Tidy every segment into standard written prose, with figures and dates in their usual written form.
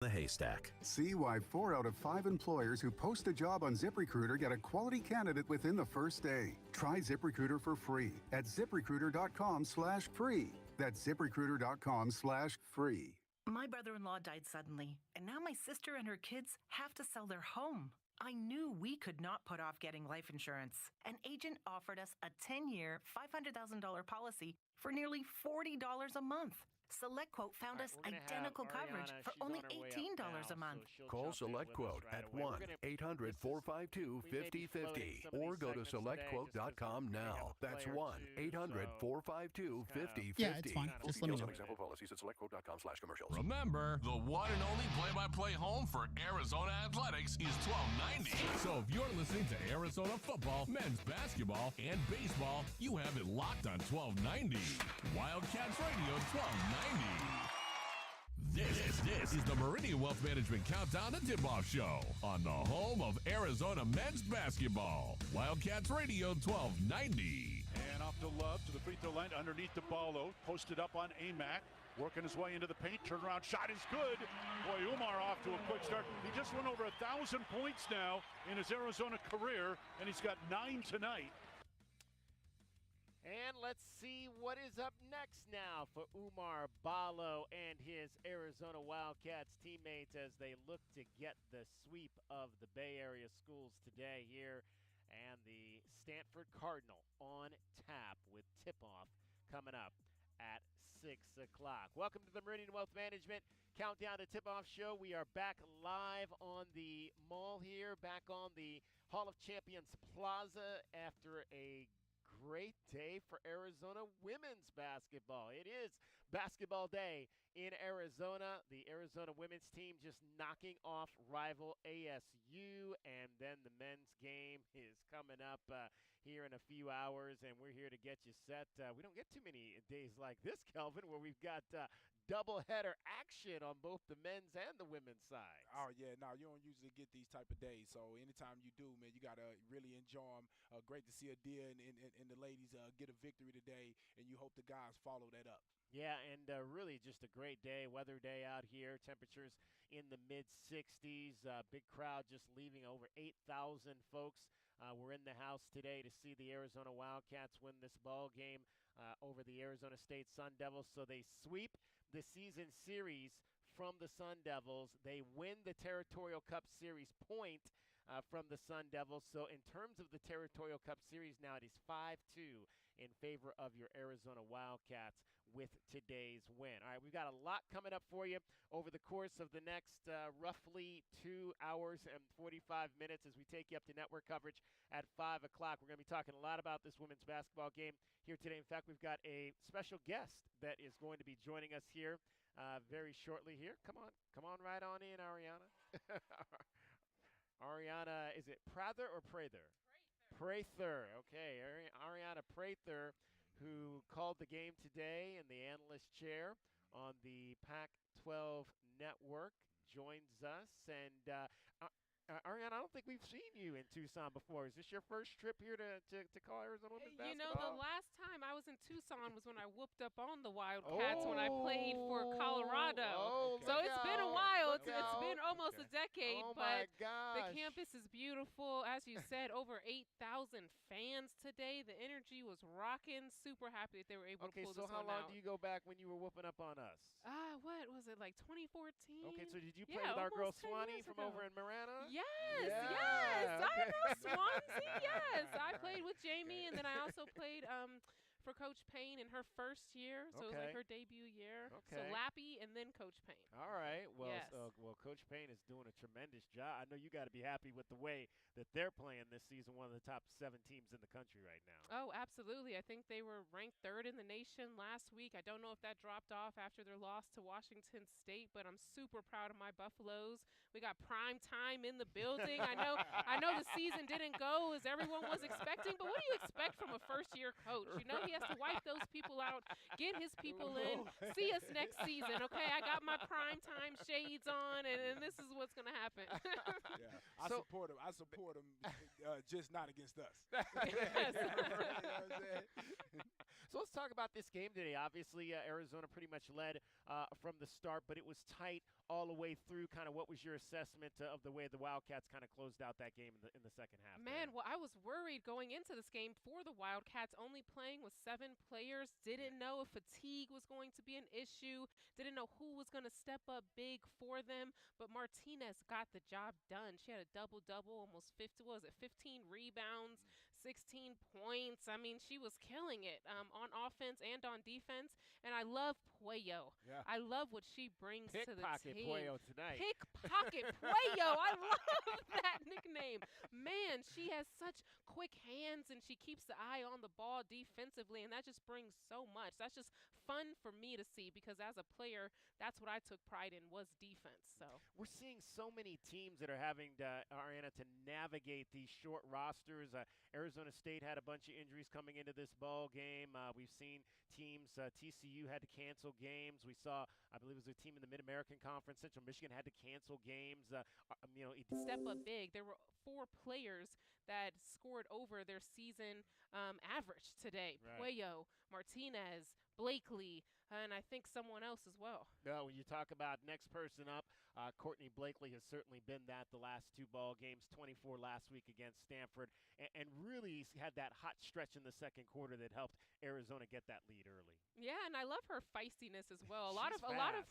The haystack. See why 4 out of 5 employers who post a job on ZipRecruiter get a quality candidate within the first day. Try ZipRecruiter for free at ZipRecruiter.com/free. That's ZipRecruiter.com/free. My brother-in-law died suddenly, and now my sister and her kids have to sell their home. I knew we could not put off getting life insurance. An agent offered us a 10-year, $500,000 policy for nearly $40 a month. SelectQuote found us identical coverage for only $18 a month. Call SelectQuote at 1-800-452-5050 or go to SelectQuote.com now. That's 1-800-452-5050. Yeah, it's fine. Just let me know. Example policies at SelectQuote.com/commercials. Remember, the one and only play-by-play home for Arizona Athletics is 1290. So if you're listening to Arizona football, men's basketball, and baseball, you have it locked on 1290. Wildcats Radio 1290. This is the Meridian Wealth Management Countdown to Tipoff Show on the home of Arizona men's basketball. Wildcats Radio 1290. And off to Love to the free throw line underneath the ball, posted up on AMAC. Working his way into the paint. Turnaround shot is good. Boy, Umar off to a quick start. He just went over 1,000 points now in his Arizona career, and he's got 9 tonight. And let's see what is up next now for Umar Ballo and his Arizona Wildcats teammates as they look to get the sweep of the Bay Area schools today here. And the Stanford Cardinal on tap with tip-off coming up at 6 o'clock. Welcome to the Meridian Wealth Management Countdown to Tip-Off Show. We are back live on the mall here, back on the Hall of Champions Plaza after a great day for Arizona women's basketball. It is basketball day in Arizona. The Arizona women's team just knocking off rival ASU, and then the men's game is coming up here in a few hours, and we're here to get you set. We don't get too many days like this, Kelvin, where we've got doubleheader action on both the men's and the women's sides. Oh, yeah. No, you don't usually get these type of days. So anytime you do, man, you got to really enjoy them. Great to see Adia and the ladies get a victory today, and you hope the guys follow that up. Yeah, and really just a great day, weather day out here. Temperatures in the mid-60s. Big crowd just leaving, over 8,000 folks were in the house today to see the Arizona Wildcats win this ball game over the Arizona State Sun Devils. So they sweep the season series from the Sun Devils. They win the Territorial Cup Series point from the Sun Devils. So in terms of the Territorial Cup Series now, it is 5-2 in favor of your Arizona Wildcats with today's win. All right, we've got a lot coming up for you over the course of the next roughly 2 hours and 45 minutes as we take you up to network coverage at 5 o'clock. We're going to be talking a lot about this women's basketball game here today. In fact, we've got a special guest that is going to be joining us here very shortly here. Come on right on in, Ariana. Ariana, is it Prather or Prather? Prather. Okay, Ariana Prather, who called the game today in the analyst chair on the Pac-12 network, joins us. And Ariana, I don't think we've seen you in Tucson before. Is this your first trip here to call Arizona women's basketball? You know, the last time I was in Tucson was when I whooped up on the Wildcats when I played for Colorado. So it's been a while. It's been almost a decade. But the campus is beautiful. As you said, over 8,000 fans today. The energy was rocking. Super happy that they were able to pull this one out. Okay, so how long do you go back when you were whooping up on us? What was it, like 2014? Okay, so did you play with our girl Swanee from over in Marana? Yes. Okay. I know Swansea. Yes, I played with Jamie, and then I also played for Coach Payne in her first year. So it was like her debut year. Okay. So Lappy and then Coach Payne. All right. Well, yes. Well, Coach Payne is doing a tremendous job. I know you got to be happy with the way that they're playing this season, one of the top 7 teams in the country right now. Oh, absolutely. I think they were ranked 3rd in the nation last week. I don't know if that dropped off after their loss to Washington State, but I'm super proud of my Buffaloes. We got prime time in the building. I know the season didn't go as everyone was expecting, but what do you expect from a first-year coach? You know, he has to wipe those people out, get his people in, see us next season, okay? I got my prime time shades on and this is what's going to happen. Yeah, I support him. I support him, just not against us. Yes. You know what I'm saying? So let's talk about this game today. Obviously, Arizona pretty much led from the start, but it was tight all the way through. Kind of what was your assessment of the way the Wildcats kind of closed out that game in the second half? Man, well, I was worried going into this game for the Wildcats, only playing with 7 players. Didn't know if fatigue was going to be an issue. Didn't know who was going to step up big for them. But Martinez got the job done. She had a double-double, almost 50, what was it, 15 rebounds, 16 points. I mean, she was killing it on offense and on defense. And I love Puello. Yeah. I love what she brings to the Pickpocket team. Puello tonight. Pickpocket Puello. I love that nickname. Man, she has such quick hands, and she keeps the eye on the ball defensively, and that just brings so much. That's just fun for me to see because as a player, that's what I took pride in was defense. So We're seeing so many teams that are having Ariana to navigate these short rosters. Arizona State had a bunch of injuries coming into this ball game. We've seen teams. TCU had to cancel games. We saw, I believe, it was a team in the Mid-American Conference. Central Michigan had to cancel games. step up big. There were 4 players that scored over their season average today. Right. Puello, Martinez, Blakely, and I think someone else as well. No, when you talk about next person up, Courtney Blakely has certainly been that the last 2 ball games, 24 last week against Stanford, and really had that hot stretch in the second quarter that helped Arizona get that lead early. Yeah, and I love her feistiness as well. A She's lot of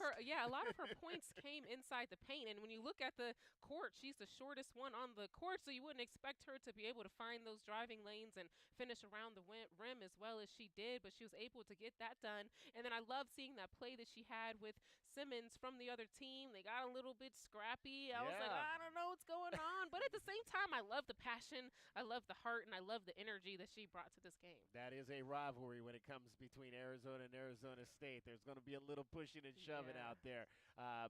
her fast. points came inside the paint. And when you look at the court, she's the shortest one on the court, so you wouldn't expect her to be able to find those driving lanes and finish around the rim as well as she did, but she was able to get that done. And then I love seeing that play that she had with Simmons from the other team. They got a little bit scrappy. I was like, Yeah. I don't know what's going on. But at the same time, I love the passion, I love the heart, and I love the energy that she brought to this game. That is a rivalry when it comes between Arizona and Arizona State. There's going to be a little pushing and shoving Yeah. out there,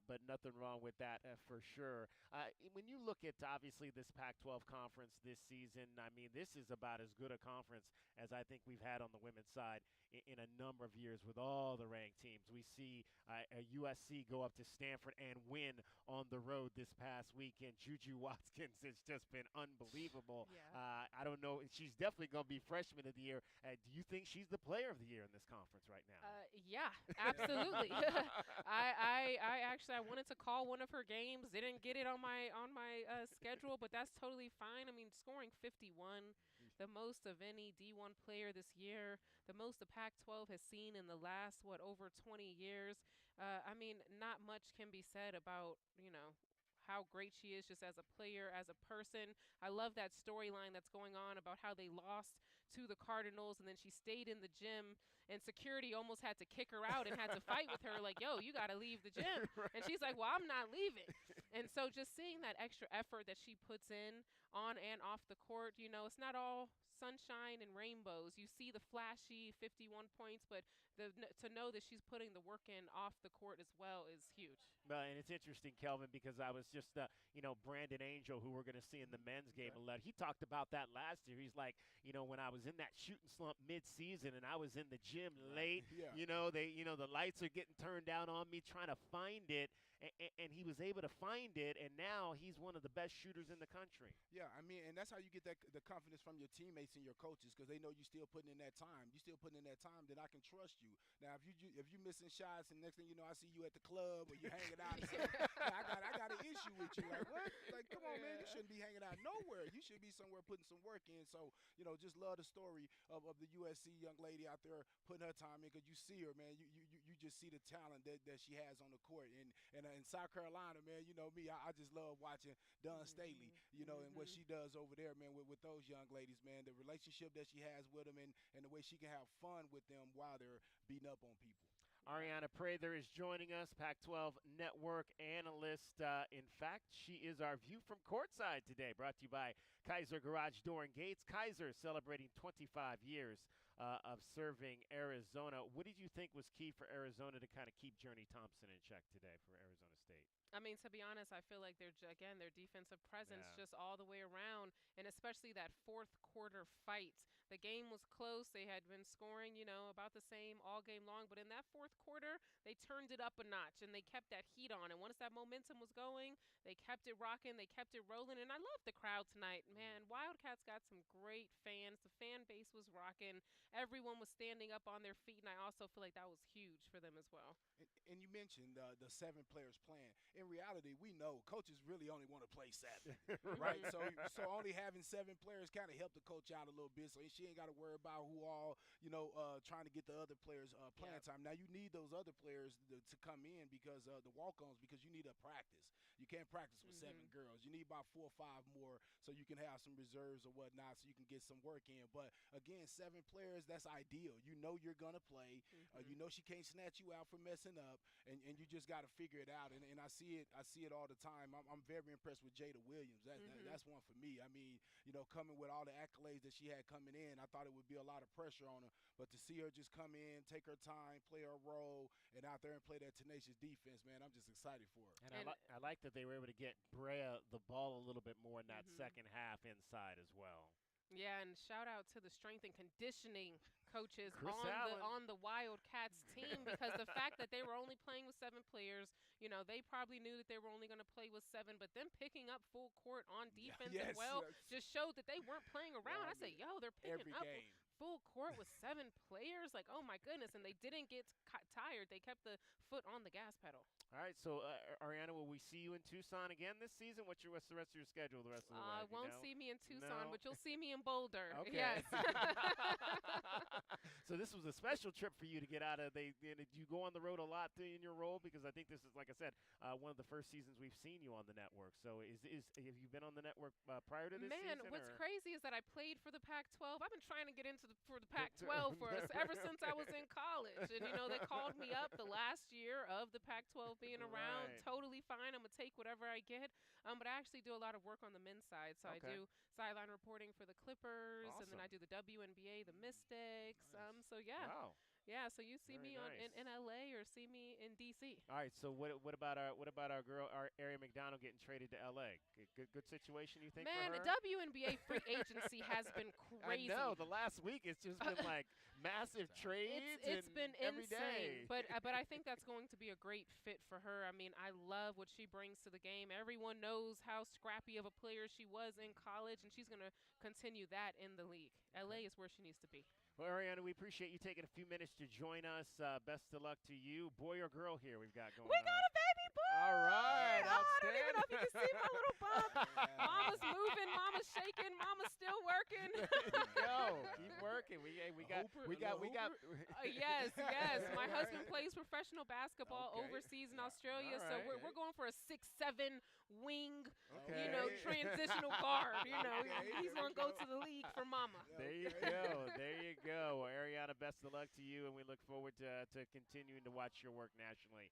but nothing wrong with that for sure. When you look at, obviously, this Pac-12 conference this season, I mean, this is about as good a conference as I think we've had on the women's side in a number of years with all the ranked teams. We see a USC go up to Stanford and win on the road this past weekend. Juju Watkins has just been unbelievable. Yeah. I don't know. She's definitely going to be freshman of the year. Do you think she's the player of the year in this conference right now? Yeah, absolutely. I wanted to call one of her games. Didn't get it on my schedule, but that's totally fine. I mean, scoring 51, the most of any D1 player this year, the most the Pac-12 has seen in the last over 20 years. I mean, not much can be said about how great she is just as a player, as a person. I love that storyline that's going on about how they lost to the Cardinals, and then she stayed in the gym, and security almost had to kick her out and had to fight with her, like, yo, you got to leave the gym. Right. And she's like, well, I'm not leaving. And so just seeing that extra effort that she puts in on and off the court, it's not all sunshine and rainbows. You see the flashy 51 points, but to know that she's putting the work in off the court as well is huge. Well, and it's interesting, Kelvin, because I was just, Brandon Angel, who we're going to see in the men's game, he talked about that last year. He's like, when I was in that shooting slump mid-season and I was in the gym late, Yeah. the lights are getting turned down on me trying to find it, and he was able to find it, and now he's one of the best shooters in the country. Yeah, I mean, and that's how you get the confidence from your teammates and your coaches, because they know you're still putting in that time. You're still putting in that time, then I can trust you. Now, if you missing shots, and next thing you know, I see you at the club or you're hanging out, and say, I got an issue with you. Like, what? Like, come on, man, you shouldn't be hanging out nowhere. You should be somewhere putting some work in. So, just love the story of the USC young lady out there putting her time in, because you see her, man. You just see the talent that she has on the court. And in South Carolina, man, you know me, I just love watching Dawn Staley, and what she does over there, man, with those young ladies, man. The relationship that she has with them, and the way she can have fun with them while they're beating up on people. Ariana Prather is joining us, Pac-12 Network analyst. In fact, she is our View from Courtside today, brought to you by Kaiser Garage Door and Gates. Kaiser celebrating 25 years of serving Arizona. What did you think was key for Arizona to kind of keep Journey Thompson in check today for Arizona State? I mean, to be honest, I feel like their defensive presence just all the way around, and especially that fourth quarter fight The game was close. They had been scoring, about the same all game long. But in that fourth quarter, they turned it up a notch, and they kept that heat on. And once that momentum was going, they kept it rocking. They kept it rolling. And I love the crowd tonight, man. Wildcats got some great fans. The fan base was rocking. Everyone was standing up on their feet, and I also feel like that was huge for them as well. And you mentioned the 7 players playing. In reality, we know coaches really only want to play 7, right? So only having 7 players kind of helped the coach out a little bit, so she ain't got to worry about who all, trying to get the other players playing time. Now, you need those other players to come in because the walk-ons, because you need a practice. You can't practice with 7 girls. You need about 4 or 5 more so you can have some reserves or whatnot so you can get some work in. But, again, 7 players, that's ideal. You know you're going to play. You know she can't snatch you out for messing up, and you just got to figure it out. And I see it all the time. I'm very impressed with Jada Williams. That's one for me. I mean, coming with all the accolades that she had coming in, I thought it would be a lot of pressure on her. But to see her just come in, take her time, play her role, and out there and play that tenacious defense, man, I'm just excited for her. And I like that they were able to get Brea the ball a little bit more in that second half inside as well. Yeah, and shout out to the strength and conditioning coaches on the Wildcats team, because the fact that they were only playing with 7 players, they probably knew that they were only going to play with 7, but them picking up full court on defense as well just showed that they weren't playing around. I said, they're picking up full court with 7 players. Like, oh my goodness, and they didn't get tired. They kept the foot on the gas pedal. All right, so Ariana, will we see you in Tucson again this season? What's the rest of your schedule the rest of the way? Won't see me in Tucson, but you'll see me in Boulder. Okay. Yes. So this was a special trip for you to get out of. Do you go on the road a lot in your role? Because I think this is, like I said, one of the first seasons we've seen you on the network. So have you been on the network prior to this season? Man, what's crazy is that I played for the Pac-12. I've been trying to get into for the Pac-12 ever since I was in college. And, they called me up the last year of the Pac-12 being around. Right. Totally fine. I'm going to take whatever I get. But I actually do a lot of work on the men's side. So I do sideline reporting for the Clippers, and then I do the WNBA, the Mystics. So, yeah. Wow. Yeah, so you see me in LA or see me in DC. All right, so what about our girl, our Ari McDonald getting traded to LA? Good situation, you think? Man, for her? the WNBA free agency has been crazy. I know, the last week it's just been like massive trades. It's been every insane. day. But I think that's going to be a great fit for her. I mean, I love what she brings to the game. Everyone knows how scrappy of a player she was in college, and she's going to continue that in the league. LA is where she needs to be. Well, Ariana, we appreciate you taking a few minutes to join us. Best of luck to you. Boy or girl here we've got going on? We got a baby boy! All right, I don't even know if you can see my little bump. Mama's moving, mama's shaking, mama's still working. There you go. Keep working. We got. Yes. My husband plays professional basketball overseas in Australia, so we're going for a 6'7" wing, transitional guard. He's gonna go to the league for mama. There you go. Well, Ariana, best of luck to you, and we look forward to continuing to watch your work nationally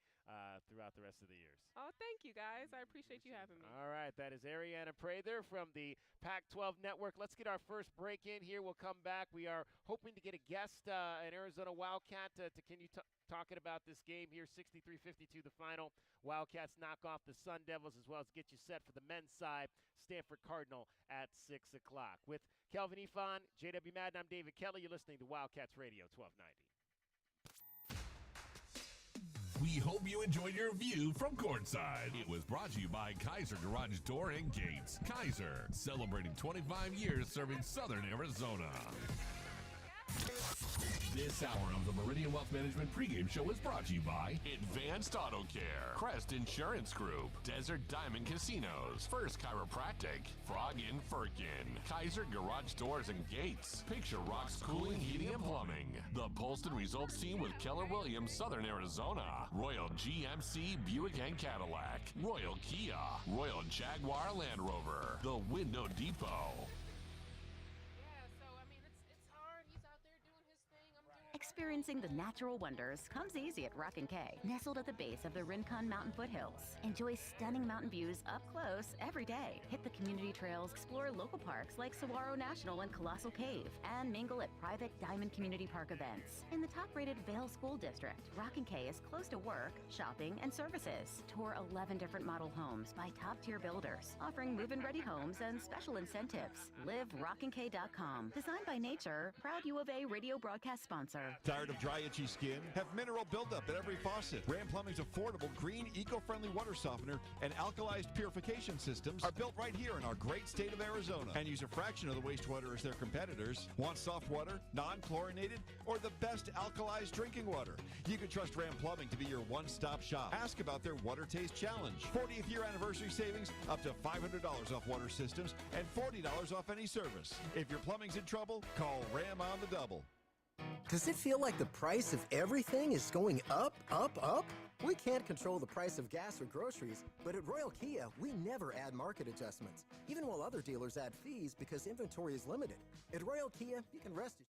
throughout the rest of the years. Oh, thank you, guys. I appreciate you having me. All right, that is Ariana Prather from the Pac-12 Network. Let's get our first break in here. We'll come back. We are hoping to get a guest, an Arizona Wildcat, to continue talking about this game here. 63-52 the final. Wildcats knock off the Sun Devils, as well as get you set for the men's side, Stanford Cardinal at 6 o'clock. With Kelvin Ifan, JW Madden, I'm David Kelly. You're listening to Wildcats Radio 1290. We hope you enjoyed your view from courtside. It was brought to you by Kaiser Garage Door and Gates. Kaiser, celebrating 25 years serving Southern Arizona. This hour of the Meridian Wealth Management pregame show is brought to you by Advanced Auto Care, Crest Insurance Group, Desert Diamond Casinos, First Chiropractic, Frog in Firkin, Kaiser Garage Doors and Gates, Picture Rocks Cooling, Heating, and Plumbing, the Polston Results Team with Keller Williams, Southern Arizona, Royal GMC Buick and Cadillac, Royal Kia, Royal Jaguar Land Rover, the Window Depot. Experiencing the natural wonders comes easy at Rockin' K, nestled at the base of the Rincon Mountain foothills. Enjoy stunning mountain views up close every day. Hit the community trails, explore local parks like Saguaro National and Colossal Cave, and mingle at private Diamond Community Park events. In the top-rated Vail School District, Rockin' K is close to work, shopping, and services. Tour 11 different model homes by top-tier builders, offering move-in-ready homes and special incentives. Live RockinK.com. Designed by Nature, proud U of A radio broadcast sponsor. Tired of dry, itchy skin? Have mineral buildup at every faucet. Ram Plumbing's affordable, green, eco-friendly water softener and alkalized purification systems are built right here in our great state of Arizona and use a fraction of the wastewater as their competitors. Want soft water, non-chlorinated, or the best alkalized drinking water? You can trust Ram Plumbing to be your one-stop shop. Ask about their Water Taste Challenge. 40th year anniversary savings, up to $500 off water systems and $40 off any service. If your plumbing's in trouble, call Ram on the double. Does it feel like the price of everything is going up, up, up? We can't control the price of gas or groceries, but at Royal Kia, we never add market adjustments, even while other dealers add fees because inventory is limited. At Royal Kia, you can rest assured.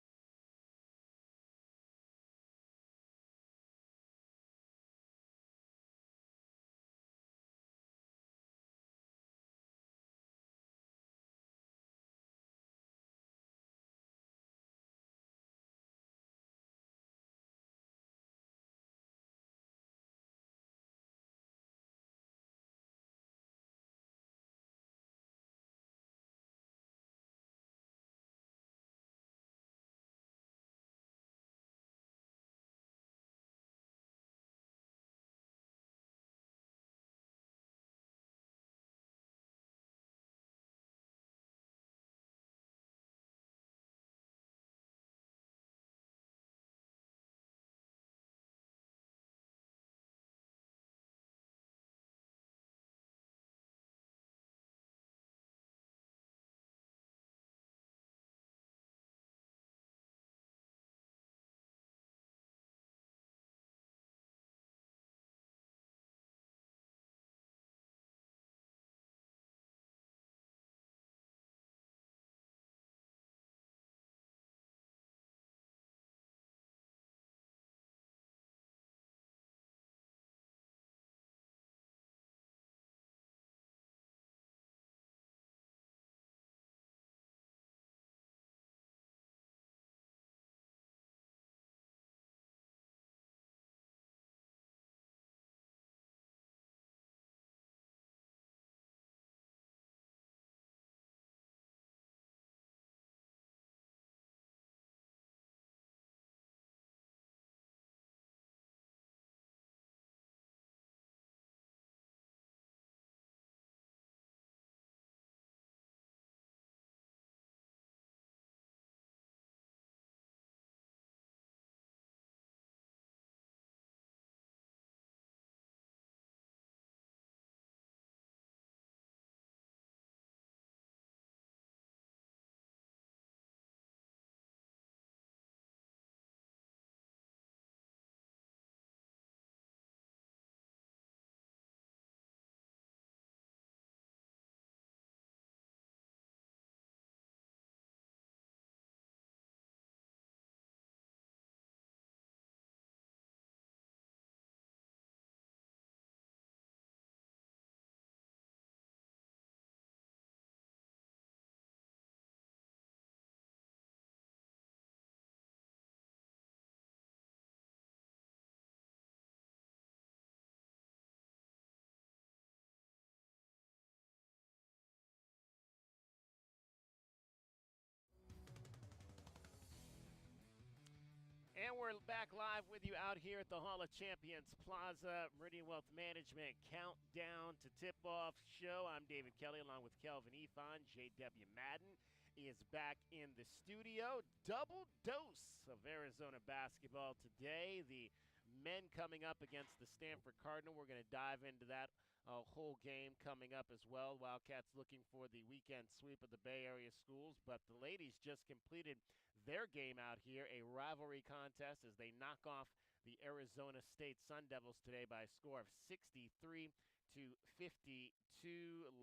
And we're back live with you out here at the Hall of Champions Plaza, Meridian Wealth Management Countdown to Tip-Off show. I'm David Kelly along with Kelvin Efon. J.W. Madden is back in the studio. Double dose of Arizona basketball today. The men coming up against the Stanford Cardinal. We're going to dive into that whole game coming up as well. Wildcats looking for the weekend sweep of the Bay Area schools, but the ladies just completed their game out here, a rivalry contest as they knock off the Arizona State Sun Devils today by a score of 63-52.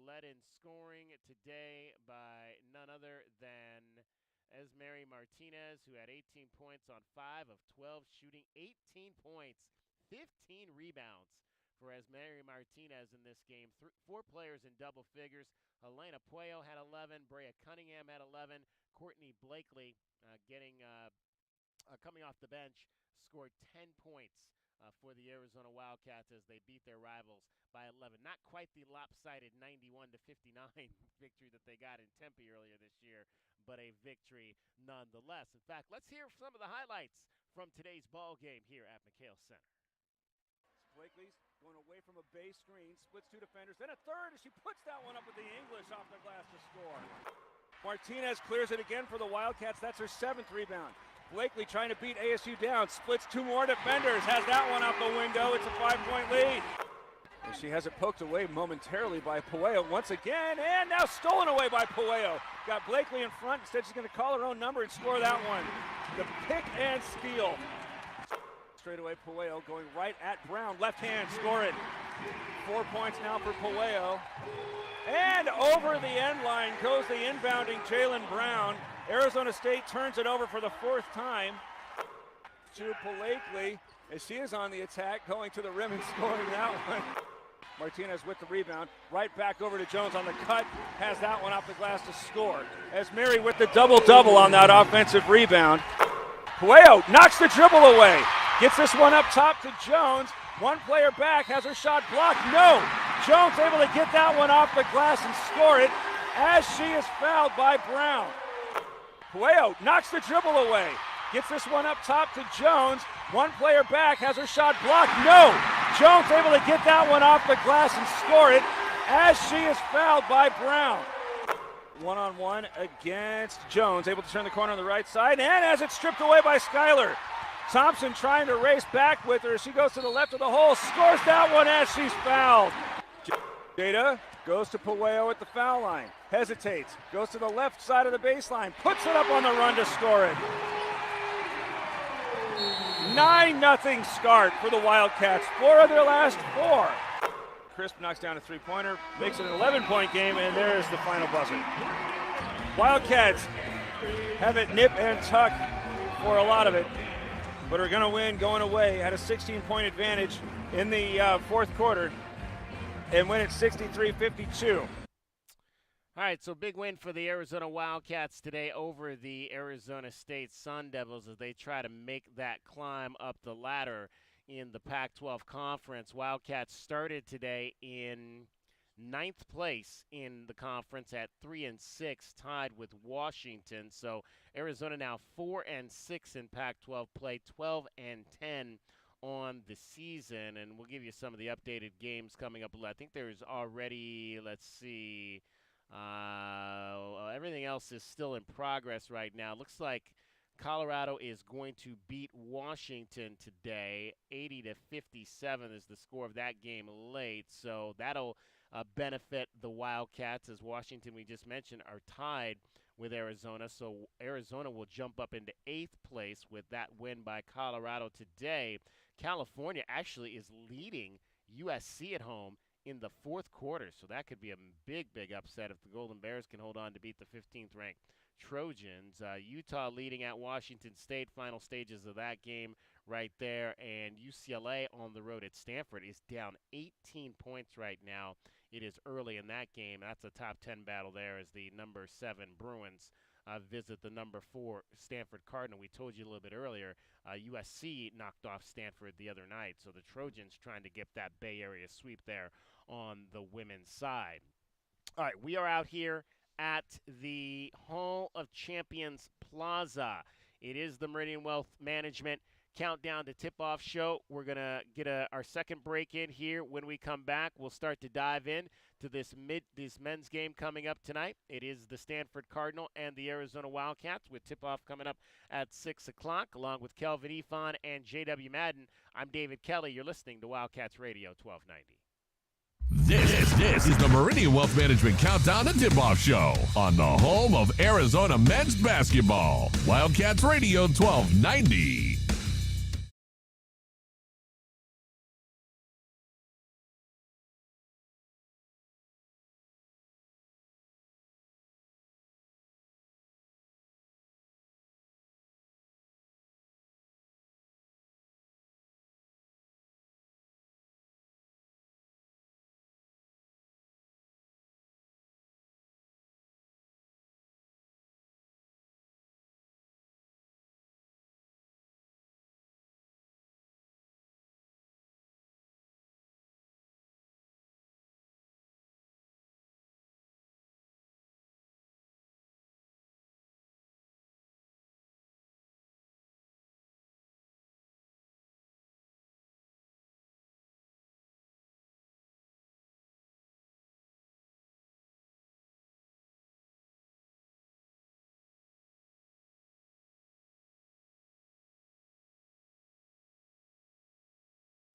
Led in scoring today by none other than Esmeri Martinez, who had 18 points on 5 of 12 shooting, 18 points, 15 rebounds for Esmeri Martinez in this game. 4 players in double figures. Helena Puello had 11, Brea Cunningham had 11, Courtney Blakely coming off the bench, scored 10 points for the Arizona Wildcats as they beat their rivals by 11. Not quite the lopsided 91-59 victory that they got in Tempe earlier this year, but a victory nonetheless. In fact, let's hear some of the highlights from today's ball game here at McHale Center. Blakely's going away from a base screen, splits 2 defenders, then a third as she puts that one up with the English off the glass to score. Martinez clears it again for the Wildcats. That's her 7th rebound. Blakely trying to beat ASU down, splits 2 more defenders, has that one out the window. It's a 5-point lead. And she has it poked away momentarily by Puello once again, and now stolen away by Puello. Got Blakely in front. Instead, she's going to call her own number and score that one. The pick and steal. Straight away, Puello going right at Brown. Left hand, score it. 4 points now for Puello. And over the end line goes the inbounding Jalen Brown. Arizona State turns it over for the 4th time to Blakely as she is on the attack, going to the rim and scoring that one. Martinez with the rebound, right back over to Jones on the cut, has that one off the glass to score. Esmeri with the double-double on that offensive rebound. Puello knocks the dribble away, gets this one up top to Jones. One player back, has her shot blocked. No! Jones able to get that one off the glass and score it as she is fouled by Brown. Puello knocks the dribble away, gets this one up top to Jones. One player back, has her shot blocked. No! Jones able to get that one off the glass and score it as she is fouled by Brown. One-on-one against Jones, able to turn the corner on the right side, and has it stripped away by Skyler. Thompson trying to race back with her. She goes to the left of the hole, scores that one as she's fouled. Jada goes to Puello at the foul line, hesitates, goes to the left side of the baseline, puts it up on the run to score it. 9-0 start for the Wildcats, 4 of their last 4. Crisp knocks down a 3-pointer, makes it an 11-point game, and there's the final buzzer. Wildcats have it nip and tuck for a lot of it, but are going to win going away. Had a 16-point advantage in the 4th quarter and win it 63-52. All right, so big win for the Arizona Wildcats today over the Arizona State Sun Devils as they try to make that climb up the ladder in the Pac-12 Conference. Wildcats started today in 9th place in the conference at 3-6, tied with Washington. So Arizona now 4-6 in Pac-12 play, 12-10 on the season. And we'll give you some of the updated games coming up. I think there's already, let's see, everything else is still in progress right now. Looks like Colorado is going to beat Washington today. 80-57 is the score of that game late. So that'll benefit the Wildcats, as Washington, we just mentioned, are tied with Arizona. So Arizona will jump up into 8th place with that win by Colorado today. California actually is leading USC at home in the 4th quarter. So that could be a big, big upset if the Golden Bears can hold on to beat the 15th ranked Trojans. Utah leading at Washington State, final stages of that game right there. And UCLA on the road at Stanford is down 18 points right now. It is early in that game. That's a top 10 battle there as the number 7 Bruins visit the number 4 Stanford Cardinal. We told you a little bit earlier, USC knocked off Stanford the other night. So the Trojans trying to get that Bay Area sweep there on the women's side. All right, we are out here at the Hall of Champions Plaza. It is the Meridian Wealth Management Countdown to Tip-Off show. We're going to get our second break in here. When we come back, we'll start to dive in to this men's game coming up tonight. It is the Stanford Cardinal and the Arizona Wildcats, with tip-off coming up at 6 o'clock, along with Kelvin Efon and J.W. Madden. I'm David Kelly. You're listening to Wildcats Radio 1290. This is the Meridian Wealth Management Countdown to Tip-Off show on the home of Arizona men's basketball. Wildcats Radio 1290.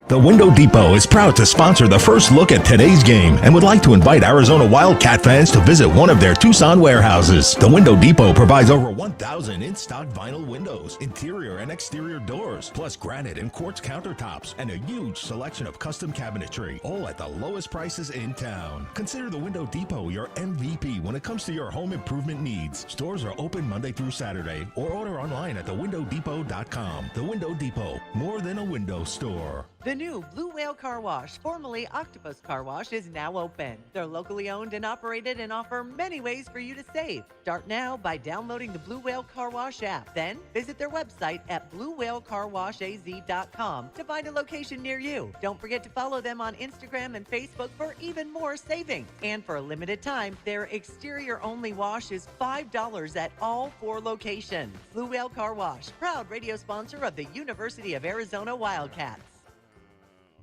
The Window Depot is proud to sponsor the first look at today's game and would like to invite Arizona Wildcat fans to visit one of their Tucson warehouses. The Window Depot provides over 1,000 in-stock vinyl windows, interior and exterior doors, plus granite and quartz countertops, and a huge selection of custom cabinetry, all at the lowest prices in town. Consider the Window Depot your MVP when it comes to your home improvement needs. Stores are open Monday through Saturday, or order online at thewindowdepot.com. The Window Depot, more than a window store. The new Blue Whale Car Wash, formerly Octopus Car Wash, is now open. They're locally owned and operated and offer many ways for you to save. Start now by downloading the Blue Whale Car Wash app. Then visit their website at bluewhalecarwashaz.com to find a location near you. Don't forget to follow them on Instagram and Facebook for even more saving. And for a limited time, their exterior-only wash is $5 at all 4 locations. Blue Whale Car Wash, proud radio sponsor of the University of Arizona Wildcats.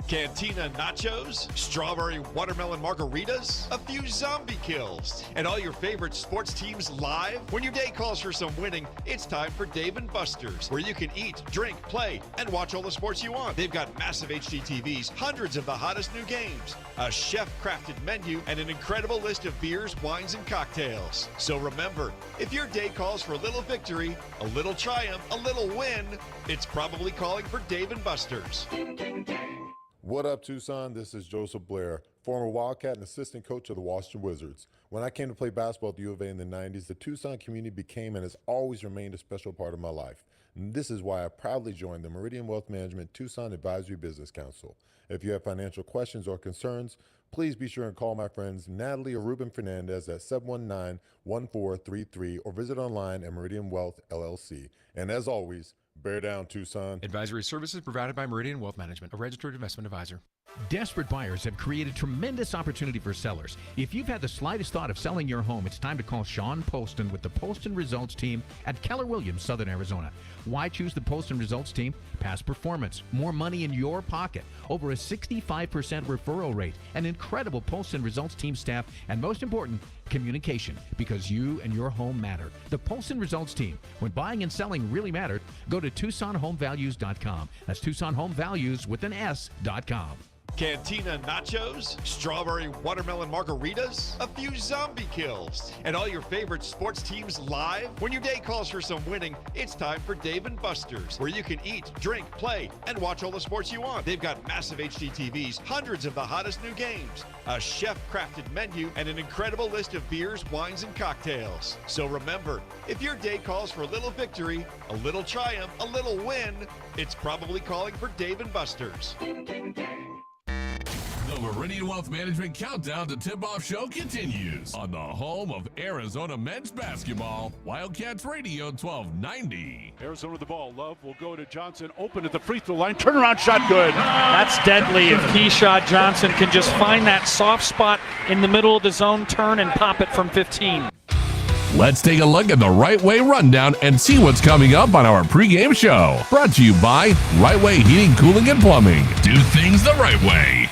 Cantina nachos, strawberry watermelon margaritas, a few zombie kills, and all your favorite sports teams live. When your day calls for some winning, it's time for Dave & Buster's, where you can eat, drink, play, and watch all the sports you want. They've got massive HD TVs, hundreds of the hottest new games, a chef-crafted menu, and an incredible list of beers, wines, and cocktails. So remember, if your day calls for a little victory, a little triumph, a little win, it's probably calling for Dave & Buster's. What up, Tucson? This is Joseph Blair, former Wildcat and assistant coach of the Washington Wizards. When I came to play basketball at the U of A in the 90s, the Tucson community became and has always remained a special part of my life. And this is why I proudly joined the Meridian Wealth Management Tucson Advisory Business Council. If you have financial questions or concerns, please be sure and call my friends Natalie or Ruben Fernandez at 719-1433 or visit online at Meridian Wealth LLC. And as always, bear down, Tucson. Advisory services provided by Meridian Wealth Management, a registered investment advisor. Desperate buyers have created tremendous opportunity for sellers. If you've had the slightest thought of selling your home, it's time to call Sean Poston with the Poston Results team at Keller Williams, Southern Arizona. Why choose the Poston Results team? Past performance, more money in your pocket, over a 65% referral rate, an incredible Poston Results team staff, and most important, communication, because you and your home matter. The Poston Results team. When buying and selling really matter, go to TucsonHomeValues.com. That's TucsonHomeValues with an S.com. Cantina nachos, strawberry watermelon margaritas, a few zombie kills, and all your favorite sports teams live. When your day calls for some winning, it's time for Dave & Buster's, where you can eat, drink, play, and watch all the sports you want. They've got massive HD TVs, hundreds of the hottest new games, a chef-crafted menu, and an incredible list of beers, wines, and cocktails. So remember, if your day calls for a little victory, a little triumph, a little win, it's probably calling for Dave & Buster's. The Meridian Wealth Management Countdown to Tip-Off Show continues on the home of Arizona men's basketball, Wildcats Radio 1290. Arizona with the ball. Love will go to Johnson. Open at the free throw line. Turnaround shot good. That's deadly if Keyshawn Johnson can just find that soft spot in the middle of the zone, turn, and pop it from 15. Let's take a look at the Right Way Rundown and see what's coming up on our pregame show. Brought to you by Right Way Heating, Cooling, and Plumbing. Do things the right way.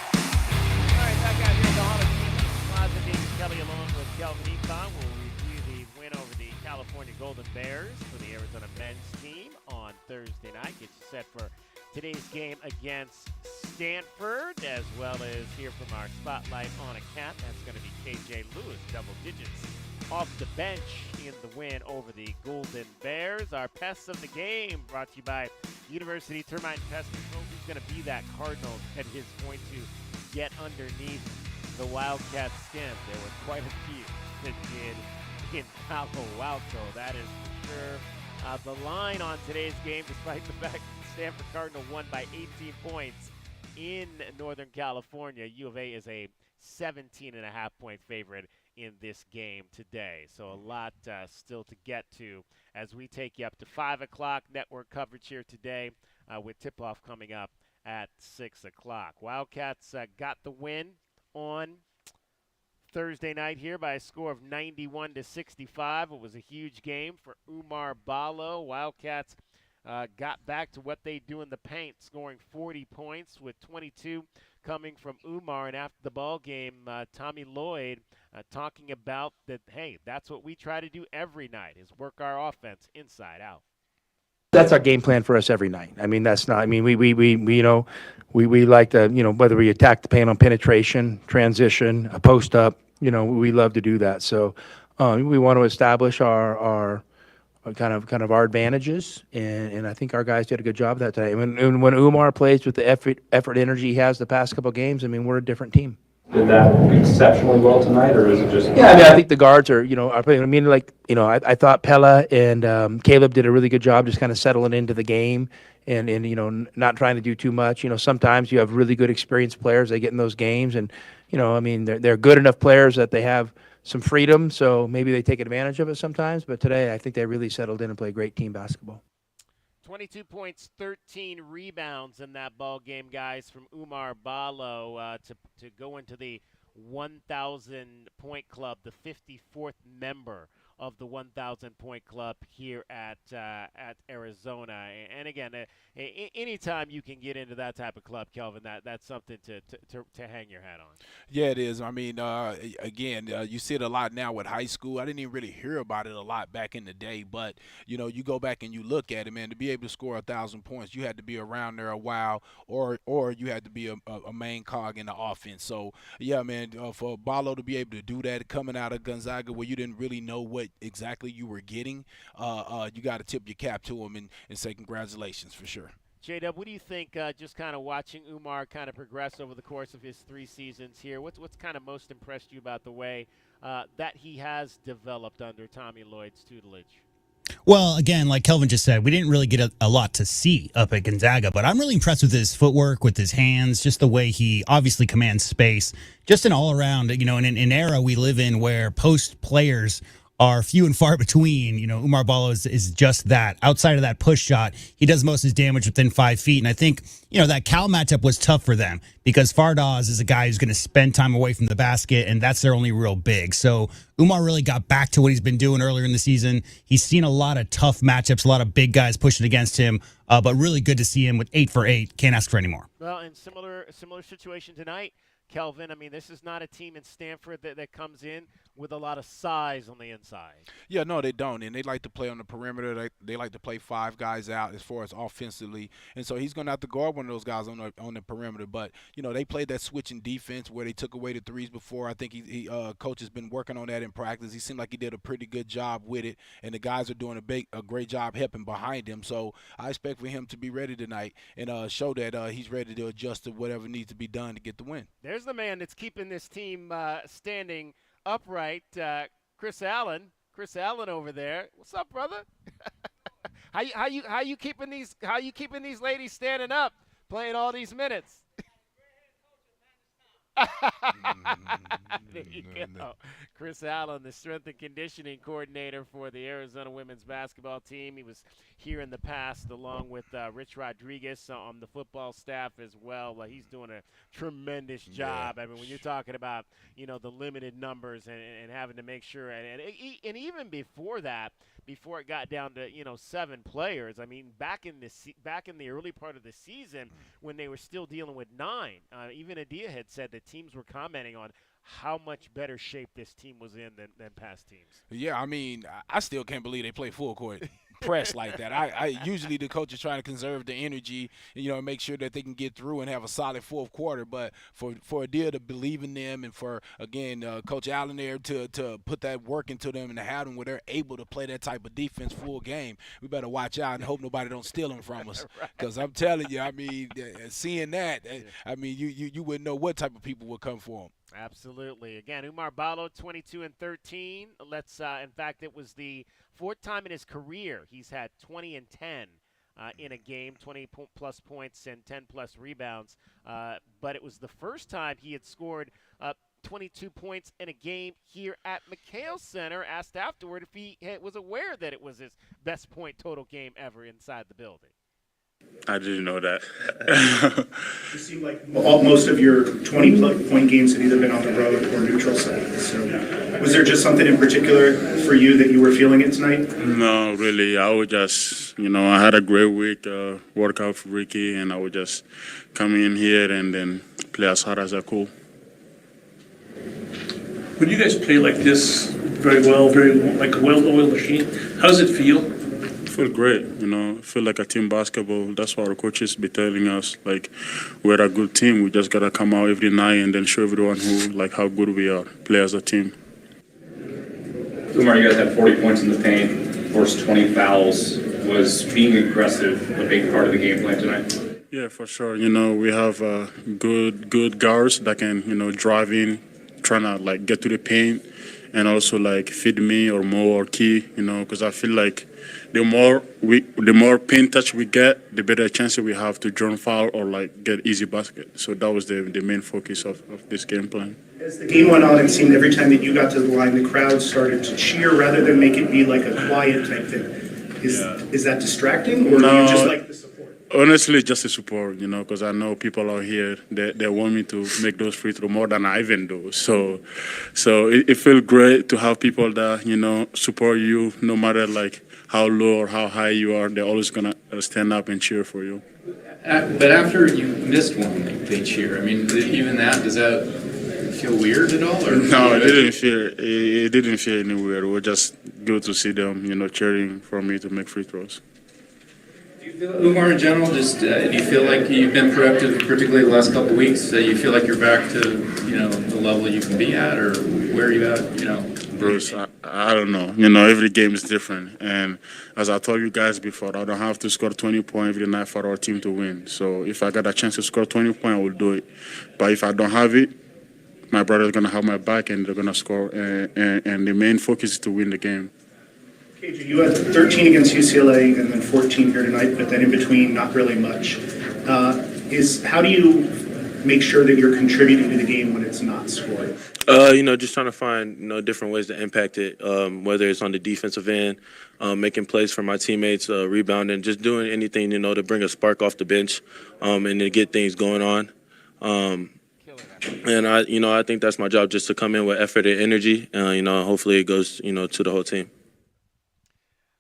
Golden Bears for the Arizona men's team on Thursday night. Get you set for today's game against Stanford, as well as hear from our spotlight on a cat. That's going to be KJ Lewis, double digits off the bench in the win over the Golden Bears. Our pests of the game brought to you by University Termite and Pest Control. Who's going to be that Cardinal that is going to get underneath the Wildcat skin? There were quite a few that did in Palo Alto, that is for sure. The line on today's game, despite the fact that the Stanford Cardinal won by 18 points in Northern California, U of A is a 17.5-point favorite in this game today. So a lot still to get to as we take you up to 5 o'clock. Network coverage here today with tip-off coming up at 6 o'clock. Wildcats got the win on Thursday night here by a score of 91-65. It was a huge game for Umar Balo. Wildcats got back to what they do in the paint, scoring 40 points with 22 coming from Umar. And after the ball game, Tommy Lloyd talking about that, hey, that's what we try to do every night, is work our offense inside out. That's our game plan for us every night. I mean, that's not. I mean, we like to, whether we attack the paint on penetration, transition, a post up. We love to do that. So we want to establish our kind of our advantages, and I think our guys did a good job that day. When Umar plays with the effort, energy he has the past couple of games, I mean, we're a different team. Did that exceptionally well tonight, or is it just? Yeah, I think the guards are, I thought Pella and Caleb did a really good job just kind of settling into the game and not trying to do too much. Sometimes you have really good experienced players, they get in those games, and, they're good enough players that they have some freedom, so maybe they take advantage of it sometimes. But today, I think they really settled in and played great team basketball. 22 points, 13 rebounds in that ball game, guys, from Umar Balo to go into the 1,000-point club, the 54th member of the 1,000-point club here at Arizona. And again, anytime you can get into that type of club, Kelvin, that's something to hang your hat on. Yeah, it is. I mean, again, you see it a lot now with high school. I didn't even really hear about it a lot back in the day, but you go back and you look at it, man. To be able to score 1,000 points, you had to be around there a while, or you had to be a main cog in the offense. So yeah, man, for Balo to be able to do that coming out of Gonzaga, where you didn't really know what exactly you were getting, you got to tip your cap to him and say congratulations for sure. J-Dub, what do you think, just kind of watching Umar kind of progress over the course of his 3 seasons here? What's kind of most impressed you about the way that he has developed under Tommy Lloyd's tutelage? Well, again, like Kelvin just said, we didn't really get a lot to see up at Gonzaga, but I'm really impressed with his footwork, with his hands, just the way he obviously commands space, just an all-around, in an era we live in where post players are few and far between. Umar Balo is just that. Outside of that push shot, he does most of his damage within 5 feet. And I think, that Cal matchup was tough for them because Fardaz is a guy who's going to spend time away from the basket, and that's their only real big. So Umar really got back to what he's been doing earlier in the season. He's seen a lot of tough matchups, a lot of big guys pushing against him, but really good to see him with 8 for 8. Can't ask for any more. Well, in similar situation tonight, Kelvin, I mean, this is not a team in Stanford that comes in with a lot of size on the inside. Yeah, no, they don't, and they like to play on the perimeter. They like to play 5 guys out as far as offensively, and so he's going to have to guard one of those guys on the perimeter. But they played that switching defense where they took away the threes before. I think coach has been working on that in practice. He seemed like he did a pretty good job with it, and the guys are doing a great job helping behind him. So I expect for him to be ready tonight and show that he's ready to adjust to whatever needs to be done to get the win. There's the man that's keeping this team standing upright, Chris Allen. Chris Allen over there. What's up, brother? how you keeping these ladies standing up, playing all these minutes? There you go. Chris Allen, the strength and conditioning coordinator for the Arizona women's basketball team. He was here in the past along with Rich Rodriguez on the football staff as well. He's doing a tremendous job. I mean, when you're talking about, the limited numbers and having to make sure, and even before that, before it got down to 7 players. I mean, back in the early part of the season when they were still dealing with 9, even Adia had said that teams were commenting on how much better shape this team was in than past teams. Yeah, I mean, I still can't believe they play full court press like that. I usually the coach is trying to conserve the energy and make sure that they can get through and have a solid fourth quarter. But for Adia to believe in them, and for again Coach Allen there to put that work into them and to have them where they're able to play that type of defense full game, we better watch out and hope nobody don't steal them from us. Because I'm telling you, I mean, seeing that, I mean, you wouldn't know what type of people would come for them. Absolutely. Again, Umar Balo, 22 and 13. In fact, it was the 4th time in his career he's had 20 and 10 in a game, 20-plus points and 10-plus rebounds. But it was the first time he had scored 22 points in a game here at McHale Center. Asked afterward if he was aware that it was his best point total game ever inside the building. I didn't know that. It seemed like most of your 20-point games have either been on the road or neutral sites. So was there just something in particular for you that you were feeling it tonight? No, really. I would just, I had a great week, work out for Ricky, and I would just come in here and then play as hard as I could. When you guys play like this very well, like a well-oiled machine, how does it feel feel great. I feel like a team basketball. That's what our coaches be telling us. Like, we're a good team. We just gotta come out every night and then show everyone how good we are, play as a team. Umar, you guys had 40 points in the paint, forced 20 fouls. Was being aggressive a big part of the game plan tonight? Yeah, for sure. We have good guards that can, drive in, trying to get to the paint, and also feed me or Mo or Key. Because I feel like the more paint touch we get, the better chances we have to draw foul or get easy basket. So that was the main focus of this game plan. As the game went on, it seemed every time that you got to the line, the crowd started to cheer rather than make it be like a quiet type thing. Is that distracting, or do you just like the support? Honestly, just the support, because I know people out here, they want me to make those free throws more than I even do. So it feels great to have people that, support you no matter how low or how high you are. They're always going to stand up and cheer for you. But after you missed one, they cheer. I mean, even that, does that feel weird at all? Or no, it didn't feel any weird. It was just good to see them, cheering for me to make free throws. Do you feel, Umar, in general, do you feel like you've been productive, particularly the last couple of weeks? Do you feel like you're back to, the level you can be at, or where are you at, Bruce, I don't know. Every game is different. And as I told you guys before, I don't have to score 20 points every night for our team to win. So if I got a chance to score 20 points, I will do it. But if I don't have it, my brother's going to have my back and they're going to score. And the main focus is to win the game. KJ, you had 13 against UCLA and then 14 here tonight, but then in between, not really much. How do you make sure that you're contributing to the game when it's not scoring? Just trying to find, different ways to impact it, whether it's on the defensive end, making plays for my teammates, rebounding, just doing anything, to bring a spark off the bench and to get things going on. And I think that's my job, just to come in with effort and energy. Hopefully it goes, to the whole team.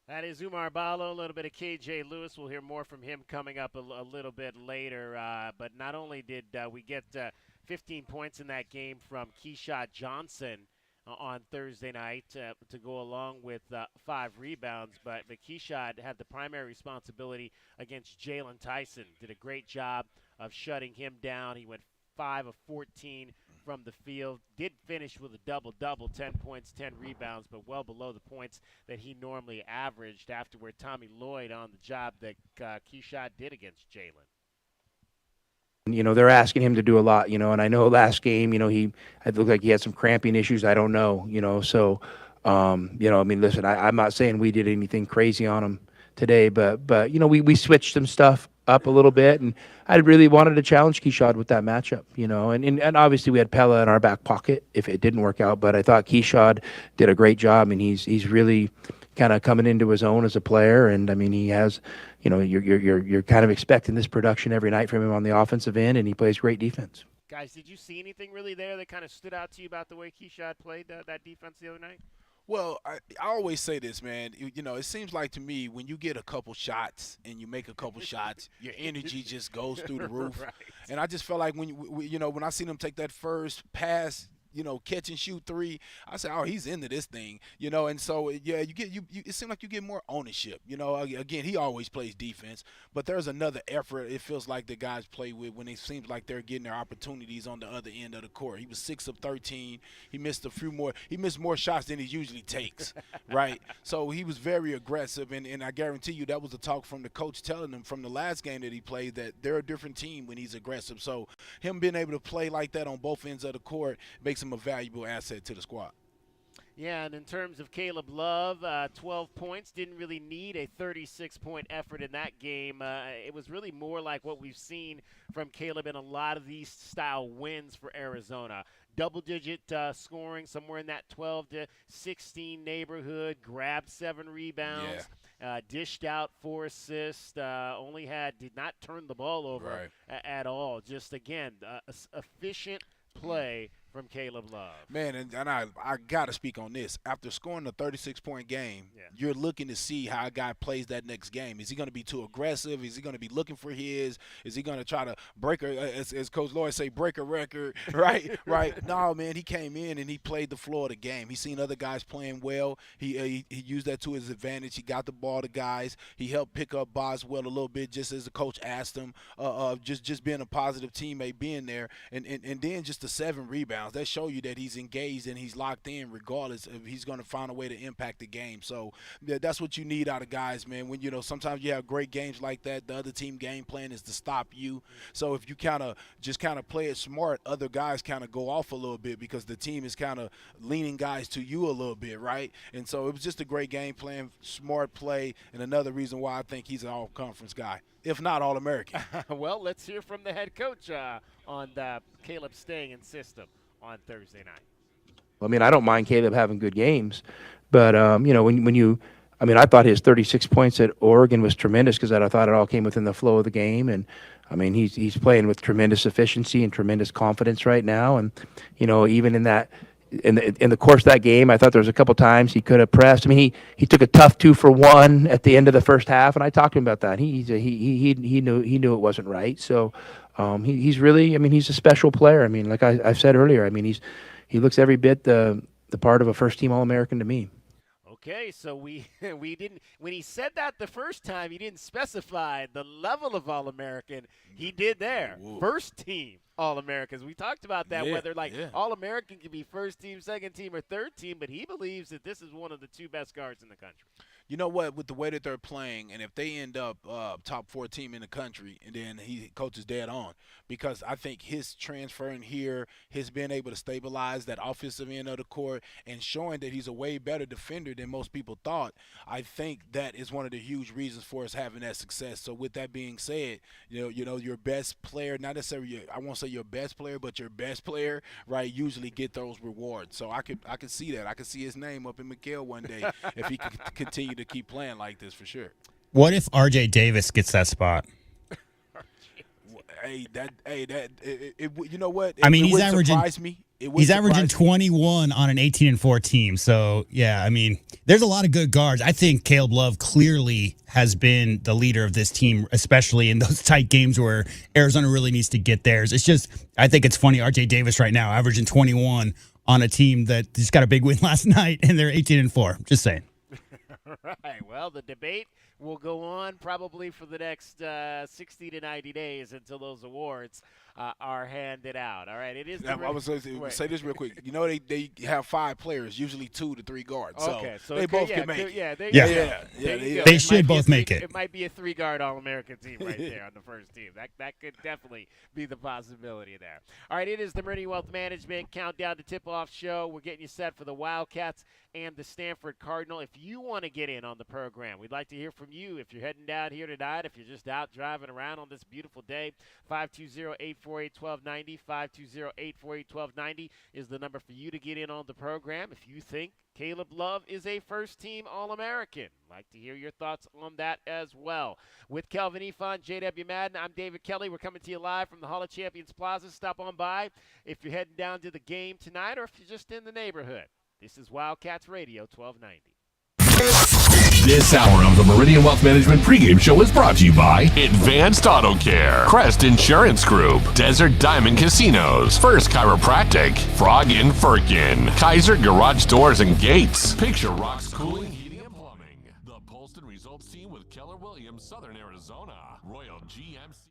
That is Umar Ballo, a little bit of KJ Lewis. We'll hear more from him coming up a little bit later. But not only did we get 15 points in that game from Keshad Johnson on Thursday night to go along with 5 rebounds, but Keshad had the primary responsibility against Jalen Tyson. Did a great job of shutting him down. He went 5 of 14 from the field. Did finish with a double-double, 10 points, 10 rebounds, but well below the points that he normally averaged afterward. Tommy Lloyd on the job that Keshad did against Jalen. They're asking him to do a lot, and I know last game, it looked like he had some cramping issues. I don't know, so, listen, I'm not saying we did anything crazy on him today, but we switched some stuff up a little bit, and I really wanted to challenge Keshad with that matchup, and obviously we had Pella in our back pocket if it didn't work out, but I thought Keshad did a great job, and he's really kind of coming into his own as a player, and he has, you're kind of expecting this production every night from him on the offensive end, and he plays great defense. Guys, did you see anything really there that kind of stood out to you about the way Keshad played that defense the other night? Well, I always say this, man. It seems like to me when you get a couple shots and you make a couple shots, your energy just goes through the roof. Right. And I just felt like when I seen him take that first pass, catch and shoot 3, I said, oh, he's into this thing, and so yeah, it seems like you get more ownership. Again, he always plays defense, but there's another effort it feels like the guys play with when it seems like they're getting their opportunities on the other end of the court. He was 6 of 13. He missed more shots than he usually takes, right? So he was very aggressive, and I guarantee you that was the talk from the coach telling him from the last game that he played that they're a different team when he's aggressive. So him being able to play like that on both ends of the court makes him a valuable asset to the squad. Yeah, and in terms of Caleb Love, 12 points, didn't really need a 36-point effort in that game. It was really more like what we've seen from Caleb in a lot of these style wins for Arizona. Double-digit scoring, somewhere in that 12 to 16 neighborhood, grabbed 7 rebounds. Yeah. Dished out 4 assists, did not turn the ball over at all. Just, again, efficient play from Caleb Love. Man, and I got to speak on this. After scoring a 36-point game, you're looking to see how a guy plays that next game. Is he going to be too aggressive? Is he going to be looking for his? Is he going to try to break as Coach Lloyd say, break a record? Right, right. No, man, he came in and he played the floor of the game. He seen other guys playing well. He used that to his advantage. He got the ball to guys. He helped pick up Boswell a little bit just as the coach asked him, just being a positive teammate, being there. And then just the 7 rebounds. That show you that he's engaged and he's locked in regardless if he's going to find a way to impact the game. So that's what you need out of guys, man. When, sometimes you have great games like that, the other team game plan is to stop you. So if you kind of play it smart, other guys kind of go off a little bit because the team is kind of leaning guys to you a little bit, right? And so it was just a great game plan, smart play, and another reason why I think he's an all-conference guy, if not All-American. Well, let's hear from the head coach on Caleb staying in system on Thursday night. I mean, I don't mind Caleb having good games, but I thought his 36 points at Oregon was tremendous because I thought it all came within the flow of the game, and I mean he's playing with tremendous efficiency and tremendous confidence right now, and even in the course of that game, I thought there was a couple times he could have pressed. I mean, he took a tough 2-for-1 at the end of the first half, and I talked to him about that. He knew it wasn't right, so. He's really, he's a special player. I mean, like I've said earlier, he looks every bit the part of a first-team All-American to me. Okay, so we didn't, when he said that the first time, he didn't specify the level of All-American. He did there. First team All-Americans. We talked about that, whether All-American can be first team, second team, or third team, but he believes that this is one of the 2 best guards in the country. You know what? With the way that they're playing, and if they end up top 4 team in the country, and then coach is dead on, because I think his transferring here, his being able to stabilize that offensive end of the court, and showing that he's a way better defender than most people thought, I think that is one of the huge reasons for us having that success. So with that being said, your best player, not necessarily I won't say your best player, but your best player, right, usually get those rewards. So I could see that. I could see his name up in McHale one day if he could continue to keep playing like this for sure. What if R.J. Davis gets that spot? You know what? He's averaging 21 on an 18-4 team. So yeah, there's a lot of good guards. I think Caleb Love clearly has been the leader of this team, especially in those tight games where Arizona really needs to get theirs. It's just, I think it's funny. R.J. Davis right now averaging 21 on a team that just got a big win last night, and they're 18-4. Just saying. Right. Well, the debate will go on probably for the next 60 to 90 days until those awards are handed out. All right. It is. I was going to say this real quick. They have 5 players, usually 2 to 3 guards. Okay. So they both can make it. They should both make it. It might be a 3-guard All-American team right there on the first team. That could definitely be the possibility there. All right. It is the Meridian Wealth Management Countdown to Tip-Off show. We're getting you set for the Wildcats and the Stanford Cardinal. If you want to get in on the program, we'd like to hear from you. If you're heading down here tonight, if you're just out driving around on this beautiful day, 520-848-1290, 520-848-1290 is the number for you to get in on the program. If you think Caleb Love is a first-team All-American, like to hear your thoughts on that as well. With Kelvin Efon, J.W. Madden, I'm David Kelly. We're coming to you live from the Hall of Champions Plaza. Stop on by if you're heading down to the game tonight or if you're just in the neighborhood. This is Wildcats Radio 1290. This hour of the Meridian Wealth Management pregame show is brought to you by Advanced Auto Care, Crest Insurance Group, Desert Diamond Casinos, First Chiropractic, Frog in Firkin, Kaiser Garage Doors and Gates, Picture Rocks Cooling, Heating and Plumbing, the Polston Results Team with Keller Williams, Southern Arizona, Royal GMC.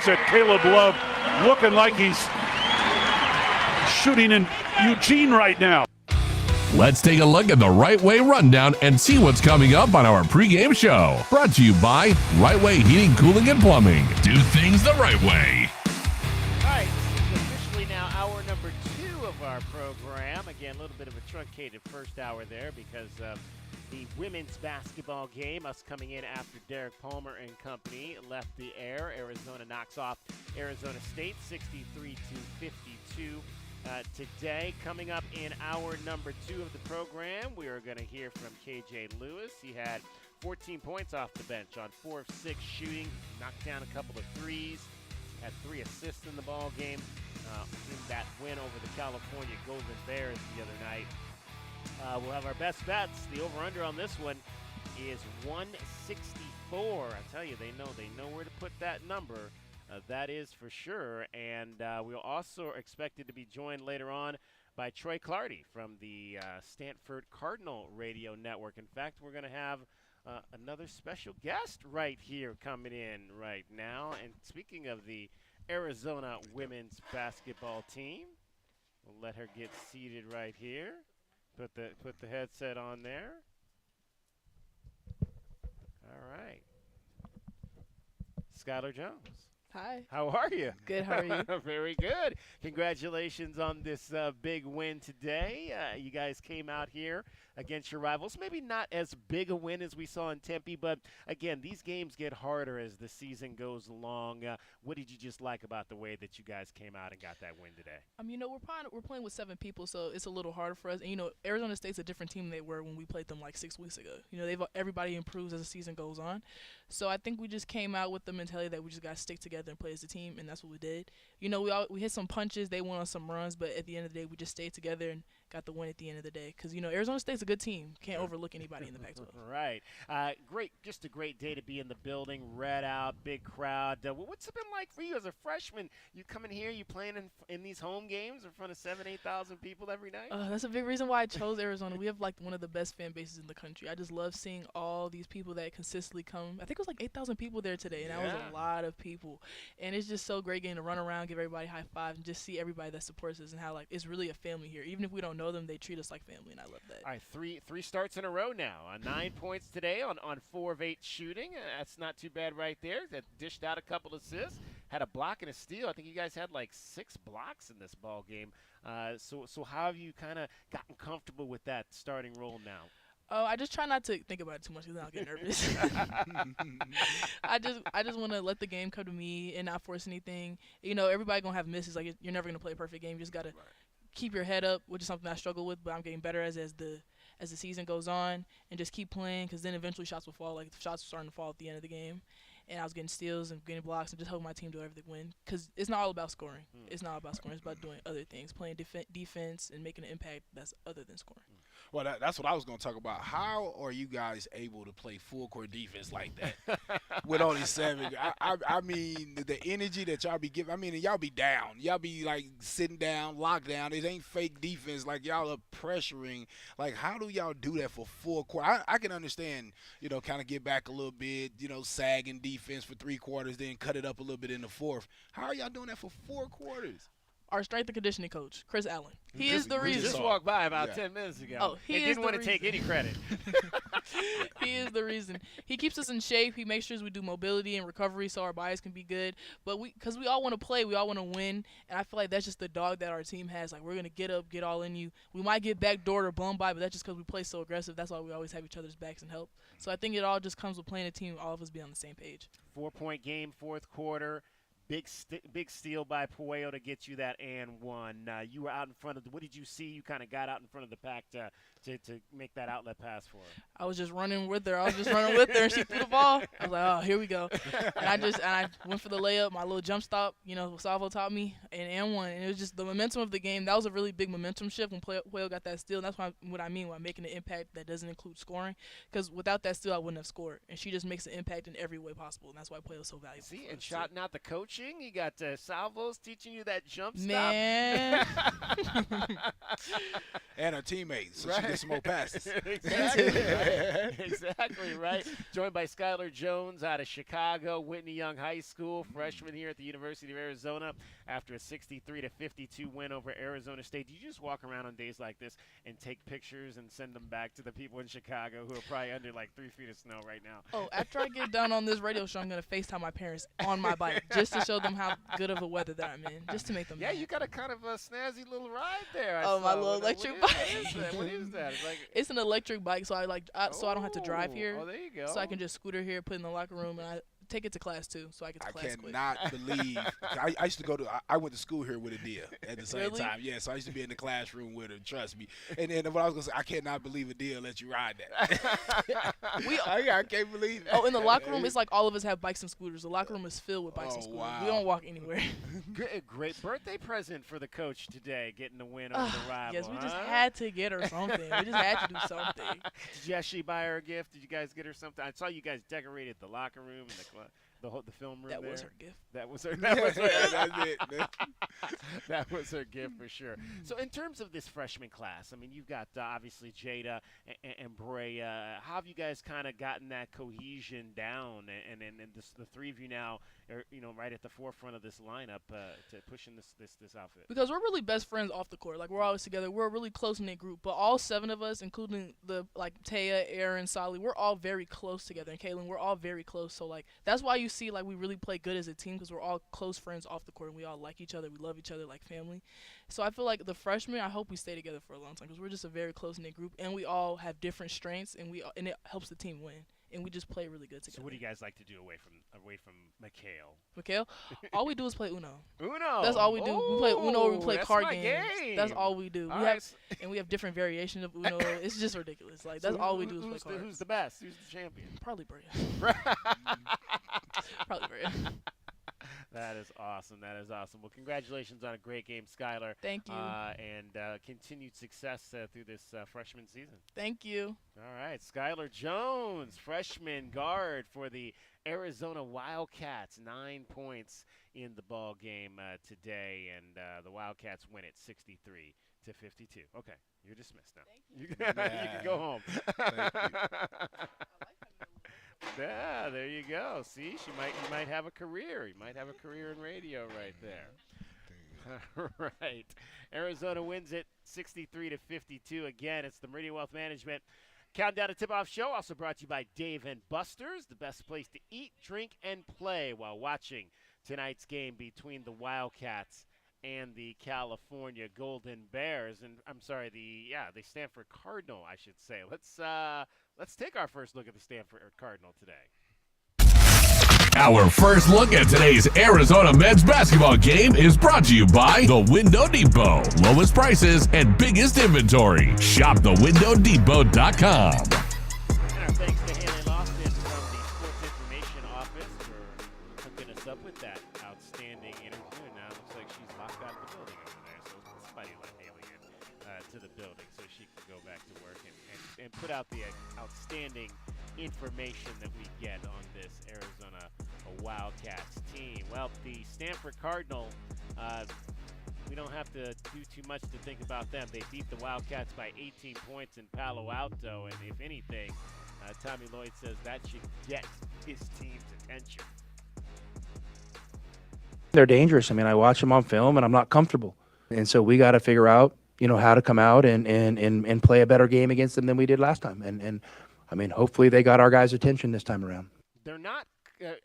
Said Caleb Love looking like he's shooting in Eugene right now. Let's take a look at the Right Way Rundown and see what's coming up on our pregame show. Brought to you by Right Way Heating, Cooling, and Plumbing. Do things the right way. All right, this is officially now hour number 2 of our program. Again, a little bit of a truncated first hour there because of the women's basketball game. Us coming in after Derek Palmer and company left the air. Arizona knocks off Arizona State 63-52. Today, coming up in hour number 2 of the program, we are going to hear from KJ Lewis. He had 14 points off the bench on 4 of 6 shooting, knocked down a couple of threes, had 3 assists in the ball game in that win over the California Golden Bears the other night. We'll have our best bets. The over-under on this one is 164. I tell you, they know where to put that number. That is for sure. And we'll also are expected to be joined later on by Troy Clardy from the Stanford Cardinal radio network. In fact, we're going to have another special guest right here coming in right now. And speaking of the Arizona women's basketball team, we'll let her get seated right here. Put the headset on there. All right. Skylar Jones. Hi. How are you? Good, how are you? Very good. Congratulations on this big win today. You guys came out here against your rivals. Maybe not as big a win as we saw in Tempe, but again, these games get harder as the season goes along. What did you just like about the way that you guys came out and got that win today? We're playing with 7 people, so it's a little harder for us. And, Arizona State's a different team than they were when we played them like 6 weeks ago. Everybody improves as the season goes on. So I think we just came out with the mentality that we just got to stick together and play as a team, and that's what we did. We hit some punches, they went on some runs, but at the end of the day, we just stayed together and got the win at the end of the day. Because, Arizona State's a good team. Can't overlook anybody in the Pac-12. Right. Just a great day to be in the building. Red out, big crowd. What's it been like for you as a freshman? You come in here, you playing in these home games in front of 7,000-8,000 people every night? That's a big reason why I chose Arizona. We have one of the best fan bases in the country. I just love seeing all these people that consistently come. I think it was 8,000 people there today, and that was a lot of people. And it's just so great getting to run around, give everybody high fives, and just see everybody that supports us and how it's really a family here. Even if we don't know them, they treat us like family, and I love that. All right, three starts in a row now. 9 points today on 4 of 8 shooting. That's not too bad right there. That dished out a couple assists, had a block and a steal. I think you guys had 6 blocks in this ball game. So how have you kind of gotten comfortable with that starting role now? Oh, I just try not to think about it too much because then I'll get nervous. I just want to let the game come to me and not force anything. Everybody gonna have misses. You're never gonna play a perfect game. You just gotta keep your head up, which is something I struggle with, but I'm getting better as the season goes on, and just keep playing because then eventually shots will fall. The shots were starting to fall at the end of the game. And I was getting steals and getting blocks and just helping my team do everything win. Because it's not all about scoring. It's not all about scoring. It's about doing other things, playing defense and making an impact that's other than scoring. Well, that's what I was going to talk about. How are you guys able to play full-court defense like that with only 7? I mean, the energy that y'all be giving. I mean, y'all be down. Y'all be, sitting down, locked down. It ain't fake defense. Y'all are pressuring. How do y'all do that for full court? I can understand, kind of get back a little bit, sagging defense for 3 quarters, then cut it up a little bit in the 4th. How are y'all doing that for 4 quarters? Our strength and conditioning coach, Chris Allen. He is the reason. Just walked by about 10 minutes ago. Oh, he didn't want to take any credit. He is the reason. He keeps us in shape. He makes sure we do mobility and recovery so our bodies can be good. But because we all want to play, we all want to win, and I feel like that's just the dog that our team has. We're going to get up, get all in you. We might get backdoored or blown by, but that's just because we play so aggressive. That's why we always have each other's backs and help. So I think it all just comes with playing a team, all of us being on the same page. 4-point game, 4th quarter. Big steal by Puello to get you that and one. You were out in front of what did you see? You kind of got out in front of the pack to make that outlet pass for her. I was just running with her. And she threw the ball. I was like, oh, here we go. And I went for the layup, my little jump stop, Salvo taught me, and one. And it was just the momentum of the game. That was a really big momentum shift when Puello got that steal. And that's what I mean by making an impact that doesn't include scoring. Because without that steal, I wouldn't have scored. And she just makes an impact in every way possible. And that's why Puello's so valuable. See, and shouting out the coach. coaching. You got Salvos teaching you that jump stop. Man. And her teammates, so she gets some more passes. Exactly, right. Exactly, right. Joined by Skylar Jones out of Chicago, Whitney Young High School, freshman here at the University of Arizona after a 63-52 win over Arizona State. Do you just walk around on days like this and take pictures and send them back to the people in Chicago who are probably under like 3 feet of snow right now? Oh, after I get done on this radio show, I'm going to FaceTime my parents on my bike just to show them how good of a weather that I'm in, just to make them mad. You got a kind of a snazzy little ride there. My little electric bike. What is that? It's an electric bike, so I don't have to drive here. Oh, there you go. So I can just scooter here, put it in the locker room, and I take it to class too. So I get to class quick. I cannot believe. I used to go to. I went to school here with Adia at the same Really? time. Yeah, so I used to be in the classroom with her. Trust me. And what I was gonna say, I cannot believe Adia let you ride that. I can't believe it. Oh, in the locker room, it's like all of us have bikes and scooters. The locker room is filled with bikes and scooters. Wow. We don't walk anywhere. Great birthday present for the coach today, getting the win over the rival. Yes, we just had to get her something. We just had to do something. Did you actually buy her a gift? Did you guys get her something? I saw you guys decorated the locker room and the film room. That there. was her gift. That was her. That's it. That was her gift for sure. So in terms of this freshman class, I mean, you've got obviously Jada and Brea. How have you guys kind of gotten that cohesion down? And the three of you now are right at the forefront of this lineup to pushing this outfit. Because we're really best friends off the court. Like, we're always together. We're a really close-knit group. But all 7 of us, including Taya, Aaron, Solly, we're all very close together. And Kaylin, we're all very close. So, that's why you see, we really play good as a team, because we're all close friends off the court, and we all like each other. We love each other like family. So I feel like the freshmen, I hope we stay together for a long time, because we're just a very close-knit group, and we all have different strengths, and it helps the team win. And we just play really good together. So what do you guys like to do away from Mikhail? Mikhail? All we do is play Uno. Uno. That's all we do. We play Uno or we play that's card my games. game. That's all we do. We have different variations of Uno. It's just ridiculous. That's all we do is play cards. Who's the best? Who's the champion? Probably Brea. Probably Brea. That is awesome. That is awesome. Well, congratulations on a great game, Skylar. Thank you. And continued success through this freshman season. Thank you. All right, Skylar Jones, freshman guard for the Arizona Wildcats, 9 points in the ball game today, and the Wildcats win it 63-52. Okay, you're dismissed now. Thank you. You can go home. Thank you. Yeah, there you go. See, you might have a career. You might have a career in radio right there. All right. Arizona wins it 63-52. Again, it's the Meridian Wealth Management Countdown to Tip-Off Show, also brought to you by Dave & Buster's, the best place to eat, drink, and play while watching tonight's game between the Wildcats and the California Golden Bears. And I'm sorry, the Stanford Cardinal, I should say. Let's take our first look at the Stanford Cardinal today. Our first look at today's Arizona men's basketball game is brought to you by The Window Depot. Lowest prices and biggest inventory. Shop thewindow.depot.com. And our thanks to Haley Lofton from the Sports Information Office for hooking us up with that outstanding interview. And now it looks like she's locked out of the building over there. So somebody let Haley in to the building so she can go back to work and put out the outstanding information that we get on this Arizona Wildcats team. Well, the Stanford Cardinal, we don't have to do too much to think about them. They beat the Wildcats by 18 points in Palo Alto, and if anything, Tommy Lloyd says that should get his team's attention. They're dangerous. I mean, I watch them on film, and I'm not comfortable. And so we got to figure out, how to come out and play a better game against them than we did last time. And I mean, hopefully they got our guys' attention this time around. They're not,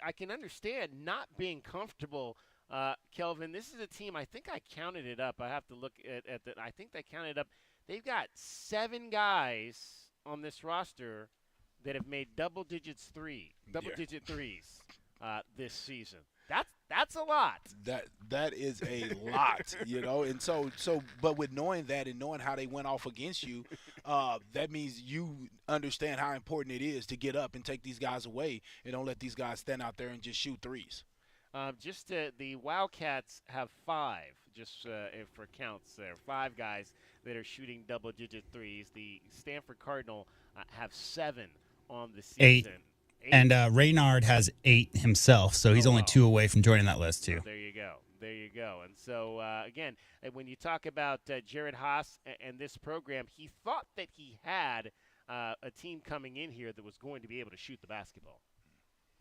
I can understand not being comfortable, Kelvin. This is a team, I think I counted it up. I have to look at the, I think they counted up. They've got 7 guys on this roster that have made double-digit threes this season. That's a lot. That is a lot, And so but with knowing that and knowing how they went off against you, that means you understand how important it is to get up and take these guys away and don't let these guys stand out there and just shoot threes. The Wildcats have 5, just for counts there, 5 guys that are shooting double-digit threes. The Stanford Cardinal have 7 on the season. And Reynard has 8 himself, so he's only 2 away from joining that list, too. There you go. There you go. And so, again, when you talk about Jared Haas and this program, he thought that he had a team coming in here that was going to be able to shoot the basketball.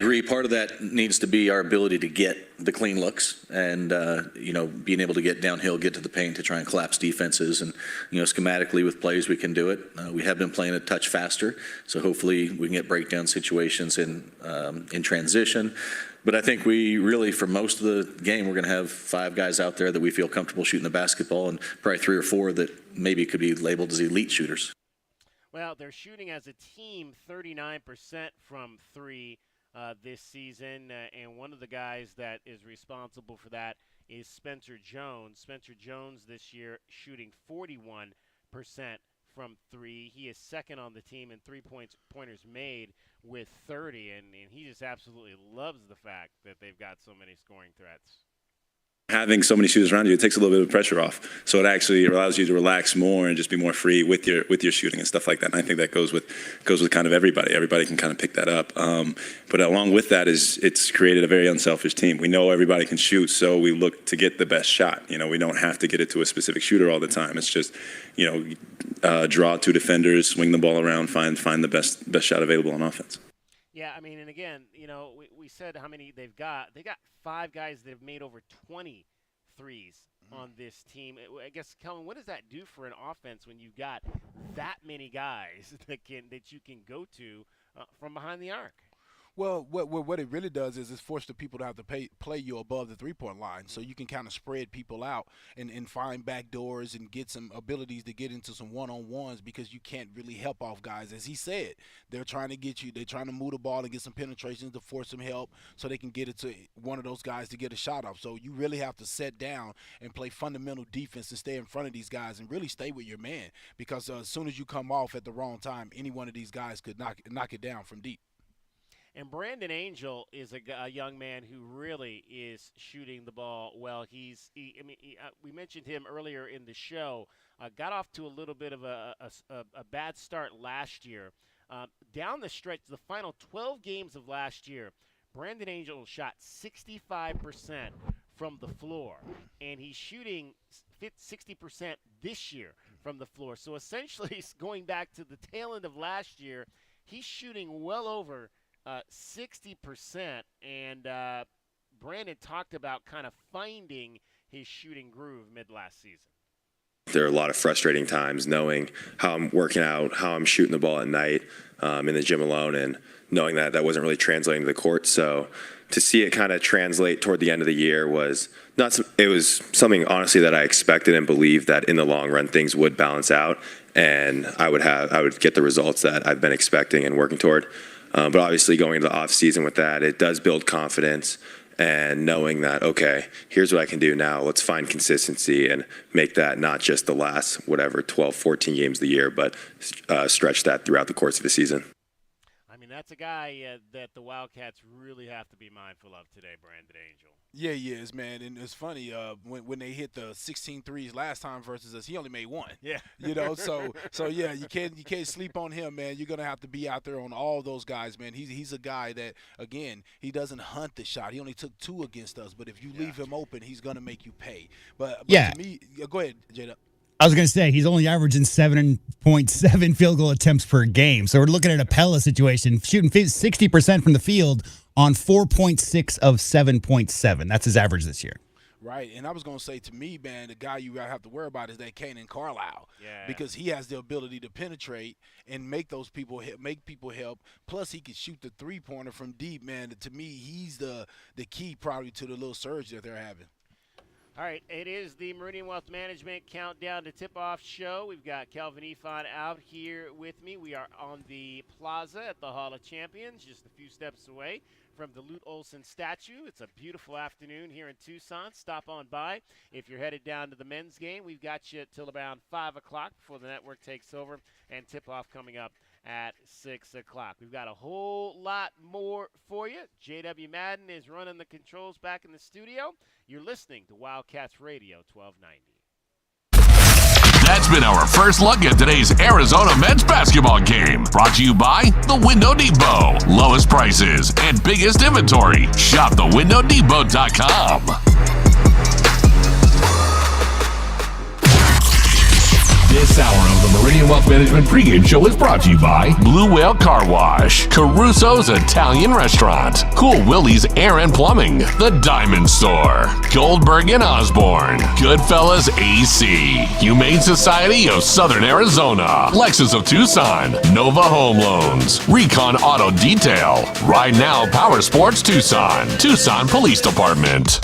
Agree. Part of that needs to be our ability to get the clean looks and, being able to get downhill, get to the paint to try and collapse defenses. And, schematically with plays, we can do it. We have been playing a touch faster, so hopefully we can get breakdown situations in transition. But I think we really, for most of the game, we're going to have 5 guys out there that we feel comfortable shooting the basketball, and probably 3 or 4 that maybe could be labeled as elite shooters. Well, they're shooting as a team 39% from 3 this season, and one of the guys that is responsible for that is Spencer Jones. Spencer Jones this year shooting 41% from 3. He is second on the team in three-pointers made with 30, and he just absolutely loves the fact that they've got so many scoring threats. Having so many shooters around you, it takes a little bit of pressure off. So it actually allows you to relax more and just be more free with your shooting and stuff like that. And I think that goes with kind of everybody. Everybody can kind of pick that up. But along with that it's created a very unselfish team. We know everybody can shoot, so we look to get the best shot. We don't have to get it to a specific shooter all the time. It's just, draw 2 defenders, swing the ball around, find the best shot available on offense. Yeah, I mean, and again, we said how many they've got. They got 5 guys that have made over 20 threes on this team. I guess, Kelvin, what does that do for an offense when you've got that many guys that you can go to from behind the arc? Well, what it really does is it's force the people to have to play you above the three-point line, so you can kind of spread people out and find back doors and get some abilities to get into some one-on-ones, because you can't really help off guys. As he said, they're trying to get you, they're trying to move the ball and get some penetrations to force some help so they can get it to one of those guys to get a shot off. So you really have to sit down and play fundamental defense and stay in front of these guys and really stay with your man, because as soon as you come off at the wrong time, any one of these guys could knock it down from deep. And Brandon Angel is a young man who really is shooting the ball well. We mentioned him earlier in the show. Got off to a little bit of a bad start last year. Down the stretch, the final 12 games of last year, Brandon Angel shot 65% from the floor, and he's shooting 60% this year from the floor. So essentially, going back to the tail end of last year, he's shooting well over 60%, and Brandon talked about kind of finding his shooting groove mid-last season. There are a lot of frustrating times knowing how I'm working out, how I'm shooting the ball at night in the gym alone, and knowing that wasn't really translating to the court. So to see it kind of translate toward the end of the year was something honestly that I expected and believed that in the long run things would balance out, and I would get the results that I've been expecting and working toward. But obviously going into the off season with that, it does build confidence and knowing that, okay, here's what I can do now. Let's find consistency and make that not just the last, 12, 14 games of the year, but stretch that throughout the course of the season. I mean, that's a guy that the Wildcats really have to be mindful of today, Brandon Angel. Yeah, he is, man. And it's funny, when they hit the 16 threes last time versus us, he only made 1. Yeah. So yeah, you can't sleep on him, man. You're gonna have to be out there on all those guys, man. He's a guy that, again, he doesn't hunt the shot. He only took 2 against us, but if you leave him open, he's gonna make you pay. But yeah. To me, go ahead, Jada. I was going to say, he's only averaging 7.7 field goal attempts per game. So we're looking at a Pella situation, shooting 60% from the field on 4.6 of 7.7. That's his average this year. Right, and I was going to say, to me, man, the guy you have to worry about is that Kanan Carlisle. Yeah. Because he has the ability to penetrate and make people help. Plus, he can shoot the three-pointer from deep, man. To me, he's the key probably to the little surge that they're having. All right, it is the Meridian Wealth Management Countdown to Tip-Off show. We've got Kelvin Efon out here with me. We are on the plaza at the Hall of Champions, just a few steps away from the Lute Olson statue. It's a beautiful afternoon here in Tucson. Stop on by. If you're headed down to the men's game, we've got you till around 5 o'clock before the network takes over, and tip-off coming up at 6 o'clock. We've got a whole lot more for you. J.W. Madden is running the controls back in the studio. You're listening to Wildcats Radio 1290. That's been our first look at today's Arizona men's basketball game. Brought to you by The Window Depot. Lowest prices and biggest inventory. Shop thewindownedepot.com. This hour of the Meridian Wealth Management pregame show is brought to you by Blue Whale Car Wash, Caruso's Italian Restaurant, Cool Willie's Air and Plumbing, The Diamond Store, Goldberg and Osborne, Goodfellas AC, Humane Society of Southern Arizona, Lexus of Tucson, Nova Home Loans, Recon Auto Detail, Ride Now Power Sports Tucson, Tucson Police Department.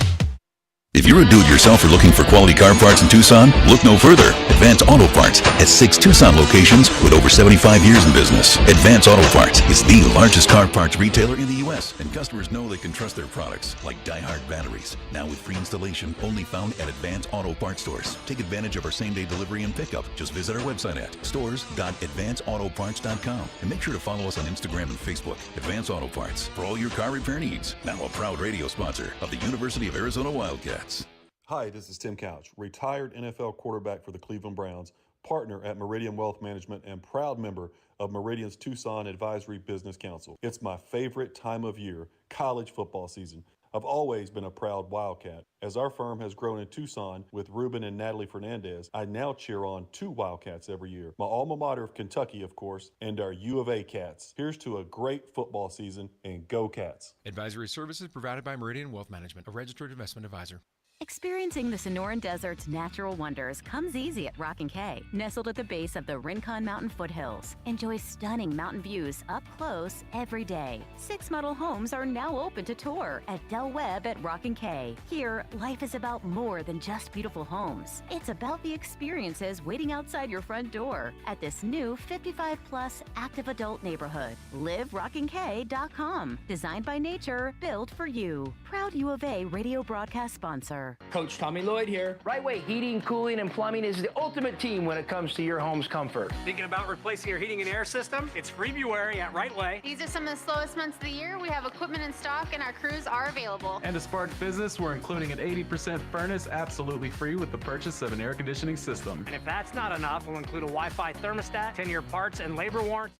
If you're a do-it-yourselfer looking for quality car parts in Tucson, look no further. Advance Auto Parts has 6 Tucson locations with over 75 years in business. Advance Auto Parts is the largest car parts retailer in the U.S., and customers know they can trust their products, like Die-Hard batteries. Now with free installation, only found at Advance Auto Parts stores. Take advantage of our same-day delivery and pickup. Just visit our website at stores.advanceautoparts.com and make sure to follow us on Instagram and Facebook. Advance Auto Parts, for all your car repair needs. Now a proud radio sponsor of the University of Arizona Wildcats. Hi, this is Tim Couch, retired NFL quarterback for the Cleveland Browns, partner at Meridian Wealth Management, and proud member of Meridian's Tucson Advisory Business Council. It's my favorite time of year, college football season. I've always been a proud Wildcat. As our firm has grown in Tucson with Ruben and Natalie Fernandez, I now cheer on 2 Wildcats every year. My alma mater of Kentucky, of course, and our U of A Cats. Here's to a great football season, and go Cats. Advisory services provided by Meridian Wealth Management, a registered investment advisor. Experiencing the Sonoran Desert's natural wonders comes easy at Rock & Kay. Nestled at the base of the Rincon Mountain foothills, enjoy stunning mountain views up close every day. 6 model homes are now open to tour at Del Webb at Rock & Kay. Here, life is about more than just beautiful homes. It's about the experiences waiting outside your front door at this new 55-plus active adult neighborhood. LiveRockandK.com. Designed by nature, built for you. Proud U of A radio broadcast sponsor. Coach Tommy Lloyd here. Right Way Heating, Cooling, and Plumbing is the ultimate team when it comes to your home's comfort. Thinking about replacing your heating and air system? It's February at Right Way. These are some of the slowest months of the year. We have equipment in stock and our crews are available. And to spark business, we're including an 80% furnace absolutely free with the purchase of an air conditioning system. And if that's not enough, we'll include a Wi-Fi thermostat, 10-year parts and labor warranty.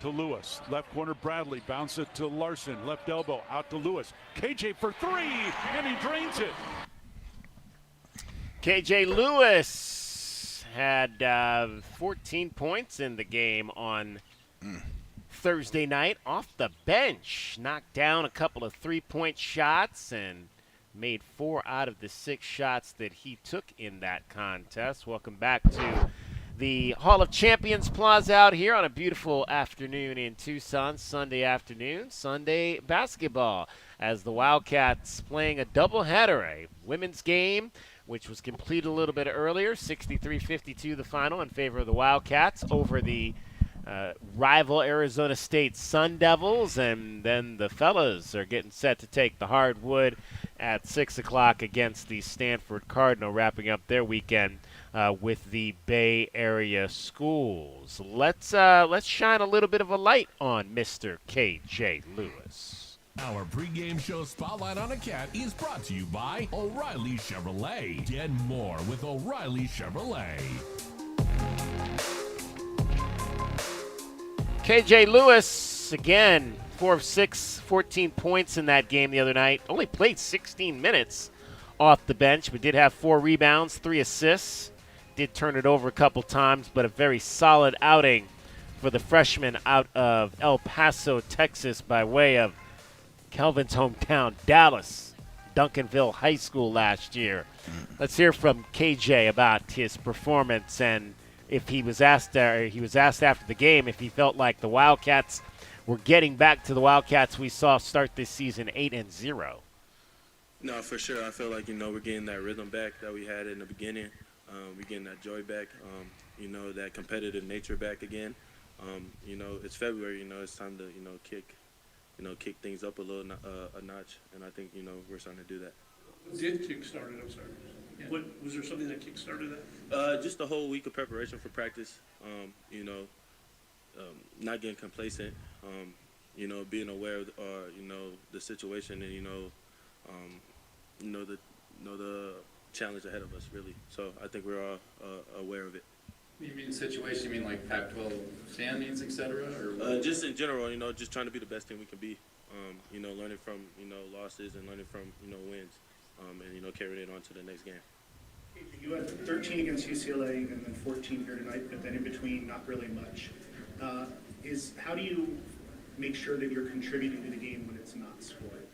to Lewis. Left corner Bradley. Bounce it to Larson. Left elbow out to Lewis. KJ for three, and he drains it. KJ Lewis had 14 points in the game on Thursday night off the bench. Knocked down a couple of three-point shots and made 4 out of the 6 shots that he took in that contest. Welcome back to the Hall of Champions Plaza out here on a beautiful afternoon in Tucson, Sunday afternoon, Sunday basketball, as the Wildcats playing a doubleheader, a women's game, which was completed a little bit earlier, 63-52 the final in favor of the Wildcats over the rival Arizona State Sun Devils, and then the fellas are getting set to take the hardwood at 6 o'clock against the Stanford Cardinal, wrapping up their weekend with the Bay Area schools. Let's shine a little bit of a light on Mr. KJ Lewis. Our pregame show Spotlight on a Cat is brought to you by O'Reilly Chevrolet. Get more with O'Reilly Chevrolet. KJ Lewis, again, 4 of 6, 14 points in that game the other night. Only played 16 minutes off the bench, but did have 4 rebounds, 3 assists. Did turn it over a couple times, but a very solid outing for the freshman out of El Paso, Texas, by way of Kelvin's hometown, Dallas, Duncanville High School last year. Let's hear from KJ about his performance, and if he was asked after the game if he felt like the Wildcats were getting back to the Wildcats we saw start this season 8-0. No, for sure. I feel like, we're getting that rhythm back that we had in the beginning. We're getting that joy back, that competitive nature back again. It's February, it's time to, kick things up a little a notch, and I think, we're starting to do that. What did kick-start it? I'm sorry. Yeah. What was there something that kick-started that? Just a whole week of preparation for practice. Not getting complacent. Being aware of the situation and the challenge ahead of us, really. So I think we're all aware of it. You mean situation? You mean like Pac-12 standings, etc., or just in general? Just trying to be the best team we can be. Learning from losses and learning from wins, and carrying it on to the next game. You had 13 against UCLA and then 14 here tonight, but then in between, not really much. How do you make sure that you're contributing to the game when it's not scored?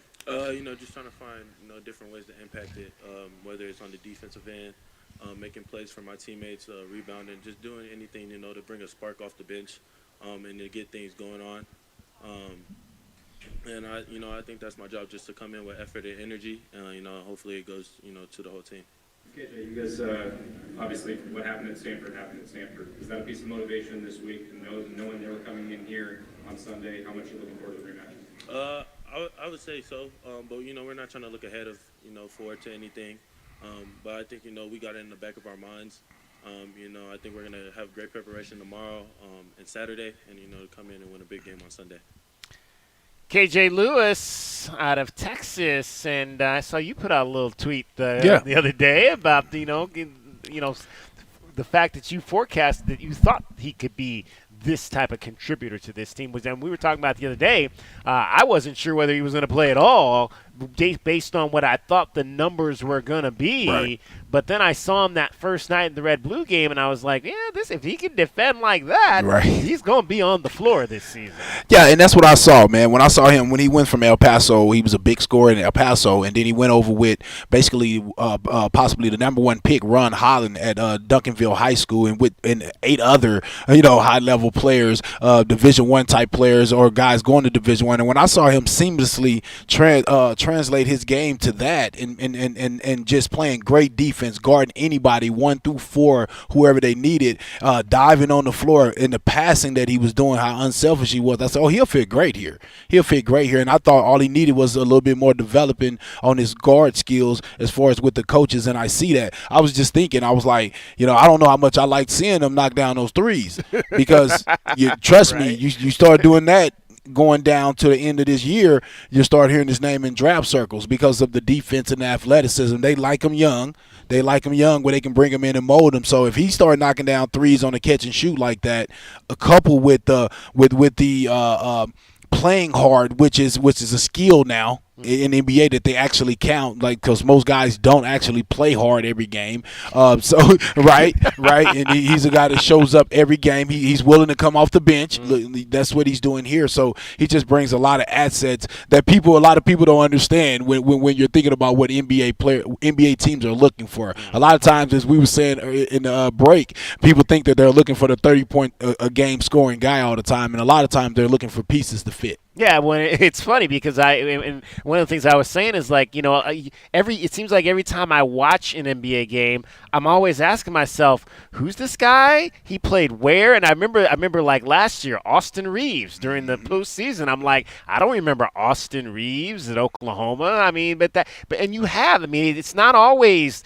Just trying to find different ways to impact it, whether it's on the defensive end, making plays for my teammates, rebounding, just doing anything to bring a spark off the bench, and to get things going on. And I think that's my job, just to come in with effort and energy. Hopefully it goes to the whole team. KJ, you guys obviously what happened at Stanford happened at Stanford. Is that a piece of motivation this week, and knowing they were coming in here on Sunday? How much are you looking forward to the rematch? I would say so, but we're not trying to look ahead of forward to anything. But I think we got it in the back of our minds. I think we're gonna have great preparation tomorrow and Saturday, and come in and win a big game on Sunday. KJ Lewis out of Texas, and I saw you put out a little tweet the other day about the fact that you forecast that you thought he could be this type of contributor to this team. And we were talking about the other day, I wasn't sure whether he was going to play at all based on what I thought the numbers were going to be. Right. But then I saw him that first night in the Red-Blue game, and I was like, if he can defend like that, right, he's going to be on the floor this season. Yeah, and that's what I saw, man. When I saw him, when he went from El Paso, he was a big scorer in El Paso, and then he went over with basically possibly the number 1 pick, Ron Holland, at Duncanville High School, and 8 other, high-level players, Division I type players or guys going to Division I. And when I saw him seamlessly translate his game to that and just playing great defense, guarding anybody 1 through 4, whoever they needed, diving on the floor, and the passing that he was doing, how unselfish he was. I said, he'll fit great here. And I thought all he needed was a little bit more developing on his guard skills as far as with the coaches, and I see that. I was just thinking, I was like, I don't know how much I liked seeing him knock down those threes, because you trust me, you start doing that going down to the end of this year, you start hearing his name in draft circles because of the defense and the athleticism. They like him young. They like him young where they can bring him in and mold him. So if he start knocking down threes on the catch and shoot like that, coupled with the playing hard, which is a skill now in NBA that they actually count, like, because most guys don't actually play hard every game. So right, and he's a guy that shows up every game. He's willing to come off the bench. That's what he's doing here. So he just brings a lot of assets that a lot of people don't understand when you're thinking about what NBA teams are looking for. A lot of times, as we were saying in the break, people think that they're looking for the 30-point a game scoring guy all the time, and a lot of times they're looking for pieces to fit. Yeah, it's funny because and one of the things I was saying is, like, it seems like every time I watch an NBA game, I'm always asking myself, who's this guy? He played where? And I remember like last year, Austin Reeves during the postseason. I'm like, I don't remember Austin Reeves at Oklahoma. I mean, it's not always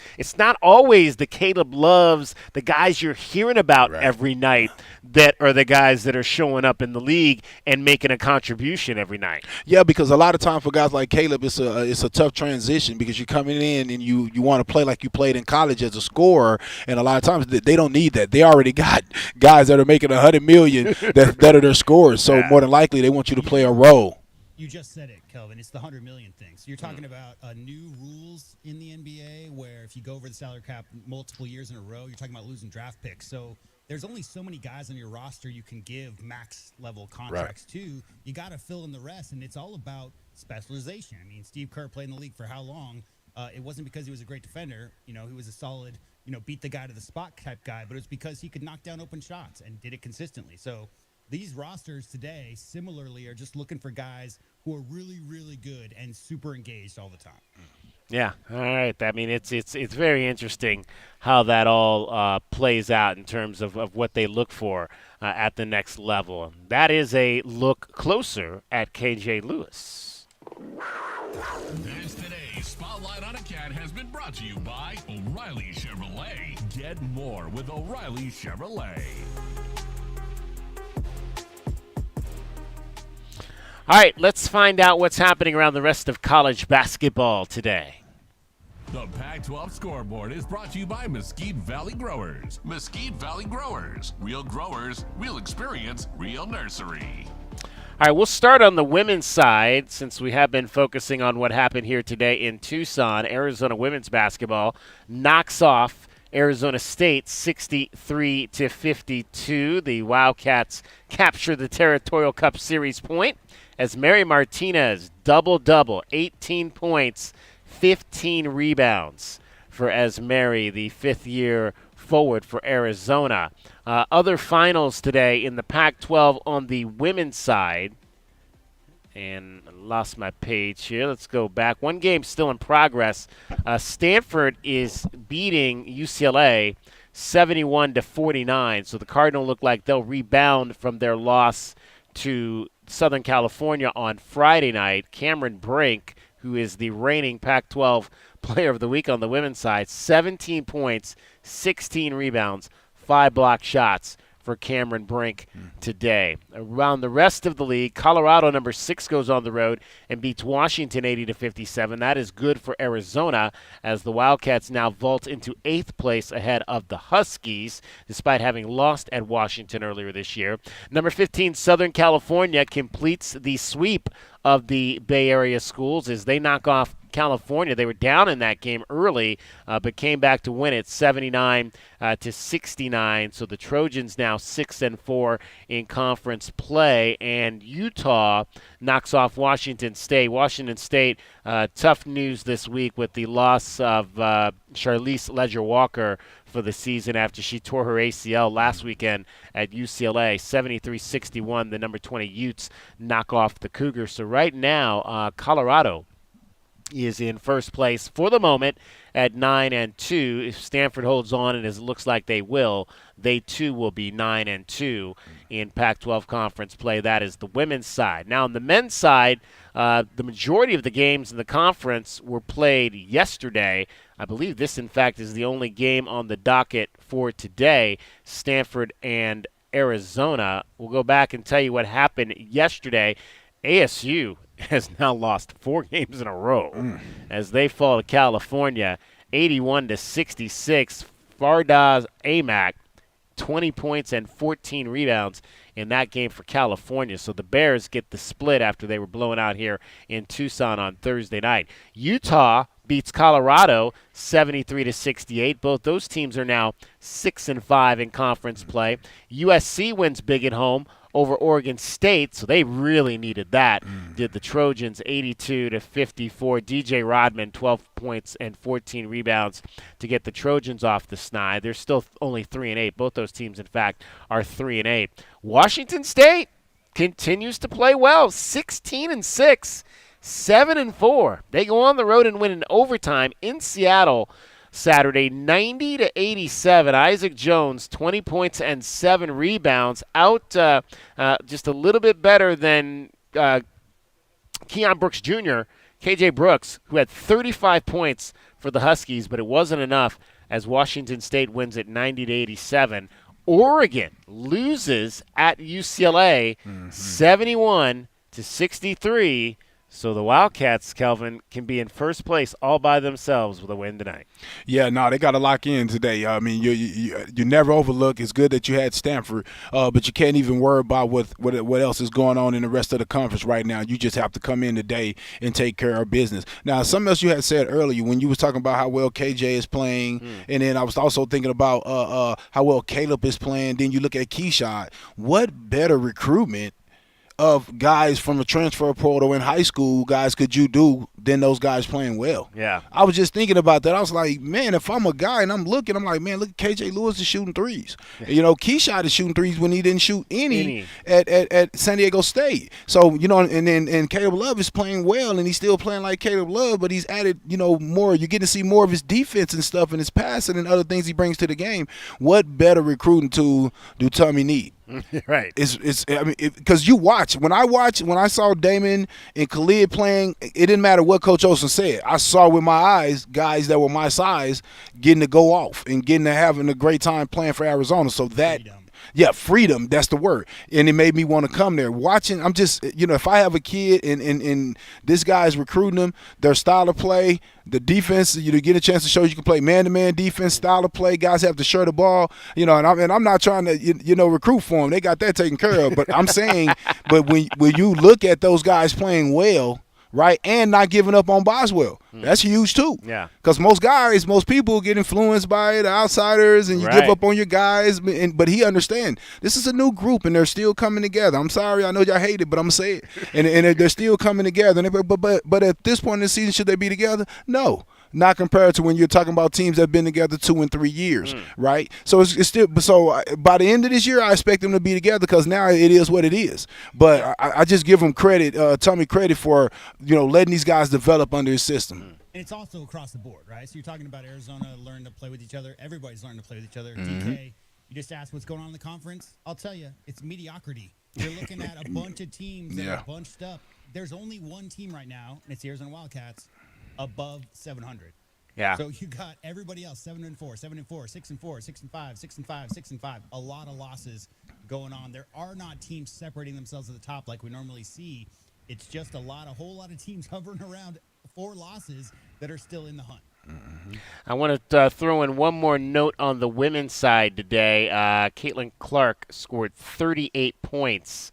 the Caleb Loves, the guys you're hearing about every night that are the guys that are showing up in the league and making a contribution every night. Yeah, because a lot of time for guys like Caleb, it's a tough transition because you're coming in and you want to play like you played in college as a scorer, and a lot of times they don't need that. They already got guys that are making $100 million that are their scorers. So more than likely they want you to play a role. You just said it, Kelvin. It's the $100 million thing. So you're talking about new rules in the NBA where if you go over the salary cap multiple years in a row, you're talking about losing draft picks. So there's only so many guys on your roster you can give max level contracts to. You got to fill in the rest, and it's all about specialization. I mean, Steve Kerr played in the league for how long? It wasn't because he was a great defender. He was a solid, beat the guy to the spot type guy, but it's because he could knock down open shots and did it consistently. So these rosters today, similarly, are just looking for guys who are really, really good and super engaged all the time. Yeah. All right. I mean, it's very interesting how that all plays out in terms of what they look for at the next level. That is a look closer at KJ Lewis. That's today's Spotlight on a Cat has been brought to you by O'Reilly Chevrolet. Get more with O'Reilly Chevrolet. All right, let's find out what's happening around the rest of college basketball today. The Pac-12 scoreboard is brought to you by Mesquite Valley Growers. Mesquite Valley Growers. Real growers, real experience, real nursery. All right, we'll start on the women's side since we have been focusing on what happened here today in Tucson. Arizona women's basketball knocks off Arizona State 63-52. The Wildcats capture the Territorial Cup Series point as Mary Martinez double-double, 18 points, 15 rebounds for Mary, the fifth-year forward for Arizona. Other finals today in the Pac-12 on the women's side. And I lost my page here. Let's go back. One game still in progress. Stanford is beating UCLA 71-49. So the Cardinal look like they'll rebound from their loss to Southern California on Friday night. Cameron Brink, who is the reigning Pac-12 Player of the Week on the women's side, 17 points, 16 rebounds, 5 block shots for Cameron Brink today. Around the rest of the league, Colorado, number 6, goes on the road and beats Washington 80-57. That is good for Arizona as the Wildcats now vault into 8th place ahead of the Huskies, despite having lost at Washington earlier this year. Number 15, Southern California, completes the sweep of the Bay Area schools as they knock off California. They were down in that game early, but came back to win it 79-69. So the Trojans now 6-4 in conference play, and Utah knocks off Washington State. Washington State, tough news this week with the loss of Charlize Ledger-Walker for the season after she tore her ACL last weekend at UCLA. 73-61, the number 20 Utes knock off the Cougars. So right now, Colorado is in first place for the moment at 9-2. If Stanford holds on, and as it looks like they will, they too will be 9-2 in Pac-12 conference play. That is the women's side. Now on the men's side, the majority of the games in the conference were played yesterday. I believe this, in fact, is the only game on the docket for today, Stanford and Arizona. We'll go back and tell you what happened yesterday. ASU has now lost 4 games in a row as they fall to California 81-66. Fardaz Amac, 20 points and 14 rebounds in that game for California. So the Bears get the split after they were blown out here in Tucson on Thursday night. Utah beats Colorado 73-68. Both those teams are now 6-5 in conference play. USC wins big at home over Oregon State, so they really needed that. Did the Trojans 82-54. DJ Rodman, 12 points and 14 rebounds to get the Trojans off the snide. They're still only 3-8. Both those teams, in fact, are 3-8. Washington State continues to play well, 16-6, 7-4. They go on the road and win in overtime in Seattle Saturday, 90-87. Isaac Jones, 20 points and 7 rebounds, out just a little bit better than Keon Brooks Jr., KJ Brooks, who had 35 points for the Huskies, but it wasn't enough as Washington State wins it 90-87. Oregon loses at UCLA 71-63. So the Wildcats, Kelvin, can be in first place all by themselves with a win tonight. Yeah, no, they got to lock in today. I mean, you never overlook. It's good that you had Stanford, but you can't even worry about what else is going on in the rest of the conference right now. You just have to come in today and take care of business. Now, something else you had said earlier when you was talking about how well KJ is playing, and then I was also thinking about how well Caleb is playing. Then you look at Keyshawn. What better recruitment of guys from the transfer portal in high school, guys, could you do than those guys playing well? Yeah. I was just thinking about that. I was like, man, if I'm a guy and I'm looking, I'm like, man, look at KJ Lewis is shooting threes. You know, Keyshawn is shooting threes when he didn't shoot any. At San Diego State. So, you know, and Caleb Love is playing well, and he's still playing like Caleb Love, but he's added, you know, more. You're getting to see more of his defense and stuff and his passing and other things he brings to the game. What better recruiting tool do Tommy need? Right. I mean, because you watch. When I saw Damon and Khalid playing, it didn't matter what Coach Olsen said. I saw with my eyes guys that were my size getting to go off and having a great time playing for Arizona. So that. Yeah, freedom, that's the word. And it made me want to come there. Watching, I'm just, you know, if I have a kid and this guy's recruiting them, their style of play, the defense, you get a chance to show you can play man-to-man defense, style of play, guys have to share the ball, you know, and I'm not trying to, you know, recruit for them. They got that taken care of. But I'm saying, but when you look at those guys playing well, right, and not giving up on Boswell. That's huge too. Yeah. Because most people get influenced by the outsiders, and you give up on your guys. But he understands this is a new group, and they're still coming together. I'm sorry, I know y'all hate it, but I'm gonna say it. And they're still coming together. But at this point in the season, should they be together? No. Not compared to when you're talking about teams that have been together 2 and 3 years, right? So it's still. So by the end of this year, I expect them to be together because now it is what it is. But I just give them credit, Tommy credit for letting these guys develop under his system. And it's also across the board, right? So you're talking about Arizona learning to play with each other. Everybody's learning to play with each other. DK, you just asked what's going on in the conference. I'll tell you, it's mediocrity. You're looking at a bunch of teams that are bunched up. There's only one team right now, and it's the Arizona Wildcats, above 700. Yeah. So you got everybody else 7-4, 7-4, 6-4, 6-5, 6-5, 6-5. A lot of losses going on. There are not teams separating themselves at the top like we normally see. It's just a whole lot of teams hovering around 4 losses that are still in the hunt. I want to throw in one more note on the women's side today. Caitlin Clark scored 38 points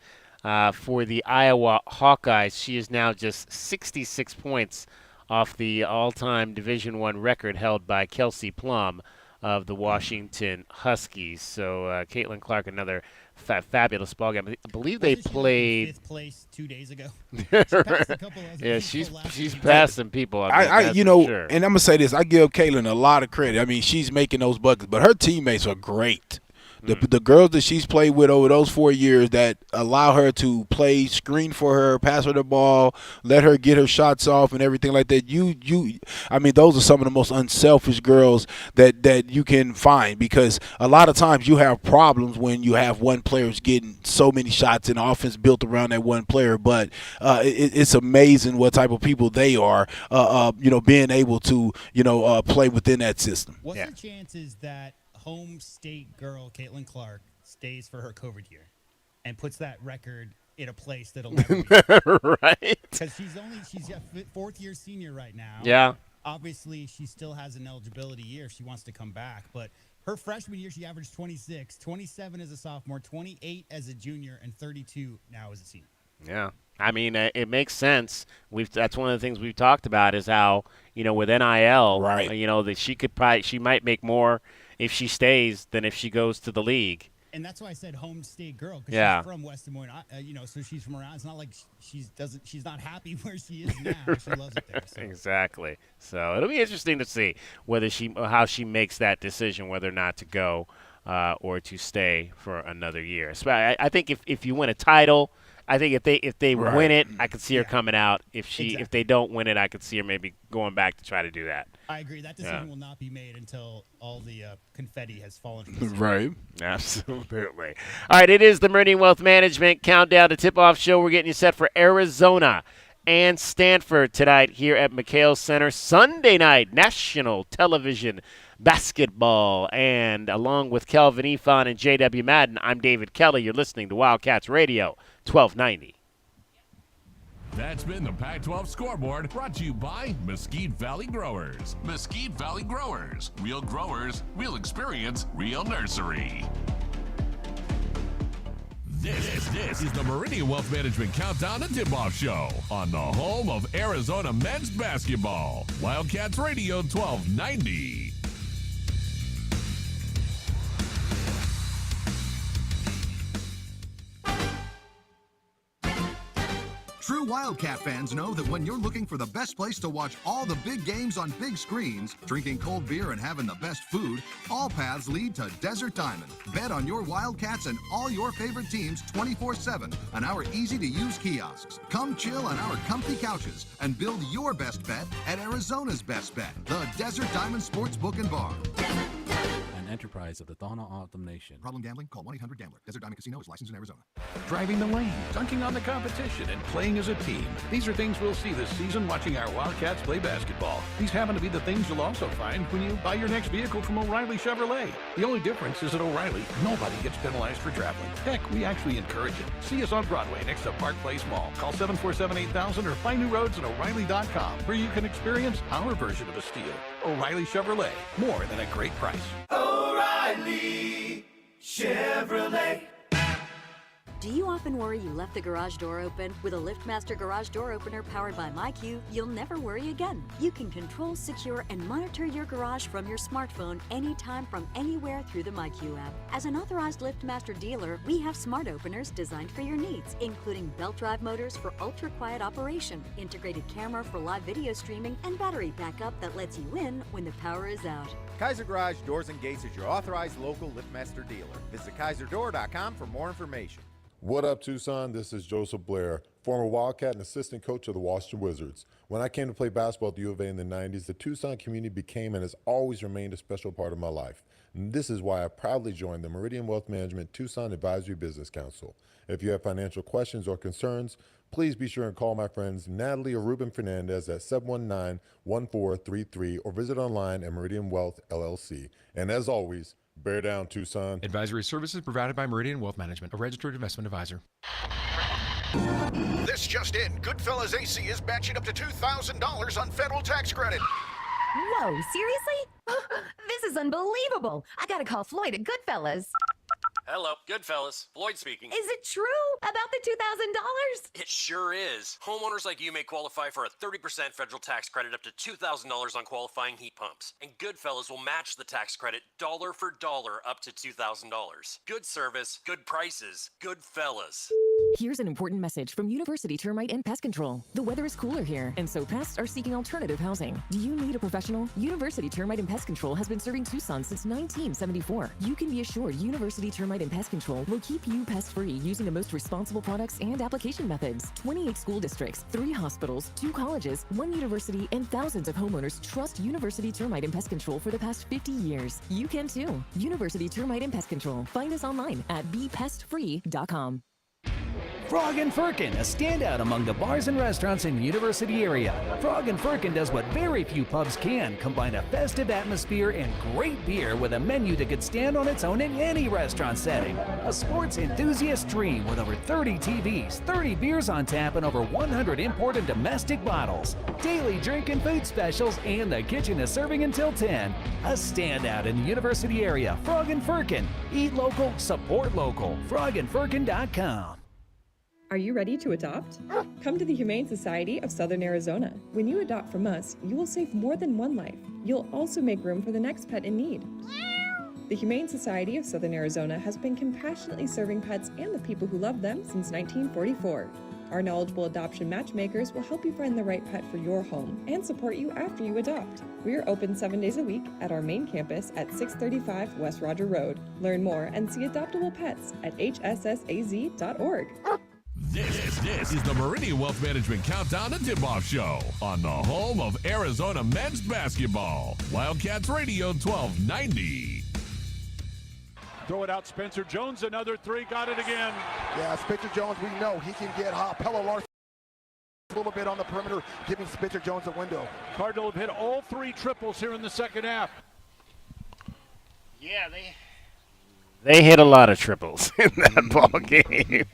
for the Iowa Hawkeyes. She is now just 66 points off the all-time Division I record held by Kelsey Plum of the Washington Huskies. So Caitlin Clark, another fabulous ball game. I believe they played 5th place 2 days ago. She passed a couple of yeah, she's passed some people. And I'm gonna say this: I give Caitlin a lot of credit. I mean, she's making those buckets, but her teammates are great. The girls that she's played with over those 4 years that allow her to play, screen for her, pass her the ball, let her get her shots off and everything like that. I mean, those are some of the most unselfish girls that you can find, because a lot of times you have problems when you have one player getting so many shots and offense built around that one player. But it's amazing what type of people they are, being able to, play within that system. What's the chances that home state girl Caitlin Clark stays for her COVID year and puts that record in a place that'll never be right? Because she's a 4th year senior right now. Yeah. Obviously, she still has an eligibility year if she wants to come back. But her freshman year, she averaged 26, 27 as a sophomore, 28 as a junior, and 32 now as a senior. Yeah. I mean, it makes sense. That's one of the things we've talked about is how, with NIL, right. That she might make more if she stays than if she goes to the league. And that's why I said home state girl, because Yeah. she's from West Des Moines, so she's from around. It's not like she's not happy where she is now. She loves it there. So. Exactly. So it'll be interesting to see how she makes that decision, whether or not to go or to stay for another year. So I think if you win a title, I think if they Right. win it, I could see her coming out. If Exactly. they don't win it, I could see her maybe going back to try to do that. I agree. That decision will not be made until all the confetti has fallen from the ceiling. Right. Absolutely. All right, it is the Meridian Wealth Management Countdown to Tip-Off Show. We're getting you set for Arizona and Stanford tonight here at McHale Center. Sunday night, national television basketball. And along with Kelvin Efon and J.W. Madden, I'm David Kelly. You're listening to Wildcats Radio, 1290. That's been the Pac-12 Scoreboard, brought to you by Mesquite Valley Growers. Mesquite Valley Growers. Real growers, real experience, real nursery. This is the Meridian Wealth Management Countdown to Tip-Off Show on the home of Arizona men's basketball. Wildcats Radio 1290. True Wildcat fans know that when you're looking for the best place to watch all the big games on big screens, drinking cold beer and having the best food, all paths lead to Desert Diamond. Bet on your Wildcats and all your favorite teams 24/7 on our easy-to-use kiosks. Come chill on our comfy couches and build your best bet at Arizona's best bet, the Desert Diamond Sportsbook and Bar. An enterprise of the Thana Autumn Nation. Problem gambling? Call 1-800-GAMBLER. Desert Diamond Casino is licensed in Arizona. Driving the lane, dunking on the competition, and playing as a team. These are things we'll see this season watching our Wildcats play basketball. These happen to be the things you'll also find when you buy your next vehicle from O'Reilly Chevrolet. The only difference is at O'Reilly, nobody gets penalized for traveling. Heck, we actually encourage it. See us on Broadway next to Park Place Mall. Call 747-8000 or find new roads at O'Reilly.com, where you can experience our version of a steal. O'Reilly Chevrolet, more than a great price. O'Reilly Chevrolet. Do you often worry you left the garage door open? With a LiftMaster garage door opener powered by MyQ, you'll never worry again. You can control, secure, and monitor your garage from your smartphone anytime from anywhere through the MyQ app. As an authorized LiftMaster dealer, we have smart openers designed for your needs, including belt drive motors for ultra-quiet operation, integrated camera for live video streaming, and battery backup that lets you in when the power is out. Kaiser Garage Doors and Gates is your authorized local LiftMaster dealer. Visit KaiserDoor.com for more information. What up, Tucson? This is Joseph Blair, former Wildcat and assistant coach of the Washington Wizards. When I came to play basketball at the U of A in the 90s, the Tucson community became and has always remained a special part of my life. And this is why I proudly joined the Meridian Wealth Management Tucson Advisory Business Council. If you have financial questions or concerns, please be sure and call my friends Natalie or Ruben Fernandez at 719-1433 or visit online at Meridian Wealth LLC. And as always, bear down, Tucson. Advisory services provided by Meridian Wealth Management, a registered investment advisor. This just in, Goodfellas AC is matching up to $2,000 on federal tax credit. Whoa, seriously? This is unbelievable. I gotta call Floyd at Goodfellas. Hello, Goodfellas. Floyd speaking. Is it true about the $2,000? It sure is. Homeowners like you may qualify for a 30% federal tax credit up to $2,000 on qualifying heat pumps. And Goodfellas will match the tax credit dollar for dollar up to $2,000. Good service, good prices, Goodfellas. Here's an important message from University Termite and Pest Control. The weather is cooler here, and so pests are seeking alternative housing. Do you need a professional? University Termite and Pest Control has been serving Tucson since 1974. You can be assured University Termite and Pest Control will keep you pest-free using the most responsible products and application methods. 28 school districts, 3 hospitals, 2 colleges, 1 university, and thousands of homeowners trust University Termite and Pest Control for the past 50 years. You can too. University Termite and Pest Control. Find us online at bepestfree.com. Frog and Firkin, a standout among the bars and restaurants in the University area. Frog and Firkin does what very few pubs can, combine a festive atmosphere and great beer with a menu that could stand on its own in any restaurant setting. A sports enthusiast dream with over 30 TVs, 30 beers on tap, and over 100 import and domestic bottles. Daily drink and food specials, and the kitchen is serving until 10. A standout in the University area. Frog and Firkin. Eat local, support local. frogandfirkin.com. Are you ready to adopt? Come to the Humane Society of Southern Arizona. When you adopt from us, you will save more than one life. You'll also make room for the next pet in need. The Humane Society of Southern Arizona has been compassionately serving pets and the people who love them since 1944. Our knowledgeable adoption matchmakers will help you find the right pet for your home and support you after you adopt. We are open 7 days a week at our main campus at 635 West Roger Road. Learn more and see adoptable pets at hssaz.org. This is the Meridian Wealth Management Countdown to Tip-Off Show on the home of Arizona men's basketball. Wildcats Radio 1290. Throw it out, Spencer Jones, another three, got it again. Yeah, Spencer Jones, we know he can get hot. Palo Alto a little bit on the perimeter, giving Spencer Jones a window. Cardinal have hit all three triples here in the second half. Yeah, They hit a lot of triples in that ball game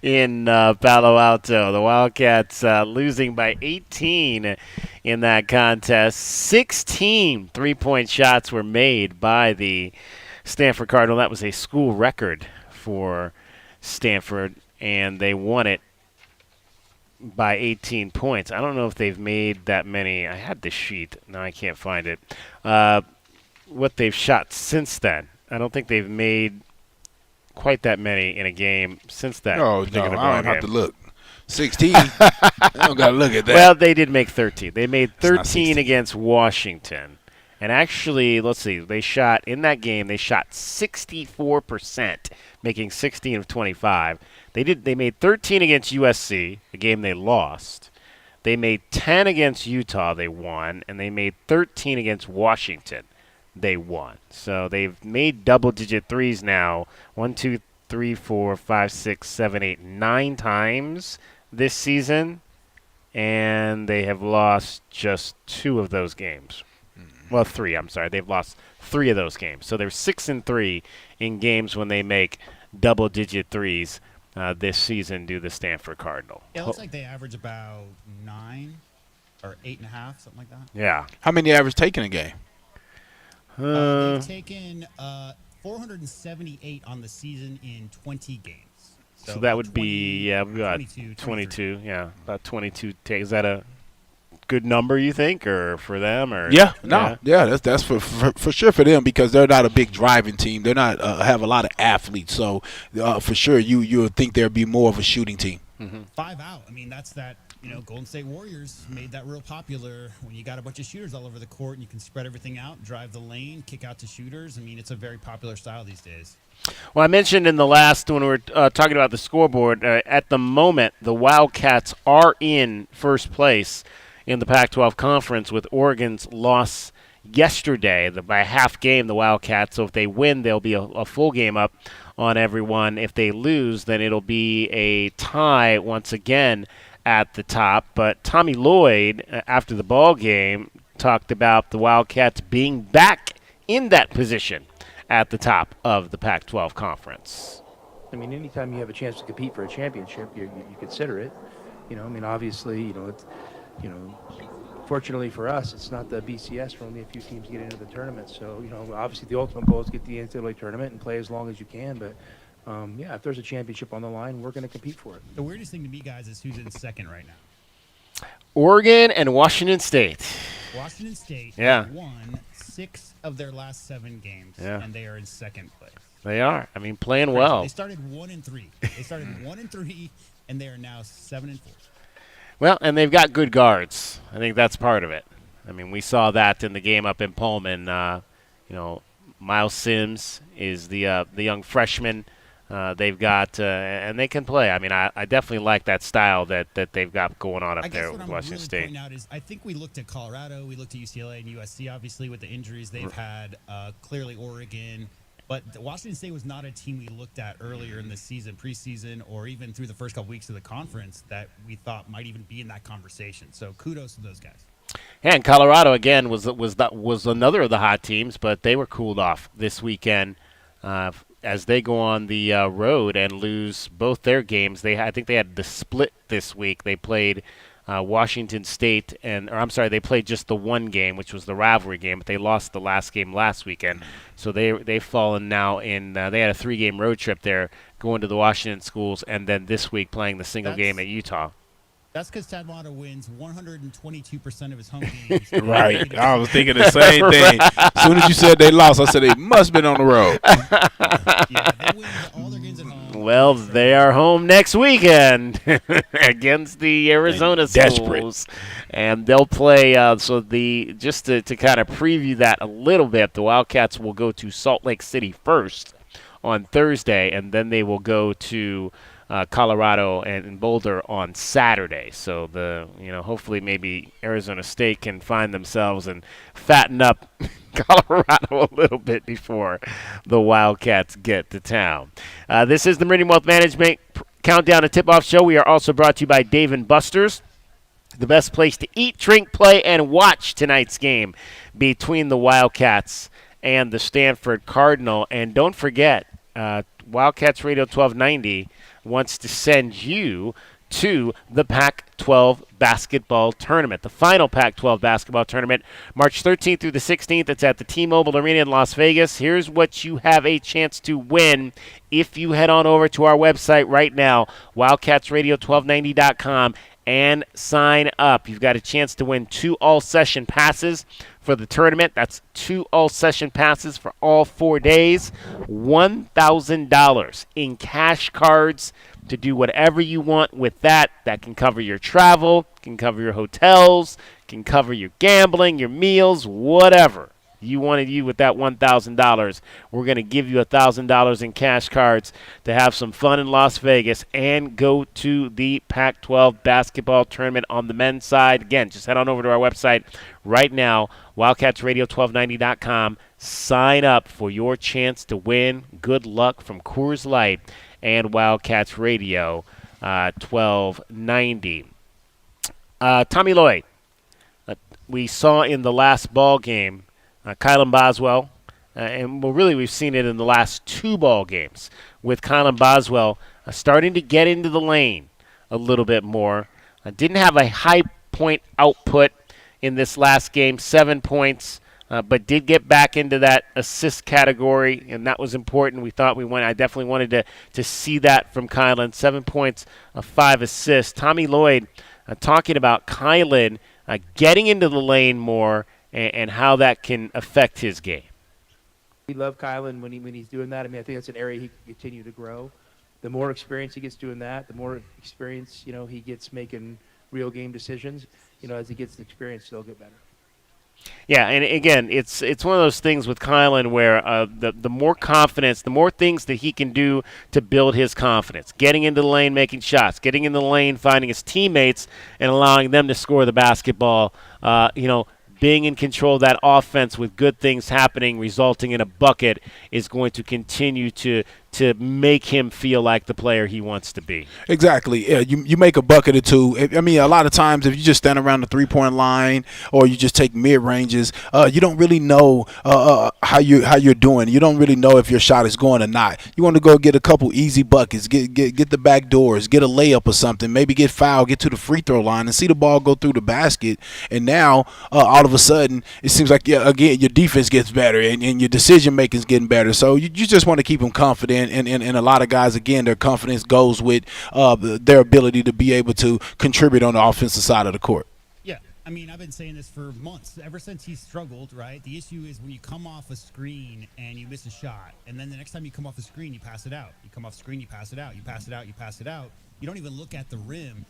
in Palo Alto. The Wildcats losing by 18 in that contest. 16 three-point shots were made by the Stanford Cardinal. That was a school record for Stanford, and they won it by 18 points. I don't know if they've made that many. I had the sheet. Now I can't find it. What they've shot since then. I don't think they've made quite that many in a game since that. Oh, no, I don't have to look. 16? I don't got to look at that. Well, they did make 13. They made 13 against Washington. And actually, let's see, in that game, they shot 64%, making 16 of 25. They made 13 against USC, a game they lost. They made 10 against Utah, they won, and they made 13 against Washington. They won. So they've made double-digit threes now 1, 2, 3, 4, 5, 6, 7, 8, 9 times this season, and they have lost just 2 of those games. Well, 3, I'm sorry. They've lost 3 of those games. So they're 6-3 in games when they make double-digit threes this season due to the Stanford Cardinal. Yeah, it looks like they average about 9 or 8.5, something like that. Yeah. How many average taking a game? They've taken 478 on the season in 20 games. So that would be, we got 22. Yeah, about 22 takes. Is that a good number, you think, or for them? Or Yeah, that's for sure for them, because they're not a big driving team. They're not have a lot of athletes. So for sure, you would think there'd be more of a shooting team. 5 out. I mean, that's that. Golden State Warriors made that real popular when you got a bunch of shooters all over the court and you can spread everything out, drive the lane, kick out to shooters. I mean, it's a very popular style these days. Well, I mentioned in the last when we were talking about the scoreboard, at the moment, the Wildcats are in first place in the Pac-12 Conference with Oregon's loss yesterday by a half game, the Wildcats. So if they win, they'll be a full game up on everyone. If they lose, then it'll be a tie once again at the top. But Tommy Lloyd, after the ball game, talked about the Wildcats being back in that position at the top of the Pac-12 Conference. I mean, anytime you have a chance to compete for a championship, you consider it. Obviously, fortunately for us, it's not the BCS where only a few teams get into the tournament. So, obviously the ultimate goal is to get the NCAA tournament and play as long as you can. But, if there's a championship on the line, we're going to compete for it. The weirdest thing to me, guys, is who's in second right now. Oregon and Washington State. Washington State won 6 of their last 7 games, and they are in second place. They are. I mean, playing well. They started 1-3. They started 1-3, and they are now 7-4. Well, and they've got good guards. I think that's part of it. I mean, we saw that in the game up in Pullman. Miles Sims is the young freshman. They've got, and they can play. I mean, I definitely like that style that they've got going on up there with Washington State. Out is, I think we looked at Colorado, we looked at UCLA and USC, obviously, with the injuries they've had. Clearly Oregon. But Washington State was not a team we looked at earlier in the season, preseason, or even through the first couple weeks of the conference that we thought might even be in that conversation. So kudos to those guys. And Colorado again was another of the hot teams, but they were cooled off this weekend as they go on the road and lose both their games. I think they had the split this week. They played Washington State, they played just the one game, which was the rivalry game, but they lost the last game last weekend. So they've fallen now in. They had a 3-game road trip there, going to the Washington schools, and then this week playing the single game at Utah. That's because Tad Matta wins 122% of his home games. Right. I was thinking the same thing. As soon as you said they lost, I said they must have been on the road. Yeah, they win all their games at home. Well, they are home next weekend against the Arizona schools. And they'll play, just to kind of preview that a little bit, the Wildcats will go to Salt Lake City first on Thursday, and then they will go to Colorado and Boulder on Saturday. So hopefully maybe Arizona State can find themselves and fatten up Colorado a little bit before the Wildcats get to town. This is the Meridian Wealth Management Countdown to Tip-Off Show. We are also brought to you by Dave & Buster's, the best place to eat, drink, play, and watch tonight's game between the Wildcats and the Stanford Cardinal. And don't forget, Wildcats Radio 1290 wants to send you to the Pac-12 basketball tournament, the final Pac-12 basketball tournament, March 13th through the 16th. It's at the T-Mobile Arena in Las Vegas. Here's what you have a chance to win if you head on over to our website right now, wildcatsradio1290.com, and sign up. You've got a chance to win 2 all-session passes for the tournament. That's 2 all-session passes for all 4 days, $1,000 in cash cards to do whatever you want with that. That can cover your travel, can cover your hotels, can cover your gambling, your meals, whatever you want to do with that $1,000. We're going to give you $1,000 in cash cards to have some fun in Las Vegas and go to the Pac-12 basketball tournament on the men's side. Again, just head on over to our website right now, wildcatsradio1290.com. Sign up for your chance to win. Good luck from Coors Light and Wildcats Radio 1290. Tommy Lloyd, we saw in the last ball game Kylan Boswell, and we've seen it in the last 2 ball games with Kylan Boswell starting to get into the lane a little bit more. Didn't have a high point output in this last game, 7 points, but did get back into that assist category, and that was important. I definitely wanted to see that from Kylan. 7 points, 5 assists. Tommy Lloyd talking about Kylan getting into the lane more and how that can affect his game. We love Kylan when he's doing that. I mean, I think that's an area he can continue to grow. The more experience he gets doing that, the more experience he gets making real game decisions. As he gets the experience, he'll get better. Yeah, and again, it's one of those things with Kylan where the more confidence, the more things that he can do to build his confidence. Getting into the lane, making shots, getting in the lane, finding his teammates, and allowing them to score the basketball. Being in control of that offense with good things happening, resulting in a bucket, is going to continue to make him feel like the player he wants to be. Exactly. Yeah, you make a bucket or two. I mean, a lot of times if you just stand around the three-point line or you just take mid-ranges, you don't really know how you're doing. You don't really know if your shot is going or not. You want to go get a couple easy buckets, get the back doors, get a layup or something, maybe get fouled, get to the free throw line and see the ball go through the basket. And now all of a sudden it seems like again your defense gets better and your decision making is getting better. So you just want to keep them confident. And a lot of guys, again, their confidence goes with their ability to be able to contribute on the offensive side of the court. Yeah, I mean, I've been saying this for months, ever since he struggled, right? The issue is when you come off a screen and you miss a shot, and then the next time you come off a screen, you pass it out. You come off screen, you pass it out. You pass it out, you pass it out. You don't even look at the rim.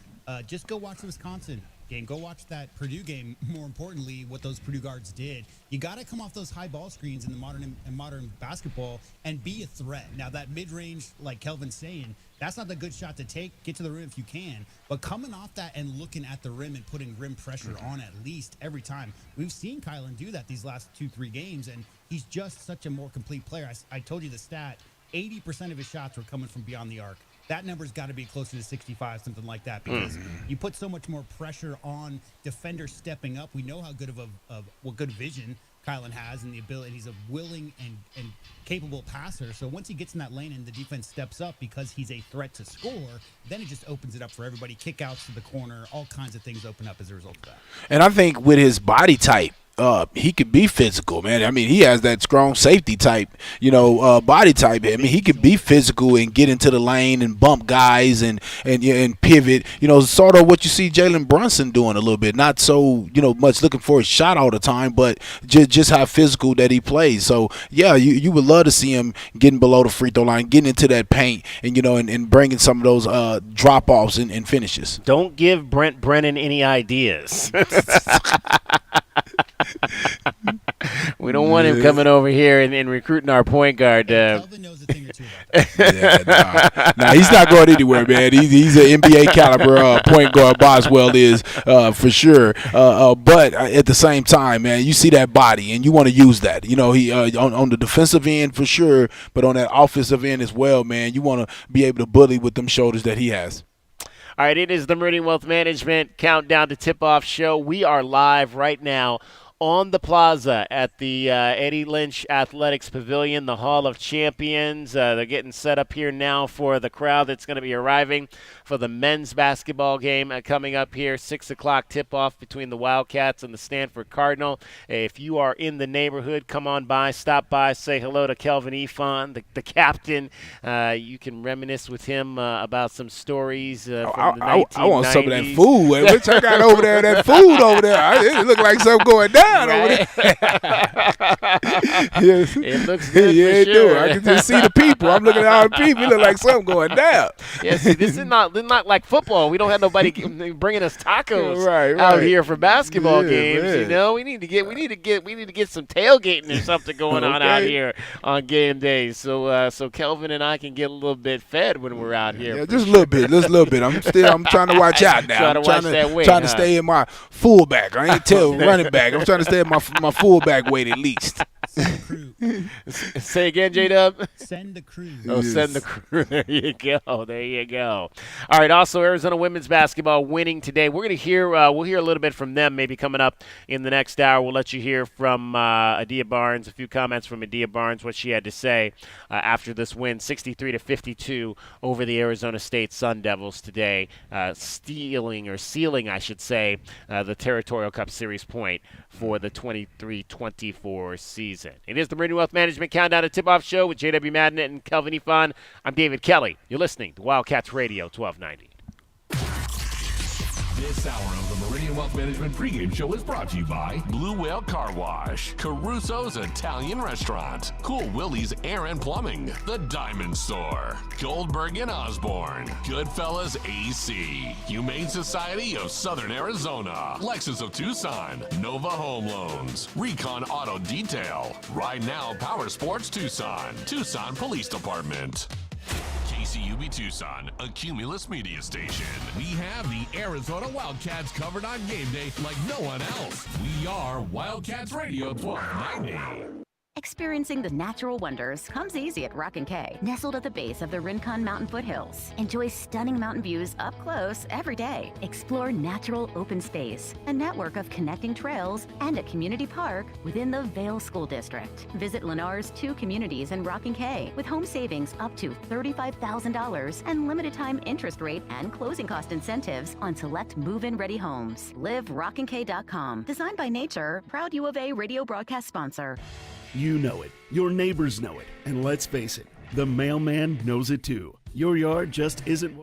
Just go watch the Wisconsin game. Go watch that Purdue game. More importantly, what those Purdue guards did. You got to come off those high ball screens in the modern basketball and be a threat. Now that mid-range, like Kelvin's saying, that's not the good shot to take. Get to the rim if you can. But coming off that and looking at the rim and putting rim pressure on at least every time. We've seen Kylan do that these last 2-3 games, and he's just such a more complete player. I told you the stat, 80% of his shots were coming from beyond the arc. That number's got to be closer to 65, something like that, because you put so much more pressure on defenders stepping up. We know how good of good vision Kylan has and the ability. He's a willing and capable passer. So once he gets in that lane and the defense steps up because he's a threat to score, then it just opens it up for everybody. Kickouts to the corner, all kinds of things open up as a result of that. And I think with his body type, he could be physical, man. I mean, he has that strong safety type, body type. I mean, he could be physical and get into the lane and bump guys and pivot. Sort of what you see Jalen Brunson doing a little bit. Not so, much looking for his shot all the time, but just how physical that he plays. So, yeah, you would love to see him getting below the free throw line, getting into that paint, and bringing some of those drop-offs and finishes. Don't give Brent Brennan any ideas. We don't want him coming over here and recruiting our point guard. Kelvin knows a thing or two about that. Nah, he's not going anywhere, man. He's an NBA caliber point guard. Boswell is for sure. But at the same time, man, you see that body and you want to use that. He on the defensive end for sure, but on that offensive end as well, man. You want to be able to bully with them shoulders that he has. All right, it is the Meridian Wealth Management Countdown to Tip-Off show. We are live right now on the plaza at the Eddie Lynch Athletics Pavilion, the Hall of Champions. They're getting set up here now for the crowd that's going to be arriving for the men's basketball game coming up here, 6 o'clock tip-off between the Wildcats and the Stanford Cardinal. If you are in the neighborhood, come on by, stop by, say hello to Kelvin Ifan, the captain. You can reminisce with him about some stories from the 1990s. I want some of that food. What y'all got over there, that food over there? It look like something going down over there. Yes. It looks good yeah, for it sure. do. I can just see the people. I'm looking at all the people. It look like something going down. Yeah, see, this is not like football. We don't have nobody bringing us tacos right. out here for basketball games. Man. We need to get some tailgating or something going on out here on game days. So Kelvin and I can get a little bit fed when we're out here. Yeah, just a little bit. I'm trying to watch out now. Trying to watch that weight, trying to stay in my fullback. I ain't tell running back. I'm trying to stay in my fullback weight at least. Say again, J-Dub. Send the crew. Oh, send the crew. There you go. All right. Also, Arizona women's basketball winning today. We're going to hear. We'll hear a little bit from them. Maybe coming up in the next hour. We'll let you hear from Adia Barnes. A few comments from Adia Barnes. What she had to say after this win, 63-52 over the Arizona State Sun Devils today, sealing, I should say, the Territorial Cup Series point for the 23-24 season. It is the Meridian Wealth Management Countdown to Tip-Off Show with J.W. Madden and Kelvin Ifan. I'm David Kelly. You're listening to Wildcats Radio 1290. This hour of the Meridian Wealth Management pregame show is brought to you by Blue Whale Car Wash, Caruso's Italian Restaurant, Cool Willie's Air and Plumbing, The Diamond Store, Goldberg and Osborne, Goodfellas AC, Humane Society of Southern Arizona, Lexus of Tucson, Nova Home Loans, Recon Auto Detail, Ride Now Power Sports Tucson, Tucson Police Department. KCUB Tucson, a Cumulus media station. We have the Arizona Wildcats covered on game day like no one else. We are Wildcats Radio 1290. Experiencing the natural wonders comes easy at Rock & K. Nestled at the base of the Rincon Mountain foothills. Enjoy stunning mountain views up close every day. Explore natural open space, a network of connecting trails, and a community park within the Vail School District. Visit Lennar's 2 communities in Rock & K with home savings up to $35,000 and limited time interest rate and closing cost incentives on select move-in ready homes. LiveRockandK.com. Designed by Nature, proud U of A radio broadcast sponsor. You know it, your neighbors know it, and let's face it, the mailman knows it too. Your yard just isn't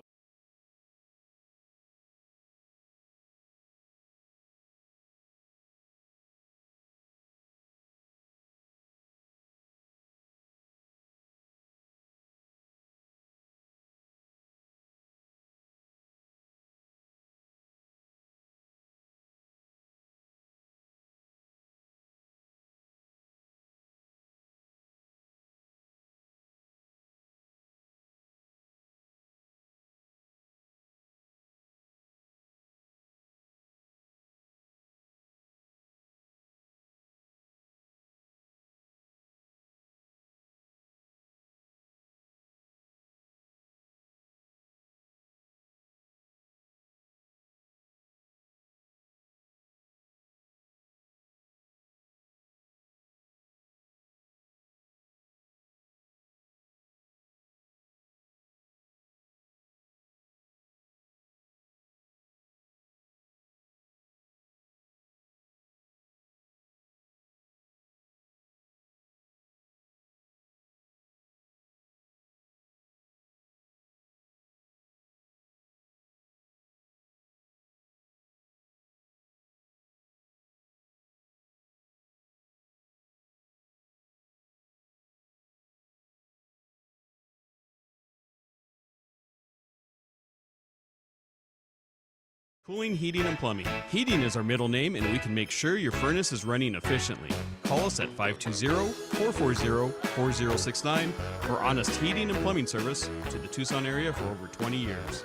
Cooling, Heating, and Plumbing. Heating is our middle name, and we can make sure your furnace is running efficiently. Call us at 520-440-4069 for honest heating and plumbing service to the Tucson area for over 20 years.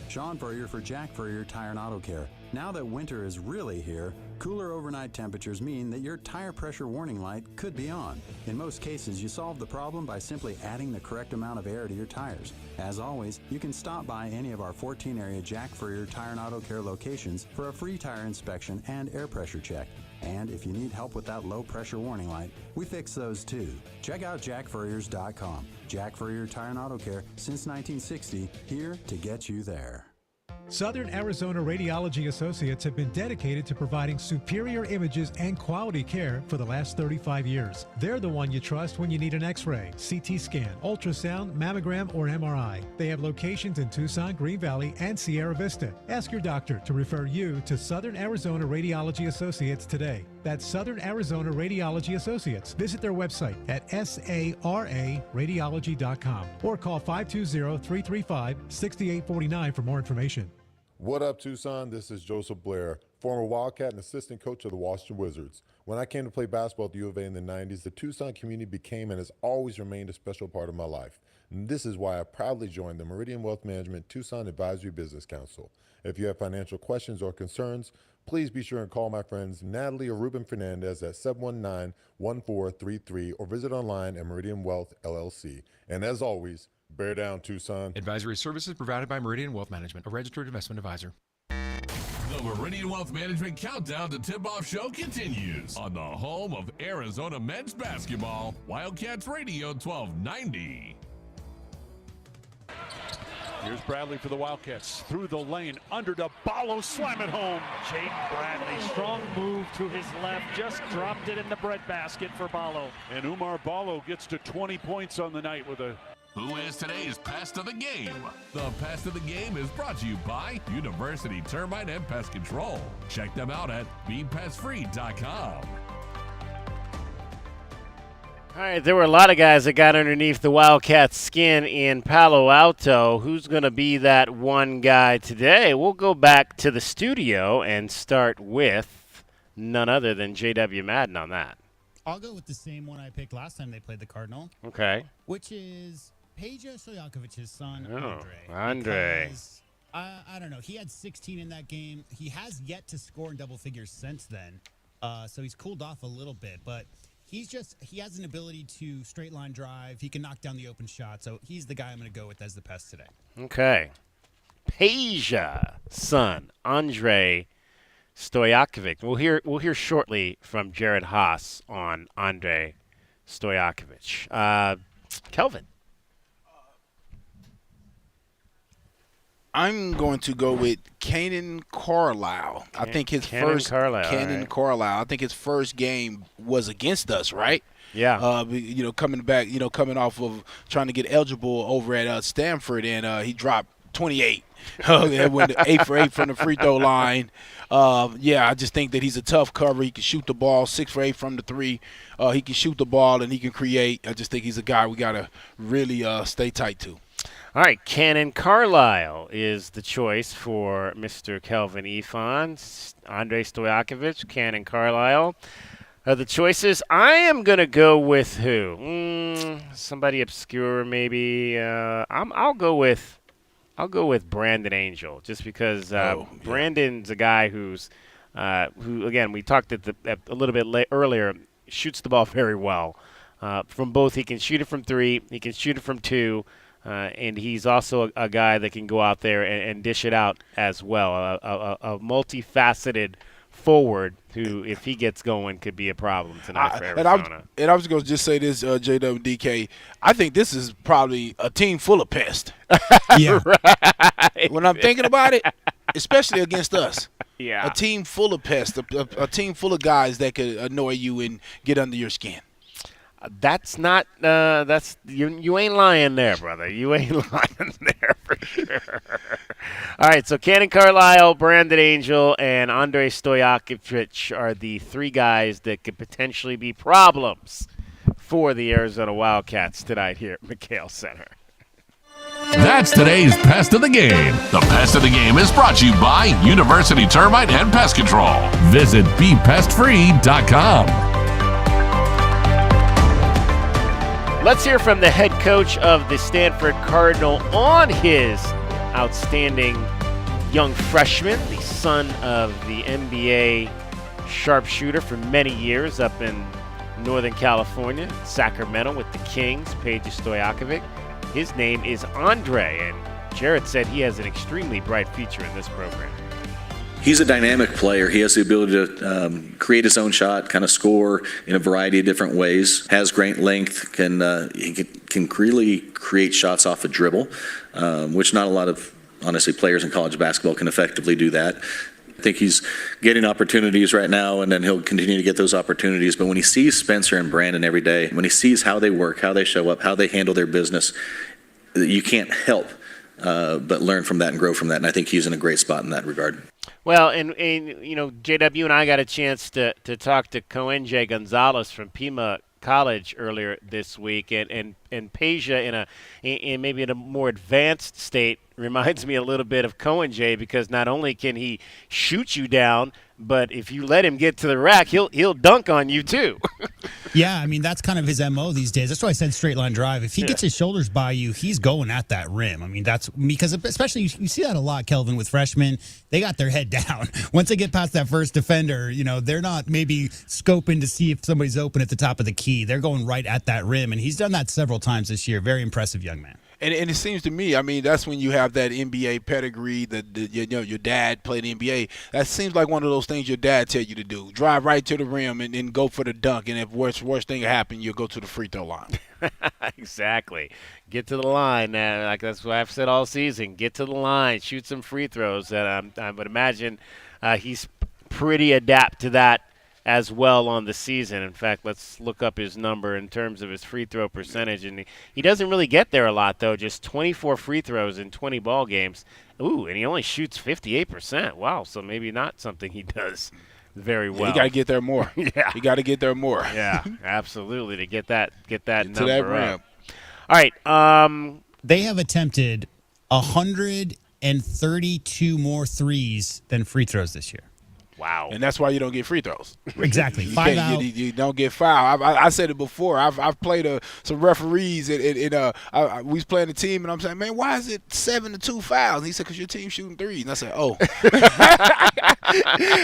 Sean Furrier for Jack Furrier Tire and Auto Care. Now that winter is really here, cooler overnight temperatures mean that your tire pressure warning light could be on. In most cases, you solve the problem by simply adding the correct amount of air to your tires. As always, you can stop by any of our 14 area Jack Furrier Tire and Auto Care locations for a free tire inspection and air pressure check. And if you need help with that low pressure warning light, we fix those too. Check out jackfurriers.com. Jack Furrier Tire and Auto Care since 1960, here to get you there. Southern Arizona Radiology Associates have been dedicated to providing superior images and quality care for the last 35 years. They're the one you trust when you need an X-ray, CT scan, ultrasound, mammogram, or MRI. They have locations in Tucson, Green Valley, and Sierra Vista. Ask your doctor to refer you to Southern Arizona Radiology Associates today. That's Southern Arizona Radiology Associates. Visit their website at sararadiology.com or call 520-335-6849 for more information. What up, Tucson? This is Joseph Blair, former Wildcat and assistant coach of the Washington Wizards. When I came to play basketball at the U of A in the 90s, the Tucson community became and has always remained a special part of my life. And this is why I proudly joined the Meridian Wealth Management Tucson Advisory Business Council. If you have financial questions or concerns, please be sure and call my friends Natalie or Ruben Fernandez at 719-1433 or visit online at Meridian Wealth LLC. And as always, bear down, Tucson. Advisory services provided by Meridian Wealth Management, a registered investment advisor. The Meridian Wealth Management Countdown to Tip-Off Show continues on the home of Arizona men's basketball, Wildcats Radio 1290. Here's Bradley for the Wildcats. Through the lane, under to Balo, slam it home. Jaden Bradley, strong move to his left, just dropped it in the breadbasket for Balo. And Umar Balo gets to 20 points on the night with a... Who is today's Pest of the Game? The Pest of the Game is brought to you by University Termite and Pest Control. Check them out at BePestFree.com. All right, there were a lot of guys that got underneath the Wildcats' skin in Palo Alto. Who's going to be that one guy today? We'll go back to the studio and start with none other than J.W. Madden on that. I'll go with the same one I picked last time they played the Cardinal. Okay. Which is Peja Stojakovic's son, Andre. I don't know. He had 16 in that game. He has yet to score in double figures since then. So he's cooled off a little bit, but he has an ability to straight line drive. He can knock down the open shot. So he's the guy I'm going to go with as the Pest today. Okay. Peja, son, Andre Stojakovic. We'll hear shortly from Jared Haas on Andre Stojakovic. Kelvin. I'm going to go with Cannon Carlisle. I think his first game was against us, right? Yeah. Coming back, coming off of trying to get eligible over at Stanford, and he dropped 28. And went 8 for 8 from the free throw line. I just think that he's a tough cover. He can shoot the ball, 6 for 8 from the 3. He can shoot the ball and he can create. I just think he's a guy we gotta really stay tight to. All right, Cannon Carlisle is the choice for Mr. Kelvin Ifan. Andre Stojakovic, Cannon Carlisle. The choices, I am going to go with who? Somebody obscure maybe. I'll go with Brandon Angel, just because Brandon's a guy who again, we talked a little bit earlier, shoots the ball very well. From both, he can shoot it from 3, he can shoot it from 2. And he's also a guy that can go out there and dish it out as well. A multifaceted forward who, if he gets going, could be a problem tonight for Arizona. And I was going to just say this, JWDK. I think this is probably a team full of pests. Yeah. Right. When I'm thinking about it, especially against us. Yeah. A team full of pests, a team full of guys that could annoy you and get under your skin. That's not you ain't lying there, brother. You ain't lying there for sure. All right, so Cannon Carlisle, Brandon Angel, and Andre Stojakovic are the 3 guys that could potentially be problems for the Arizona Wildcats tonight here at McHale Center. That's today's Pest of the Game. The Pest of the Game is brought to you by University Termite and Pest Control. Visit BePestFree.com. Let's hear from the head coach of the Stanford Cardinal on his outstanding young freshman, the son of the NBA sharpshooter for many years up in Northern California, Sacramento with the Kings, Peja Stojakovic. His name is Andre, and Jarrett said he has an extremely bright future in this program. He's a dynamic player. He has the ability to create his own shot, kind of score in a variety of different ways. Has great length, can really create shots off a dribble, which not a lot of, honestly, players in college basketball can effectively do that. I think he's getting opportunities right now, and then he'll continue to get those opportunities. But when he sees Spencer and Brandon every day, when he sees how they work, how they show up, how they handle their business, you can't help but learn from that and grow from that. And I think he's in a great spot in that regard. Well, and you know, JW and I got a chance to talk to Coenje Gonzalez from Pima College earlier this week, and Peja in maybe in a more advanced state reminds me a little bit of Coenje, because not only can he shoot you down, but if you let him get to the rack, he'll dunk on you too. Yeah, I mean, that's kind of his MO these days. That's why I said straight line drive. If he gets his shoulders by you, he's going at that rim. I mean, that's because especially you see that a lot, Kelvin, with freshmen. They got their head down. Once they get past that first defender, you know, they're not maybe scoping to see if somebody's open at the top of the key. They're going right at that rim, and he's done that several times this year. Very impressive young man. And it seems to me, I mean, that's when you have that NBA pedigree, your dad played NBA. That seems like one of those things your dad tell you to do. Drive right to the rim and then go for the dunk. And if worst thing happen, you'll go to the free throw line. Exactly. Get to the line. Like that's what I've said all season. Get to the line. Shoot some free throws. And I would imagine he's pretty adept to that as well on the season. In fact, let's look up his number in terms of his free throw percentage. And he doesn't really get there a lot, though. Just 24 free throws in 20 ball games. Ooh, and he only shoots 58%. Wow, so maybe not something he does very well. You got to get there more. Yeah. You got to get there more. Yeah, absolutely, to get that number to that rim. up. All right. They have attempted 132 more threes than free throws this year. Wow. And that's why you don't get free throws. Exactly. Five out. You don't get fouled. I said it before. I've played some referees. We was playing a team, and I'm saying, man, why is it 7-2 fouls? And he said, because your team's shooting threes. And I said, oh.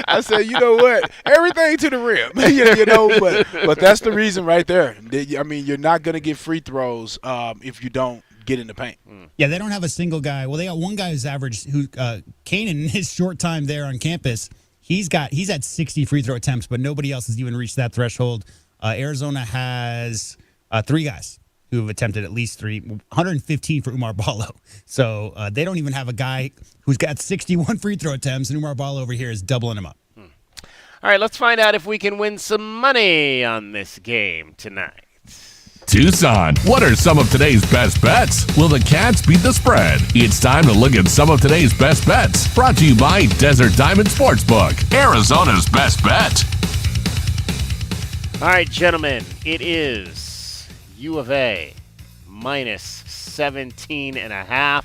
I said, you know what? Everything to the rim. you know, but that's the reason right there. I mean, you're not going to get free throws if you don't get in the paint. Yeah, they don't have a single guy. Well, they got one guy who's averaged, Kanan, in his short time there on campus, he's had 60 free throw attempts, but nobody else has even reached that threshold. Arizona has 3 guys who have attempted at least 3, 115 for Umar Ballo. So they don't even have a guy who's got 61 free throw attempts, and Umar Ballo over here is doubling them up. All right, let's find out if we can win some money on this game tonight. Tucson, what are some of today's best bets? Will the Cats beat the spread? It's time to look at some of today's best bets. Brought to you by Desert Diamond Sportsbook, Arizona's best bet. All right, gentlemen, it is U of A minus 17.5.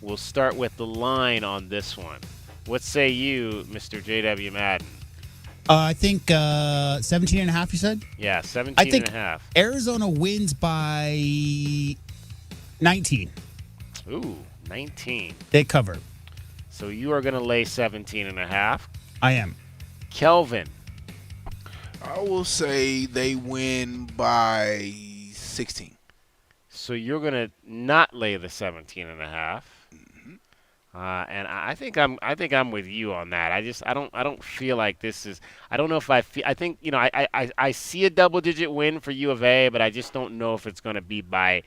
We'll start with the line on this one. What say you, Mr. J.W. Madden? I think 17.5, you said? Yeah, 17.5. I think Arizona wins by 19. Ooh, 19. They cover. So you are going to lay 17.5. I am. Kelvin. I will say they win by 16. So you're going to not lay the 17.5. And I think I'm with you on that. I don't feel like this is. I don't know if I think I see a double-digit win for U of A, but I just don't know if it's going to be by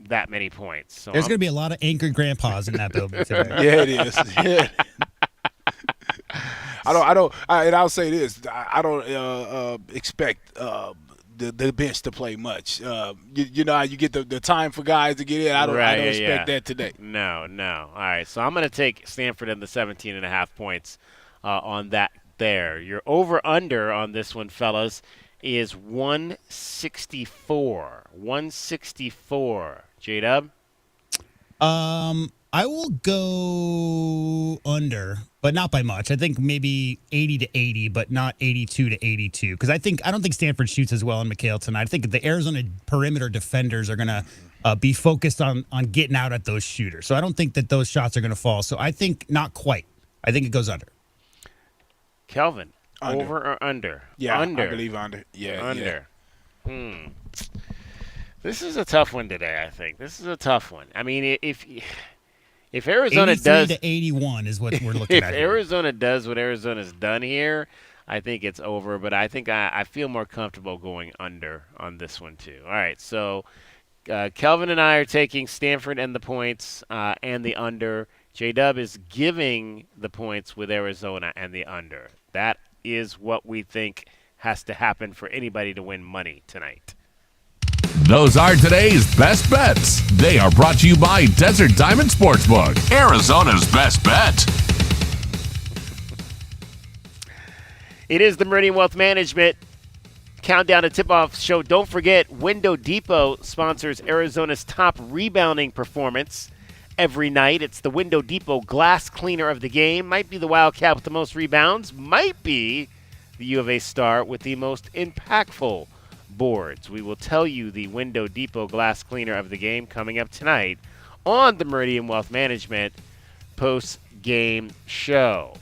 that many points. So there's going to be a lot of anchored grandpas in that building today. Yeah, it is. Yeah. And I'll say this: I don't expect the bench to play much. You know how you get the time for guys to get in. I don't expect that today. No. All right, so I'm going to take Stanford in the 17.5 points on that there. Your over-under on this one, fellas, is 164. 164. J-Dub? I will go under, but not by much. I think maybe 80 to 80, but not 82 to 82. Because I don't think Stanford shoots as well in McHale tonight. I think the Arizona perimeter defenders are going to be focused on getting out at those shooters. So I don't think that those shots are going to fall. So I think not quite. I think it goes under. Kelvin, Under. over or under? Yeah, under. I believe under. Yeah, under. This is a tough one today, I think. This is a tough one. I mean, if Arizona 83 does to 81 is what we're looking at. If Arizona does what Arizona's done here, I think it's over. But I think I feel more comfortable going under on this one too. All right, so Kelvin and I are taking Stanford and the points and the under. J-Dub is giving the points with Arizona and the under. That is what we think has to happen for anybody to win money tonight. Those are today's best bets. They are brought to you by Desert Diamond Sportsbook, Arizona's best bet. It is the Meridian Wealth Management Countdown to Tip-Off show. Don't forget, Window Depot sponsors Arizona's top rebounding performance every night. It's the Window Depot glass cleaner of the game. Might be the Wildcat with the most rebounds. Might be the U of A star with the most impactful boards. We will tell you the Window Depot glass cleaner of the game coming up tonight on the Meridian Wealth Management post-game show.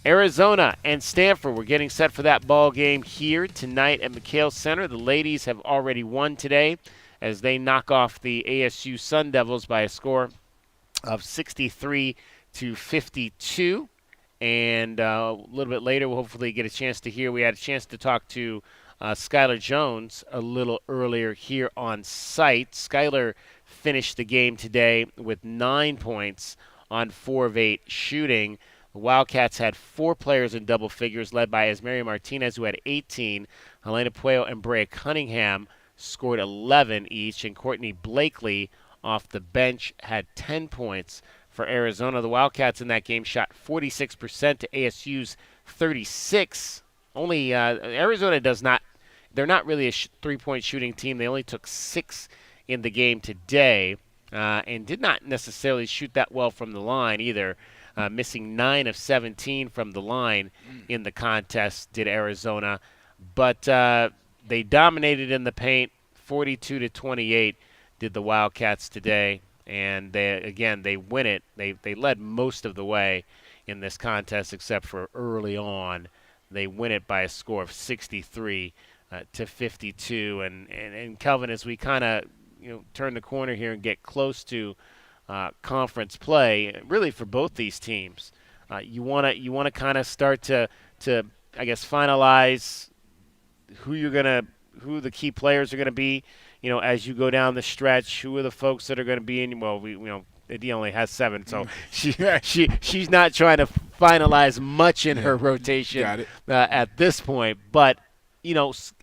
Arizona and Stanford, we're getting set for that ball game here tonight at McHale Center. The ladies have already won today as they knock off the ASU Sun Devils by a score of 63 to 52. And a little bit later, we'll hopefully get a chance to hear. We had a chance to talk to Skylar Jones a little earlier here on site. Skylar finished the game today with 9 points on 4 of 8 shooting. The Wildcats had 4 players in double figures, led by Esmeria Martinez, who had 18. Helena Puello and Brea Cunningham scored 11 each, and Courtney Blakely off the bench had 10 points for Arizona. The Wildcats in that game shot 46% to ASU's 36. Only Arizona does not. They're not really a three-point shooting team. They only took 6 in the game today, and did not necessarily shoot that well from the line either. Missing 9 of 17 from the line in the contest did Arizona, but they dominated in the paint, 42 to 28. Did the Wildcats today, and they win it. They led most of the way in this contest, except for early on. They win it by a score of 63 to 52. And Kelvin, as we kind of turn the corner here and get close to conference play, really for both these teams, you want to kind of start to I guess finalize who the key players are gonna be. As you go down the stretch, who are the folks that are going to be in? Well, Eddie only has 7, so she's not trying to finalize much in her rotation at this point. But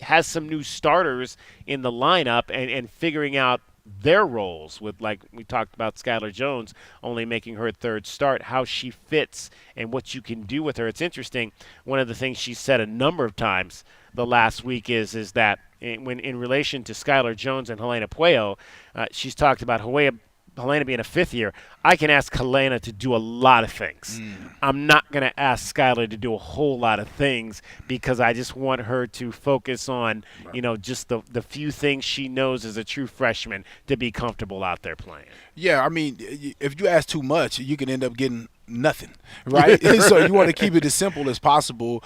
has some new starters in the lineup and figuring out their roles with, like we talked about, Skylar Jones only making her 3rd start, how she fits and what you can do with her. It's interesting. One of the things she said a number of times the last week is that when in relation to Skylar Jones and Helena Puello, she's talked about Helena being a 5th year. I can ask Helena to do a lot of things. I'm not going to ask Skylar to do a whole lot of things because I just want her to focus on, just the few things she knows as a true freshman to be comfortable out there playing. Yeah, I mean, if you ask too much, you can end up getting nothing, right? So you want to keep it as simple as possible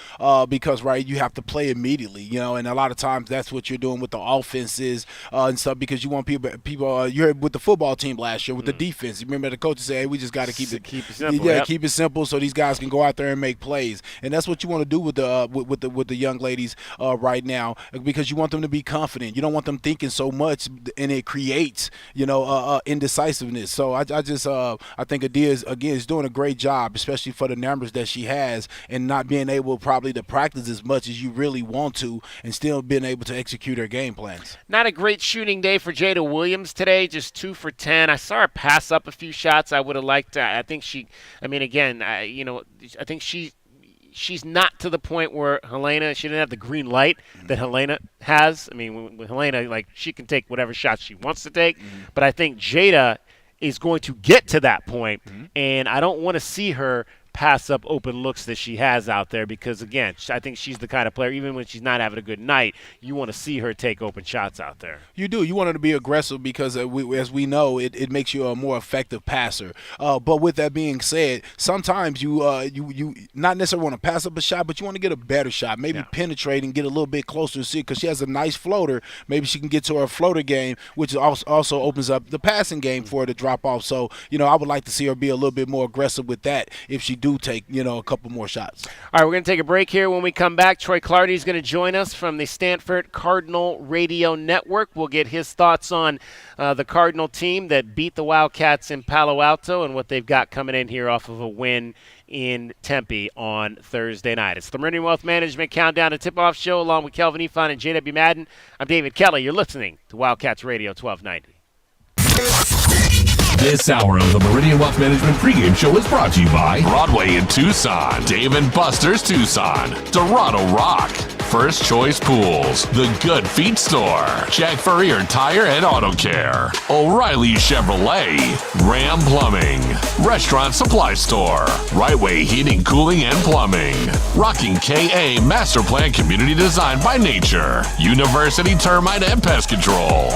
because, right, you have to play immediately, and a lot of times that's what you're doing with the offenses and stuff because you want people you heard with the football team last year with the defense. You remember the coaches say, hey, we just got to keep it simple. Yeah, keep it simple so these guys can go out there and make plays. And that's what you want to do with the young ladies right now because you want them to be confident. You don't want them thinking so much and it creates, indecisiveness. So I think Adia is doing a great job, especially for the numbers that she has and not being able probably to practice as much as you really want to and still being able to execute her game plans. Not a great shooting day for Jada Williams today, just 2 for 10. I saw her pass up a few shots I would have liked. I think she she's not to the point where she didn't have the green light that Helena has. I mean, with Helena, like, she can take whatever shots she wants to take. But I think Jada is going to get to that point, and I don't want to see her pass up open looks that she has out there because, again, I think she's the kind of player, even when she's not having a good night, you want to see her take open shots out there. You do. You want her to be aggressive because, as we know, it makes you a more effective passer. But with that being said, sometimes you not necessarily want to pass up a shot, but you want to get a better shot, maybe penetrate and get a little bit closer to see because she has a nice floater. Maybe she can get to her floater game, which also opens up the passing game for her to drop off. So, I would like to see her be a little bit more aggressive with that if she do take, a couple more shots. All right, we're going to take a break here. When we come back, Troy Clardy is going to join us from the Stanford Cardinal Radio Network. We'll get his thoughts on the Cardinal team that beat the Wildcats in Palo Alto and what they've got coming in here off of a win in Tempe on Thursday night. It's the Meridian Wealth Management Countdown to Tip-Off Show along with Kelvin Efon and J.W. Madden. I'm David Kelly. You're listening to Wildcats Radio 1290. This hour of the Meridian Wealth Management pregame show is brought to you by Broadway in Tucson, Dave & Buster's Tucson, Dorado Rock, First Choice Pools, The Good Feet Store, Jack Furrier Tire and Auto Care, O'Reilly Chevrolet, Ram Plumbing, Restaurant Supply Store, Right Way Heating, Cooling and Plumbing, Rocking KA Master Plan Community Design by Nature, University Termite and Pest Control.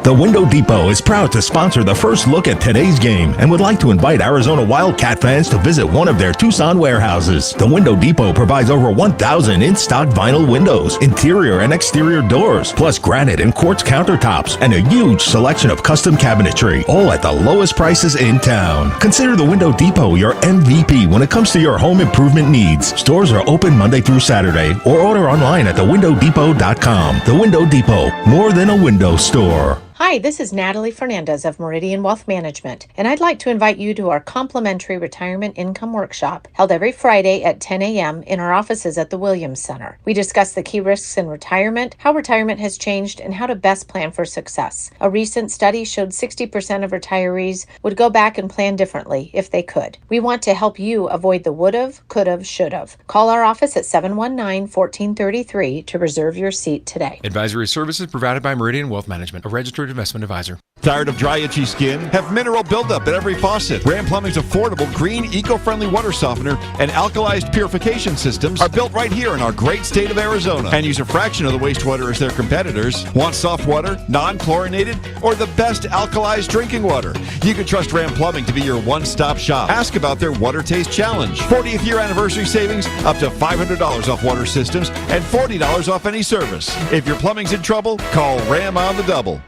The Window Depot is proud to sponsor the first look at today's game and would like to invite Arizona Wildcat fans to visit one of their Tucson warehouses. The Window Depot provides over 1,000 in-stock vinyl windows, interior and exterior doors, plus granite and quartz countertops, and a huge selection of custom cabinetry, all at the lowest prices in town. Consider the Window Depot your MVP when it comes to your home improvement needs. Stores are open Monday through Saturday, or order online at thewindowdepot.com. The Window Depot, more than a window store. Hi, this is Natalie Fernandez of Meridian Wealth Management, and I'd like to invite you to our complimentary retirement income workshop held every Friday at 10 a.m. in our offices at the Williams Center. We discuss the key risks in retirement, how retirement has changed, and how to best plan for success. A recent study showed 60% of retirees would go back and plan differently if they could. We want to help you avoid the would've, could've, should've. Call our office at 719-1433 to reserve your seat today. Advisory services provided by Meridian Wealth Management, a registered investment advisor. Tired of dry, itchy skin? Have mineral buildup at every faucet. Ram Plumbing's affordable, green, eco-friendly water softener and alkalized purification systems are built right here in our great state of Arizona and use a fraction of the wastewater as their competitors. Want soft water, non-chlorinated, or the best alkalized drinking water? You can trust Ram Plumbing to be your one-stop shop. Ask about their Water Taste Challenge. 40th year anniversary savings, up to $500 off water systems and $40 off any service. If your plumbing's in trouble, call Ram on the double.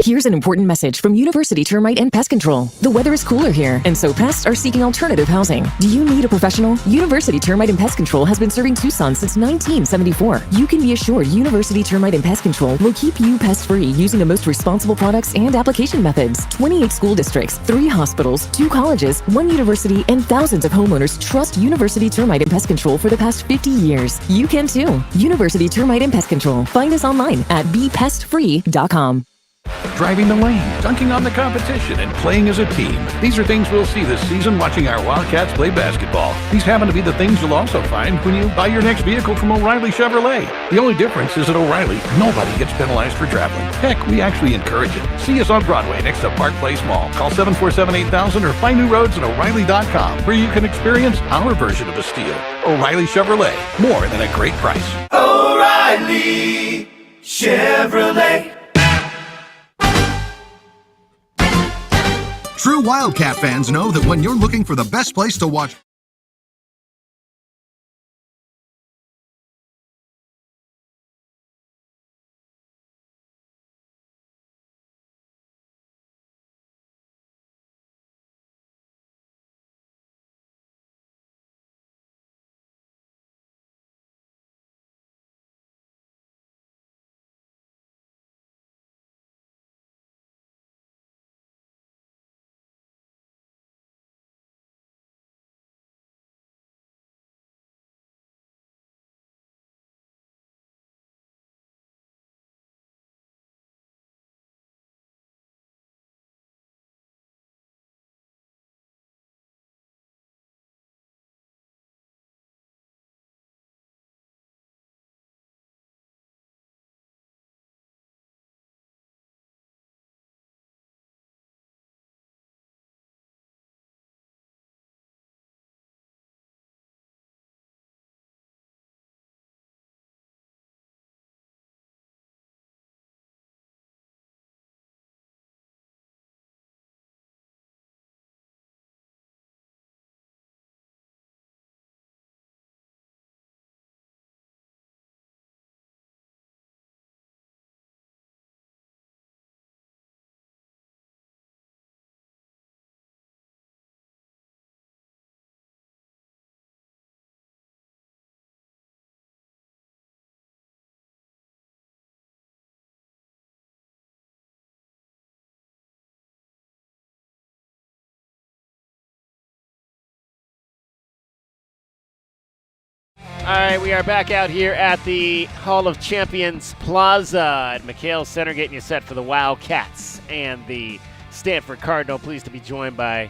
Here's an important message from University Termite and Pest Control. The weather is cooler here, and so pests are seeking alternative housing. Do you need a professional? University Termite and Pest Control has been serving Tucson since 1974. You can be assured University Termite and Pest Control will keep you pest-free using the most responsible products and application methods. 28 school districts, 3 hospitals, 2 colleges, 1 university, and thousands of homeowners trust University Termite and Pest Control for the past 50 years. You can too. University Termite and Pest Control. Find us online at bepestfree.com. Driving the lane, dunking on the competition, and playing as a team. These are things we'll see this season watching our Wildcats play basketball. These happen to be the things you'll also find when you buy your next vehicle from O'Reilly Chevrolet. The only difference is at O'Reilly, nobody gets penalized for traveling. Heck, we actually encourage it. See us on Broadway next to Park Place Mall. Call 747-8000 or find new roads at O'Reilly.com where you can experience our version of a steal. O'Reilly Chevrolet, more than a great price. O'Reilly Chevrolet. True Wildcat fans know that when you're looking for the best place to watch All right, we are back out here at the Hall of Champions Plaza at McHale Center, getting you set for the Wildcats and the Stanford Cardinal. Pleased to be joined by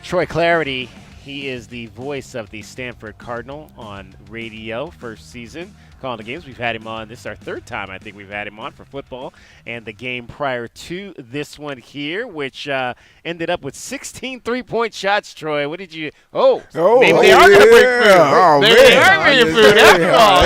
Troy Clarity. He is the voice of the Stanford Cardinal on radio, first season, calling the games. We've had him on. This is our third time, I think, we've had him on for football. And the game prior to this one here, which ended up with 16 three-point shots, Troy. What did you – maybe they are going to bring food. They are bringing food after all.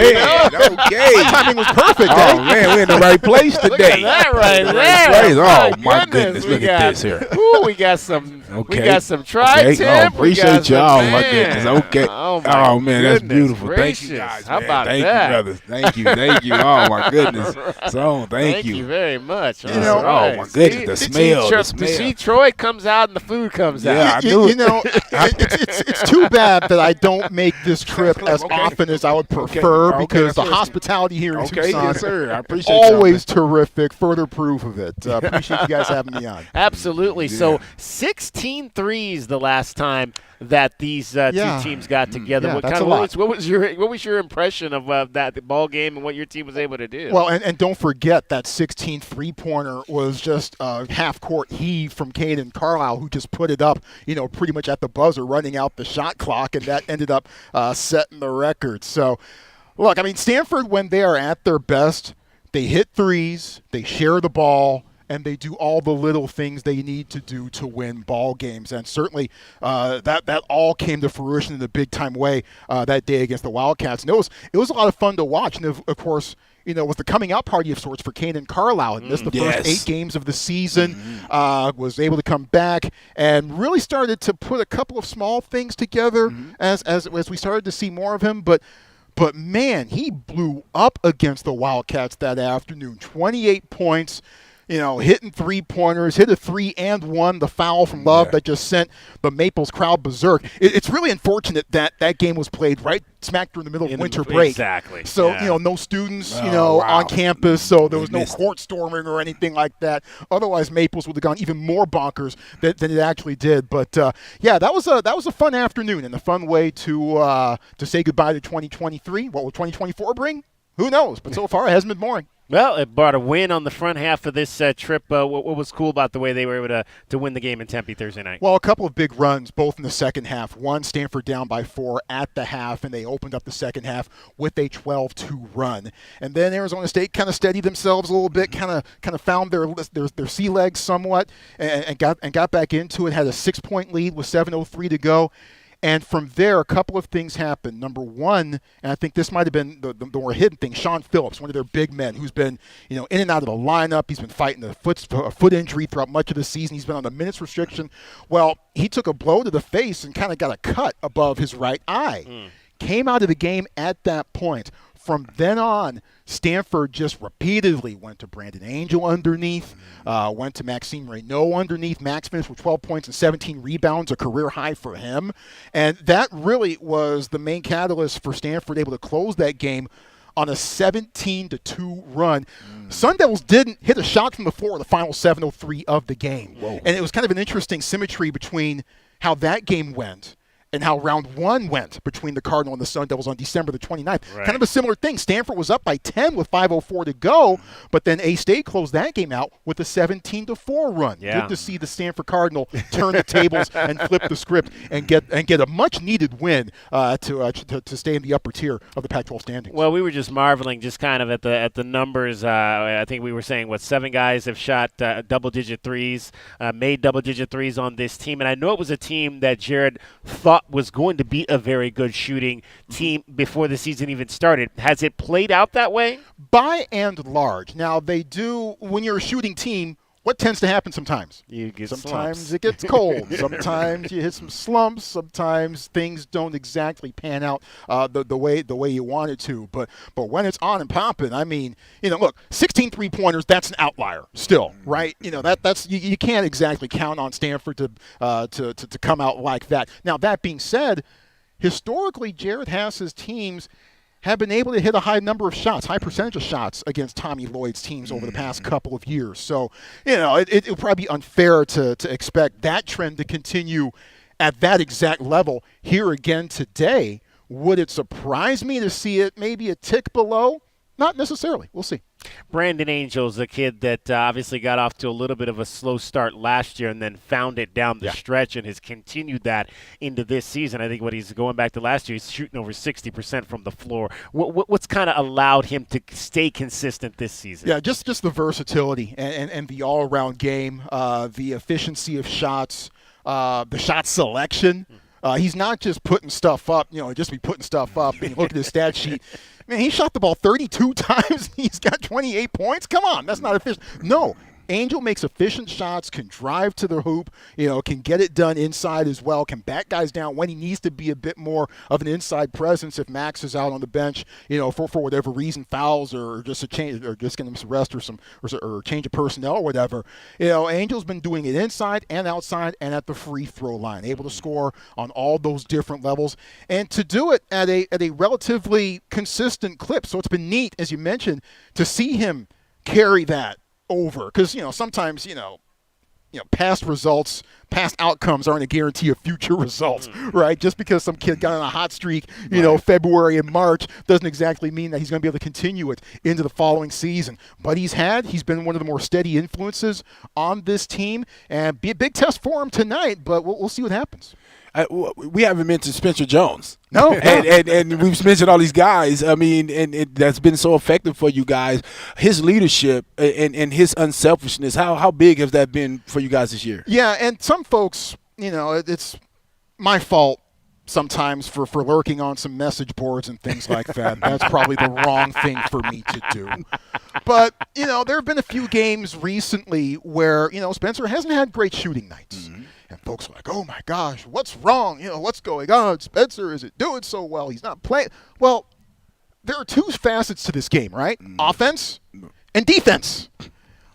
Okay. My timing was perfect. Oh, man, we're in the right place today. Look at that right there. Oh, my goodness. Look at this here. Ooh, we got some Okay. We got some tri-tip. Oh, appreciate y'all. My goodness. Okay. Oh, man, that's beautiful. Gracious. Thank you, guys. How man. about Thank that? you, brothers. Thank you. Oh, my goodness. So, thank you. Thank you very much. You know, oh, my goodness. The smell. See, Troy comes out and the food comes out. Yeah, I knew You know, it's too bad that I don't make this trip as often as I would prefer because the hospitality here in Tucson, yes, sir. I appreciate always terrific. Further proof of it. Appreciate you guys having me on. Absolutely. Yeah. So 16 threes the last time that these two teams got together. Yeah, that's a lot. What was your impression of that ball game and what your team was able to do? Well, and don't forget that 16 three-pointer was just a half-court heave from Caden Carlisle, who just put it up, pretty much at the buzzer, running out the shot clock, and that ended up setting the record. So, look, I mean, Stanford, when they are at their best, they hit threes, they share the ball, and they do all the little things they need to do to win ball games. And certainly that all came to fruition in a big-time way that day against the Wildcats. And it was a lot of fun to watch. And, of course, it was the coming-out party of sorts for Caden Carlisle. And missed the first 8 games of the season, was able to come back and really started to put a couple of small things together as we started to see more of him. But man, he blew up against the Wildcats that afternoon. 28 points. Hitting three-pointers, hit a 3 and 1, the foul from Love that just sent the Maples crowd berserk. It's really unfortunate that game was played right smack during the middle of winter break. Exactly. So, no students, on campus, so there was no court storming or anything like that. Otherwise, Maples would have gone even more bonkers than it actually did. But, that was a fun afternoon and a fun way to say goodbye to 2023. What will 2024 bring? Who knows? But so far, it hasn't been boring. Well, it brought a win on the front half of this trip. What was cool about the way they were able to win the game in Tempe Thursday night? Well, a couple of big runs, both in the second half. One, Stanford down by 4 at the half, and they opened up the second half with a 12-2 run. And then Arizona State kind of steadied themselves a little bit, kind of found their sea legs somewhat, and got back into it. Had a 6-point lead with 7:03 to go. And from there, a couple of things happened. Number one, and I think this might have been the more hidden thing, Sean Phillips, one of their big men who's been in and out of the lineup. He's been fighting a foot injury throughout much of the season. He's been on a minutes restriction. Well, he took a blow to the face and kind of got a cut above his right eye. Came out of the game at that point. From then on, Stanford just repeatedly went to Brandon Angel underneath, went to Maxime Reynaud underneath. Max finished with 12 points and 17 rebounds, a career high for him. And that really was the main catalyst for Stanford able to close that game on a 17-2 run. Sun Devils didn't hit a shot from the floor the final 7:03 of the game. Whoa. And it was kind of an interesting symmetry between how that game went and how round 1 went between the Cardinal and the Sun Devils on December the 29th. Right. Kind of a similar thing. Stanford was up by 10 with 5:04 to go, but then A-State closed that game out with a 17-4 run. Yeah. Good to see the Stanford Cardinal turn the tables and flip the script and get a much-needed win to stay in the upper tier of the Pac-12 standings. Well, we were just marveling just kind of at the numbers. I think we were saying, 7 guys have shot double-digit threes, made double-digit threes on this team. And I know it was a team that Jared thought was going to be a very good shooting team before the season even started. Has it played out that way? By and large. Now, they do, when you're a shooting team, what tends to happen sometimes? You get sometimes slumps. It gets cold. Sometimes you hit some slumps. Sometimes things don't exactly pan out the way you want it to. But when it's on and popping, I mean, look, 16 3-pointers, that's an outlier still, right? That's you can't exactly count on Stanford to come out like that. Now, that being said, historically, Jared Hass's teams have been able to hit a high number of shots, high percentage of shots against Tommy Lloyd's teams over the past couple of years. So, it would probably be unfair to expect that trend to continue at that exact level here again today Would it surprise me to see it maybe a tick below? Not necessarily. We'll see. Brandon Angel's a kid that obviously got off to a little bit of a slow start last year and then found it down the stretch and has continued that into this season. I think what he's going back to last year, he's shooting over 60% from the floor. What's kind of allowed him to stay consistent this season? Yeah, just the versatility and the all-around game, the efficiency of shots, the shot selection. He's not just putting stuff up, just be putting stuff up. And you look at his stat sheet. Man, he shot the ball 32 times. He's got 28 points. Come on, that's not efficient. No, Angel makes efficient shots, can drive to the hoop, can get it done inside as well, can back guys down when he needs to be a bit more of an inside presence if Max is out on the bench, for whatever reason, fouls or just a change or just getting some rest or change of personnel or whatever. Angel's been doing it inside and outside and at the free throw line, able to score on all those different levels and to do it at a relatively consistent clip. So it's been neat, as you mentioned, to see him carry that over, because sometimes past results, past outcomes aren't a guarantee of future results, right? Just because some kid got on a hot streak, February and March doesn't exactly mean that he's going to be able to continue it into the following season. But he's been one of the more steady influences on this team, and be a big test for him tonight. But we'll see what happens. We haven't mentioned Spencer Jones. No. and we've mentioned all these guys. I mean, that's been so effective for you guys. His leadership and his unselfishness, how big has that been for you guys this year? Yeah, and some folks, it's my fault sometimes for lurking on some message boards and things like that. That's probably the wrong thing for me to do. But, there have been a few games recently where, Spencer hasn't had great shooting nights. Mm-hmm. And folks are like, oh, my gosh, what's wrong? What's going on? Spencer isn't doing so well. He's not playing. Well, there are two facets to this game, right? Mm-hmm. Offense and defense.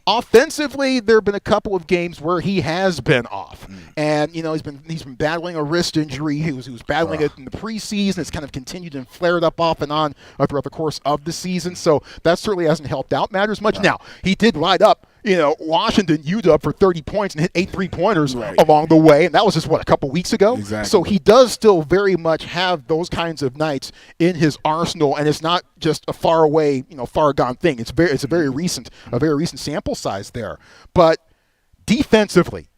Offensively, there have been a couple of games where he has been off, and he's been battling a wrist injury. He was battling it in the preseason. It's kind of continued and flared up off and on throughout the course of the season. So that certainly hasn't helped out matters much. Right. Now he did light up, Washington UW for 30 points and hit 8 3-pointers along the way, and that was just a couple weeks ago. Exactly. So he does still very much have those kinds of nights in his arsenal, and it's not just a far away, far gone thing. It's a very recent sample size there. But defensively,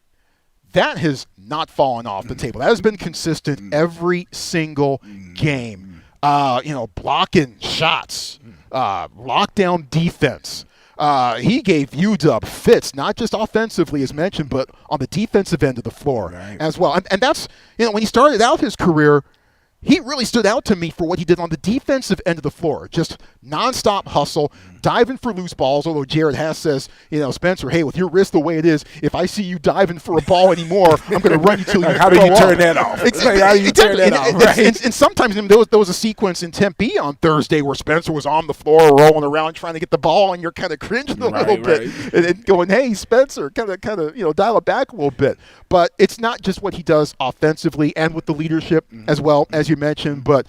that has not fallen off the table. That has been consistent every single game. Blocking shots, lockdown defense. He gave UW fits, not just offensively as mentioned, but on the defensive end of the floor as well. And that's, when he started out his career, he really stood out to me for what he did on the defensive end of the floor. Just nonstop hustle, diving for loose balls, although Jared Hass says, Spencer, hey, with your wrist the way it is, if I see you diving for a ball anymore, I'm going to run you till you How do you turn that off? How do you turn that off? Right? And sometimes there was a sequence in Tempe on Thursday where Spencer was on the floor rolling around trying to get the ball, and you're kind of cringing a little bit and going, hey, Spencer, kind of dial it back a little bit. But it's not just what he does offensively and with the leadership as well, as you mentioned, but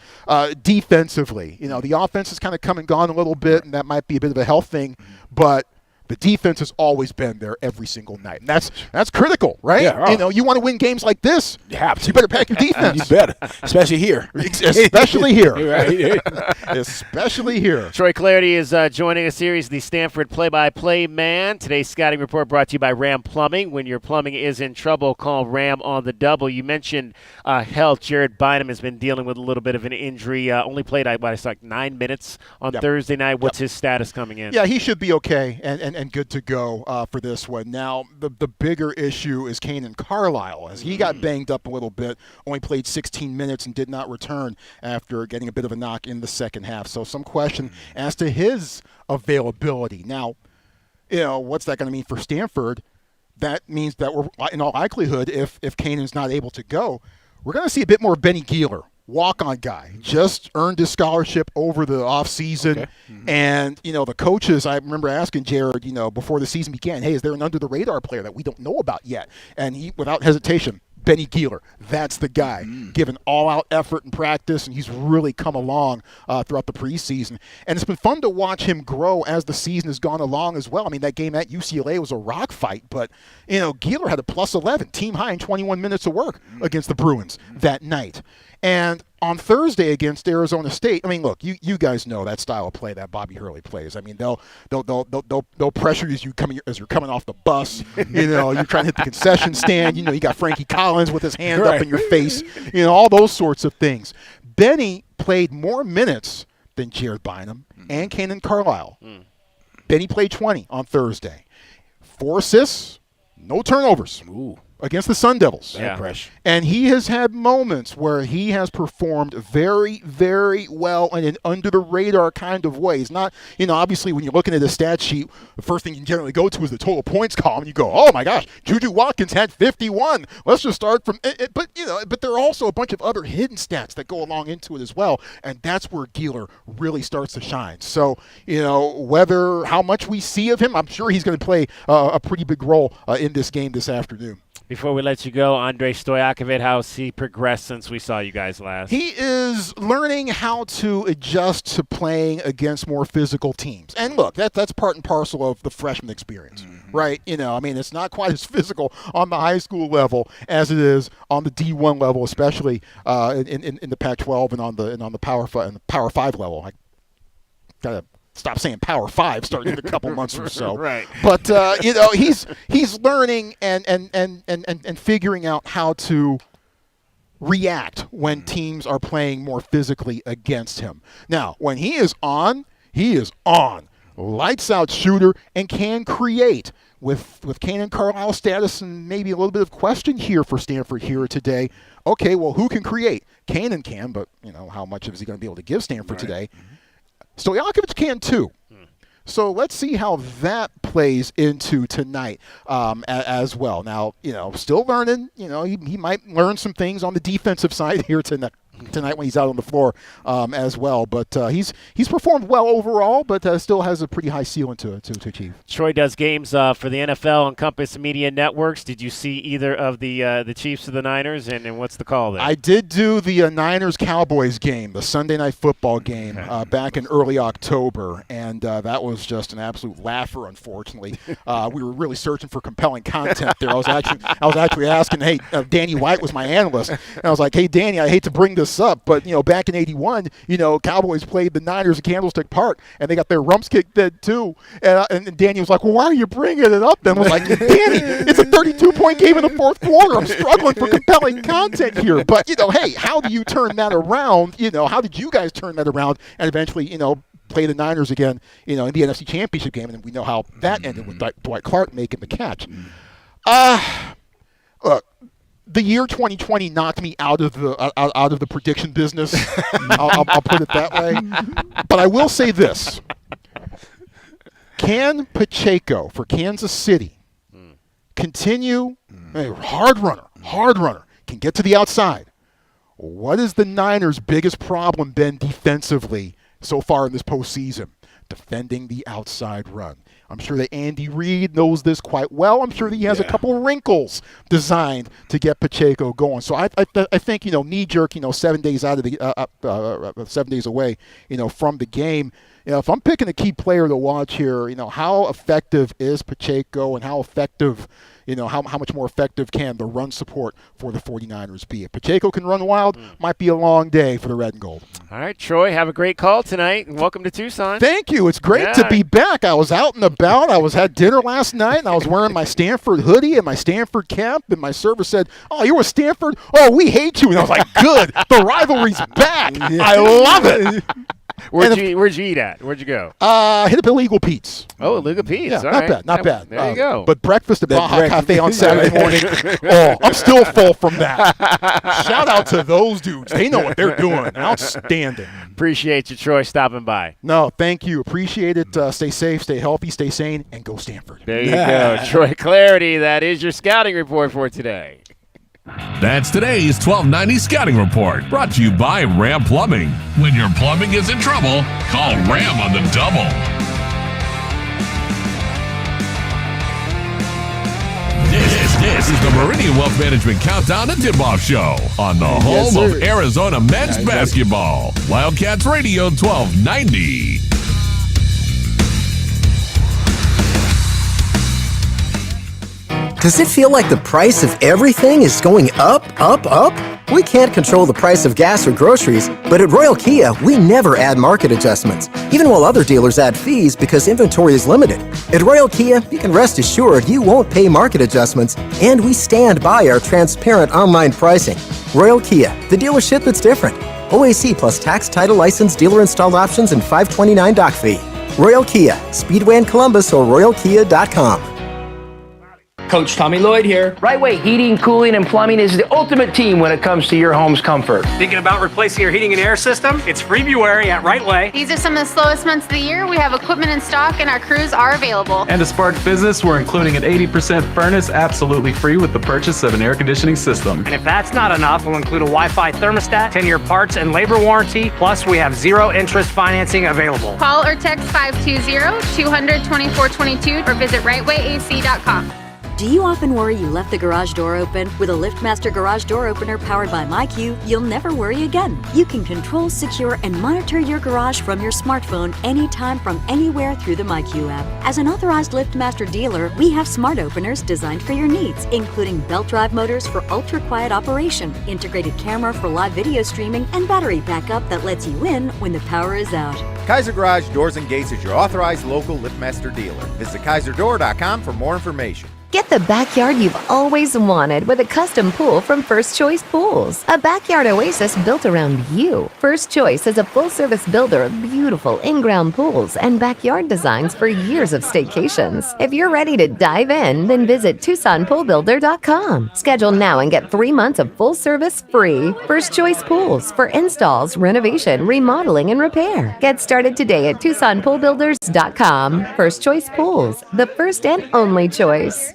defensively. The offense has kind of come and gone a little bit, and that might be a bit of a health thing, but the defense has always been there every single night, and that's critical, right? Yeah, you want to win games like this, you have to. You better pack your defense. You better, especially here. Especially here. Especially here. Troy Clarity is joining us here. He's the Stanford play-by-play man. Today's scouting report brought to you by Ram Plumbing. When your plumbing is in trouble, call Ram on the double. You mentioned health. Jared Bynum has been dealing with a little bit of an injury. Only played, 9 minutes on Thursday night. What's his status coming in? Yeah, he should be okay and good to go for this one. Now, the bigger issue is Kanan Carlisle, as he got banged up a little bit, only played 16 minutes and did not return after getting a bit of a knock in the second half. So some question as to his availability. Now, what's that going to mean for Stanford? That means that we're, in all likelihood, if Kanan's not able to go, we're going to see a bit more of Benny Geeler. Walk-on guy, just earned his scholarship over the offseason. Okay. And, the coaches, I remember asking Jared, before the season began, hey, is there an under-the-radar player that we don't know about yet? And he, without hesitation, Benny Geeler, that's the guy, given all-out effort in practice, and he's really come along throughout the preseason. And it's been fun to watch him grow as the season has gone along as well. I mean, that game at UCLA was a rock fight, but, Geeler had a +11, team high in 21 minutes of work against the Bruins that night. And on Thursday against Arizona State, I mean, look, you guys know that style of play that Bobby Hurley plays. I mean, they'll pressure you as you're coming off the bus. You know, you're trying to hit the concession stand. You know, you got Frankie Collins with his hand up in your face. You know, all those sorts of things. Benny played more minutes than Jared Bynum and Kanan Carlisle. Benny played 20 on Thursday. 4 assists, no turnovers. Against the Sun Devils. And he has had moments where he has performed very, very well in an under-the-radar kind of way. He's not, you know, obviously when you're looking at a stat sheet, the first thing you generally go to is the total points column. And you go, oh, my gosh, Juju Watkins had 51. Let's just start from – but there are also a bunch of other hidden stats that go along into it as well, and that's where Gieler really starts to shine. So, you know, how much we see of him, I'm sure he's going to play a pretty big role in this game this afternoon. Before we let you go, Andrei Stojakovic, how's he progressed since we saw you guys last? He is learning how to adjust to playing against more physical teams. And look, that's part and parcel of the freshman experience, right? You know, I mean, it's not quite as physical on the high school level as it is on the D1 level, especially in the Pac-12 and on the Power 5 level. I gotta stop saying Power 5 starting in a couple months or so. Right. But you know, he's learning and figuring out how to react when teams are playing more physically against him. Now, when he is on. Lights out shooter and can create. With Kanan Carlisle's status and maybe a little bit of question here for Stanford here today. Okay, well, who can create? Kanan can, but you know, how much is he going to be able to give Stanford today? Stojakovic can too. So let's see how that plays into tonight as well. Now, you know, still learning. You know, he might learn some things on the defensive side here tonight when he's out on the floor as well. But he's performed well overall, but still has a pretty high ceiling to achieve. Troy does games for the NFL and Compass Media Networks. Did you see either of the Chiefs or the Niners, and what's the call there? I did do the Niners-Cowboys game, the Sunday Night Football game, back in early October, and that was just an absolute laugher, unfortunately. We were really searching for compelling content there. I was actually asking, hey, Danny White was my analyst, and I was like, hey, Danny, I hate to bring this up, but you know, back in '81, you know, Cowboys played the Niners at Candlestick Park, and they got their rumps kicked dead too. And Danny was like, "Well, why are you bringing it up?" Then I was like, "Danny, it's a 32-point game in the fourth quarter. I'm struggling for compelling content here." But you know, hey, how do you turn that around? You know, how did you guys turn that around and eventually, you know, play the Niners again, you know, in the NFC Championship game? And we know how that ended with Dwight Clark making the catch. Look. The year 2020 knocked me out of the prediction business. I'll put it that way. But I will say this: can Pacheco for Kansas City continue? Hard runner, can get to the outside. What is the Niners' biggest problem been defensively so far in this postseason? Defending the outside run. I'm sure that Andy Reid knows this quite well. I'm sure that he has a couple wrinkles designed to get Pacheco going. So I think, you know, knee jerk, you know, 7 days out of the 7 days away, you know, from the game. You know, if I'm picking a key player to watch here, you know, how effective is Pacheco and how effective, you know, how much more effective can the run support for the 49ers be? If Pacheco can run wild, might be a long day for the red and gold. All right, Troy, have a great call tonight, and welcome to Tucson. Thank you. It's great to be back. I was out and about. I had dinner last night, and I was wearing my Stanford hoodie and my Stanford cap, and my server said, "Oh, you're with Stanford? Oh, we hate you." And I was like, good. The rivalry's back. I love it. Where'd you eat at? Where'd you go? Hit up Illegal Pete's. Oh, Illegal Pete's. Yeah, all not right. bad, not bad. There you go. But breakfast at Baja Cafe on Saturday morning. Oh, I'm still full from that. Shout out to those dudes. They know what they're doing. Outstanding. Appreciate you, Troy, stopping by. No, thank you. Appreciate it. Stay safe, stay healthy, stay sane, and go Stanford. There you go. Troy Clarity, that is your scouting report for today. That's today's 1290 Scouting Report, brought to you by Ram Plumbing. When your plumbing is in trouble, call Ram on the double. This is the Meridian Wealth Management Countdown and Tipoff Show on the home of Arizona men's basketball. Wildcats Radio 1290. Does it feel like the price of everything is going up, up, up? We can't control the price of gas or groceries, but at Royal Kia, we never add market adjustments, even while other dealers add fees because inventory is limited. At Royal Kia, you can rest assured you won't pay market adjustments, and we stand by our transparent online pricing. Royal Kia, the dealership that's different. OAC plus tax, title, license, dealer installed options, and $529 doc fee. Royal Kia, Speedway in Columbus or royalkia.com. Coach Tommy Lloyd here. Right Way Heating, Cooling, and Plumbing is the ultimate team when it comes to your home's comfort. Thinking about replacing your heating and air system? It's February at Right Way. These are some of the slowest months of the year. We have equipment in stock and our crews are available. And to spark business, we're including an 80% furnace absolutely free with the purchase of an air conditioning system. And if that's not enough, we'll include a Wi-Fi thermostat, 10-year parts and labor warranty, plus we have 0% financing available. Call or text 520-200-2422 or visit rightwayac.com. Do you often worry you left the garage door open? With a LiftMaster garage door opener powered by MyQ, you'll never worry again. You can control, secure, and monitor your garage from your smartphone anytime from anywhere through the MyQ app. As an authorized LiftMaster dealer, we have smart openers designed for your needs, including belt drive motors for ultra-quiet operation, integrated camera for live video streaming, and battery backup that lets you in when the power is out. Kaiser Garage Doors and Gates is your authorized local LiftMaster dealer. Visit KaiserDoor.com for more information. Get the backyard you've always wanted with a custom pool from First Choice Pools. A backyard oasis built around you. First Choice is a full-service builder of beautiful in-ground pools and backyard designs for years of staycations. If you're ready to dive in, then visit TucsonPoolBuilder.com. Schedule now and get 3 months of full service free. First Choice Pools for installs, renovation, remodeling, and repair. Get started today at TucsonPoolBuilders.com. First Choice Pools, the first and only choice.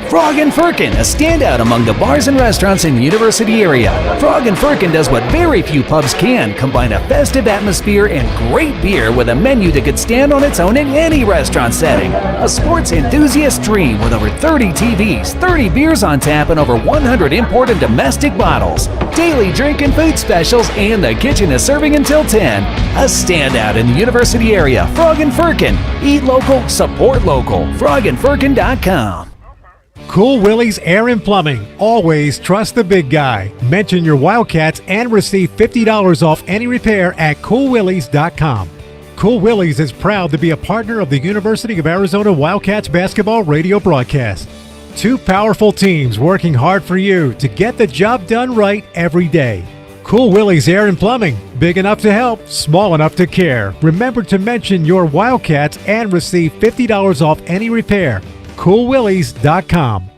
Frog and Firkin, a standout among the bars and restaurants in the University area. Frog and Firkin does what very few pubs can, combine a festive atmosphere and great beer with a menu that could stand on its own in any restaurant setting. A sports enthusiast dream with over 30 TVs, 30 beers on tap, and over 100 import and domestic bottles. Daily drink and food specials, and the kitchen is serving until 10. A standout in the University area. Frog and Firkin. Eat local, support local. frogandfirkin.com. Cool Willie's Air and Plumbing. Always trust the big guy. Mention your Wildcats and receive $50 off any repair at coolwillies.com. Cool Willie's is proud to be a partner of the University of Arizona Wildcats basketball radio broadcast. Two powerful teams working hard for you to get the job done right every day. Cool Willie's Air and Plumbing. Big enough to help, small enough to care. Remember to mention your Wildcats and receive $50 off any repair. coolwillies.com.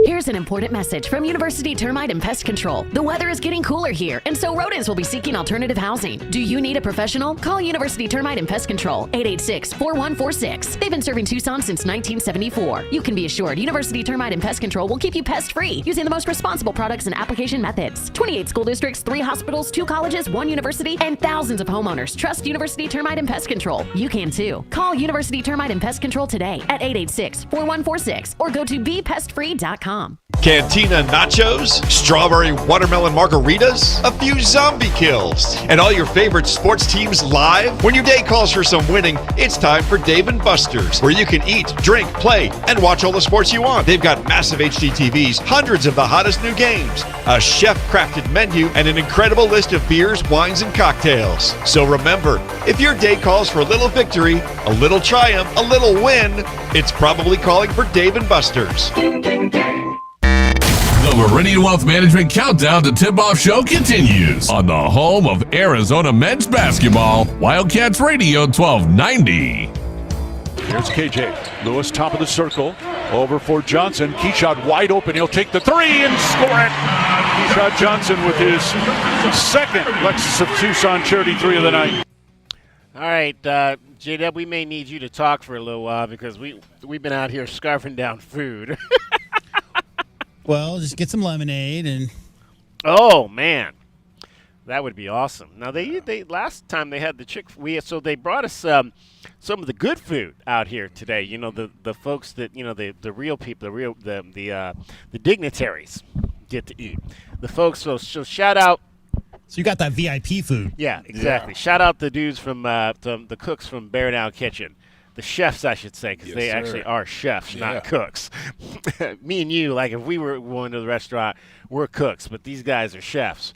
Here's an important message from University Termite and Pest Control. The weather is getting cooler here, and so rodents will be seeking alternative housing. Do you need a professional? Call University Termite and Pest Control, 886-4146. They've been serving Tucson since 1974. You can be assured University Termite and Pest Control will keep you pest-free using the most responsible products and application methods. 28 school districts, 3 hospitals, 2 colleges, 1 university, and thousands of homeowners trust University Termite and Pest Control. You can too. Call University Termite and Pest Control today at 886-4146 or go to bepestfree.com. Cantina nachos, strawberry watermelon margaritas, a few zombie kills, and all your favorite sports teams live? When your day calls for some winning, it's time for Dave & Buster's, where you can eat, drink, play, and watch all the sports you want. They've got massive HD TVs, hundreds of the hottest new games, a chef-crafted menu, and an incredible list of beers, wines, and cocktails. So remember, if your day calls for a little victory, a little triumph, a little win, it's probably calling for Dave & Buster's. The Meridian Wealth Management Countdown to Tip-Off Show continues on the home of Arizona men's basketball, Wildcats Radio 1290. Here's KJ. Lewis, top of the circle. Over for Johnson. Keyshot wide open. He'll take the three and score it. Keyshot Johnson with his second Lexus of Tucson charity three of the night. All right, J-Dub, we may need you to talk for a little while because we've been out here scarfing down food. Well, just get some lemonade and. Oh man, that would be awesome. Now they last time they had the so they brought us some of the good food out here today. You know the folks that the real people, the dignitaries get to eat. The folks. So shout out. So you got that VIP food. Yeah, exactly. Yeah. Shout out the dudes from the cooks from Bear Down Kitchen. the chefs, I should say, because they actually are chefs, not cooks. Me and you, like if we were going to the restaurant, we're cooks, but these guys are chefs.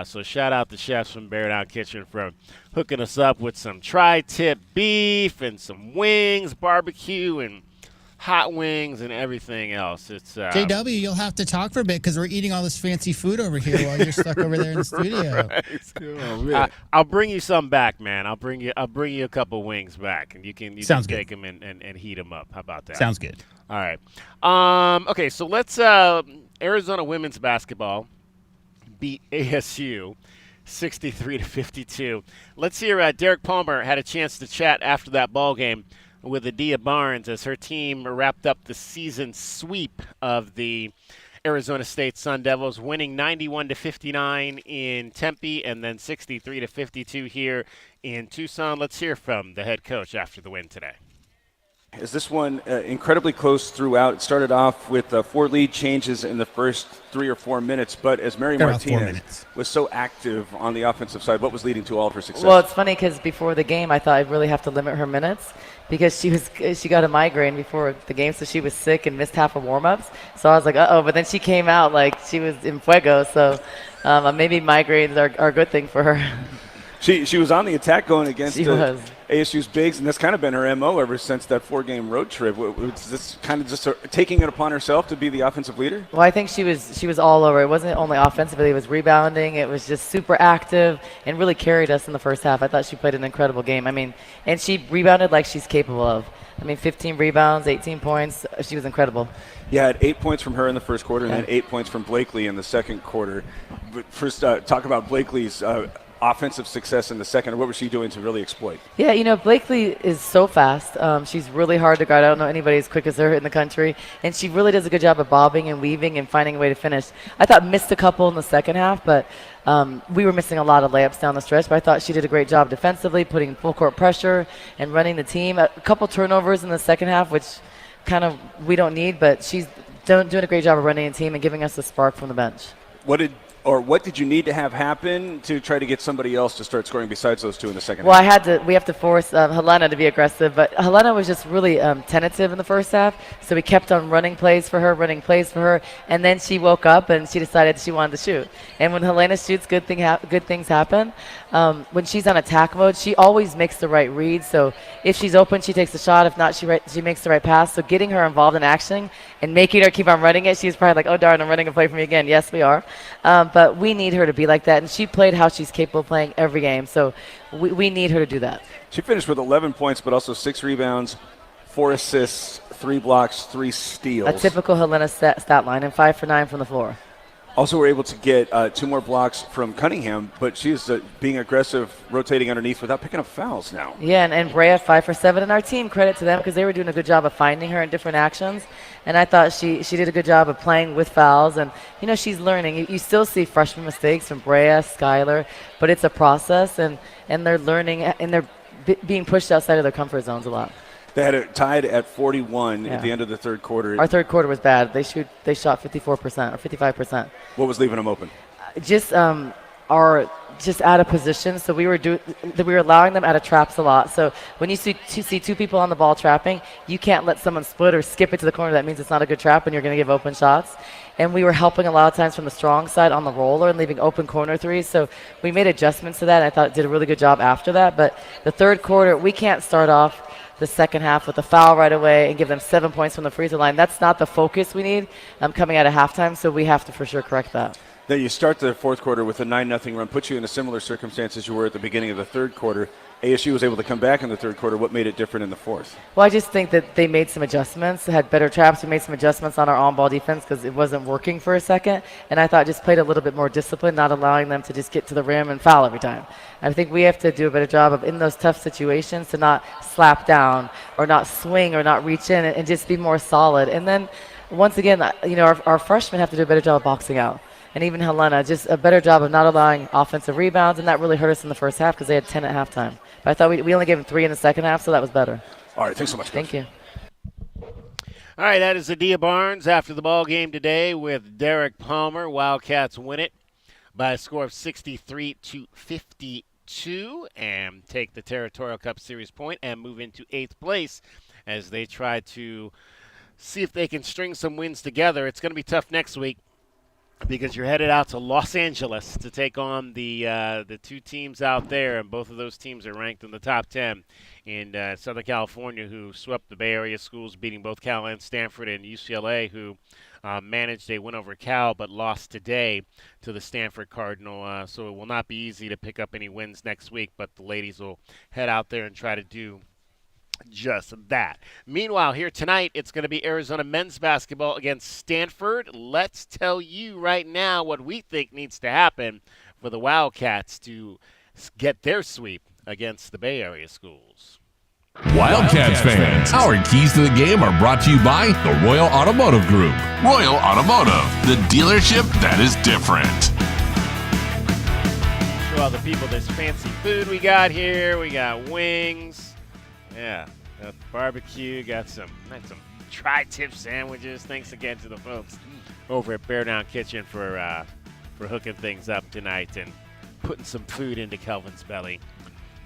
So shout out the chefs from Bear Down Kitchen for hooking us up with some tri-tip beef and some wings, barbecue, and hot wings and everything else. It's JW, you'll have to talk for a bit because we're eating all this fancy food over here while you're stuck over there in the studio. Right. I'll bring you some back, man. I'll bring you a couple wings back, and you can take them and heat them up. How about that? Sounds good. All right. Okay, so let's Arizona women's basketball beat ASU 63-52. Let's hear Derek Palmer had a chance to chat after that ball game with Adia Barnes as her team wrapped up the season sweep of the Arizona State Sun Devils, winning 91-59 in Tempe and then 63-52 here in Tucson. Let's hear from the head coach after the win today. Is this one incredibly close throughout? It started off with 4 lead changes in the first 3 or 4 minutes, but as Mary Martinez was so active on the offensive side, what was leading to all of her success? Well, it's funny because before the game, I thought I'd really have to limit her minutes because she got a migraine before the game, so she was sick and missed half of warm-ups. So I was like, uh-oh, but then she came out like she was in fuego, so maybe migraines are a good thing for her. She was on the attack going against ASU's bigs, and that's kind of been her MO ever since that 4-game road trip. Was this kind of just taking it upon herself to be the offensive leader? Well, I think she was all over. It wasn't only offensively; it was rebounding. It was just super active and really carried us in the first half. I thought she played an incredible game. I mean, and she rebounded like she's capable of. 15 rebounds, 18 points. She was incredible. Yeah, had 8 points from her in the first quarter, and then 8 points from Blakely in the second quarter. But first, talk about Blakely's offensive success in the second. What was she doing to really exploit? Yeah, Blakely is so fast. She's really hard to guard. I don't know anybody as quick as her in the country. And she really does a good job of bobbing and weaving and finding a way to finish. I thought missed a couple in the second half, but we were missing a lot of layups down the stretch. But I thought she did a great job defensively, putting full court pressure and running the team. A couple turnovers in the second half, which kind of we don't need, but she's doing a great job of running the team and giving us the spark from the bench. What did you need to have happen to try to get somebody else to start scoring besides those two in the second half? Well, we have to force Helena to be aggressive, but Helena was just really tentative in the first half, so we kept on running plays for her, and then she woke up and she decided she wanted to shoot. And when Helena shoots, good things happen. When she's on attack mode, she always makes the right read, so if she's open, she takes the shot. If not, she makes the right pass. So getting her involved in action and making her keep on running it, she's probably like, oh, darn, I'm running a play for me again. Yes, we are. But we need her to be like that, and she played how she's capable of playing every game, so we need her to do that. She finished with 11 points, but also 6 rebounds, 4 assists, 3 blocks, 3 steals. A typical Helena stat line, and 5 for 9 from the floor. Also, we're able to get 2 more blocks from Cunningham, but she's being aggressive, rotating underneath without picking up fouls now. Yeah, and Brea 5 for 7, and our team, credit to them because they were doing a good job of finding her in different actions. And I thought she did a good job of playing with fouls, and she's learning. You still see freshman mistakes from Brea, Skylar, but it's a process, and they're learning, and they're being pushed outside of their comfort zones a lot. They had it tied at 41 at the end of the third quarter. Our third quarter was bad. They shot 54% or 55%. What was leaving them open? Just out of position. So we were allowing them out of traps a lot. So when you see 2 people on the ball trapping, you can't let someone split or skip it to the corner. That means it's not a good trap and you're going to give open shots. And we were helping a lot of times from the strong side on the roller and leaving open corner threes. So we made adjustments to that, and I thought it did a really good job after that. But the third quarter, we can't start off the second half with a foul right away and give them 7 points from the free throw line. That's not the focus we need coming out of halftime, so we have to for sure correct that. Then you start the fourth quarter with a 9-0 run, puts you in a similar circumstance as you were at the beginning of the third quarter. ASU was able to come back in the third quarter. What made it different in the fourth? Well, I just think that they made some adjustments, had better traps. We made some adjustments on our on-ball defense because it wasn't working for a second. And I thought just played a little bit more discipline, not allowing them to just get to the rim and foul every time. I think we have to do a better job of, in those tough situations, to not slap down or not swing or not reach in and just be more solid. And then, once again, our freshmen have to do a better job of boxing out. And even Helena, just a better job of not allowing offensive rebounds, and that really hurt us in the first half because they had 10 at halftime. But I thought we only gave them 3 in the second half, so that was better. All right, thanks so much, Coach. Thank you. All right, that is Adia Barnes after the ball game today with Derek Palmer. Wildcats win it by a score of 63-52. 2 and take the Territorial Cup Series point and move into 8th place as they try to see if they can string some wins together. It's going to be tough next week because you're headed out to Los Angeles to take on the 2 teams out there, and both of those teams are ranked in the top 10 in Southern California, who swept the Bay Area schools, beating both Cal and Stanford, and UCLA, who managed a win over Cal but lost today to the Stanford Cardinal. So it will not be easy to pick up any wins next week, but the ladies will head out there and try to do just that. Meanwhile, here tonight, it's going to be Arizona men's basketball against Stanford. Let's tell you right now what we think needs to happen for the Wildcats to get their sweep against the Bay Area schools. Wildcats fans, our keys to the game are brought to you by the Royal Automotive Group. Royal Automotive, the dealership that is different. Show all the people this fancy food we got here. We got wings. Yeah, got barbecue, got some tri-tip sandwiches. Thanks again to the folks over at Bear Down Kitchen for hooking things up tonight and putting some food into Kelvin's belly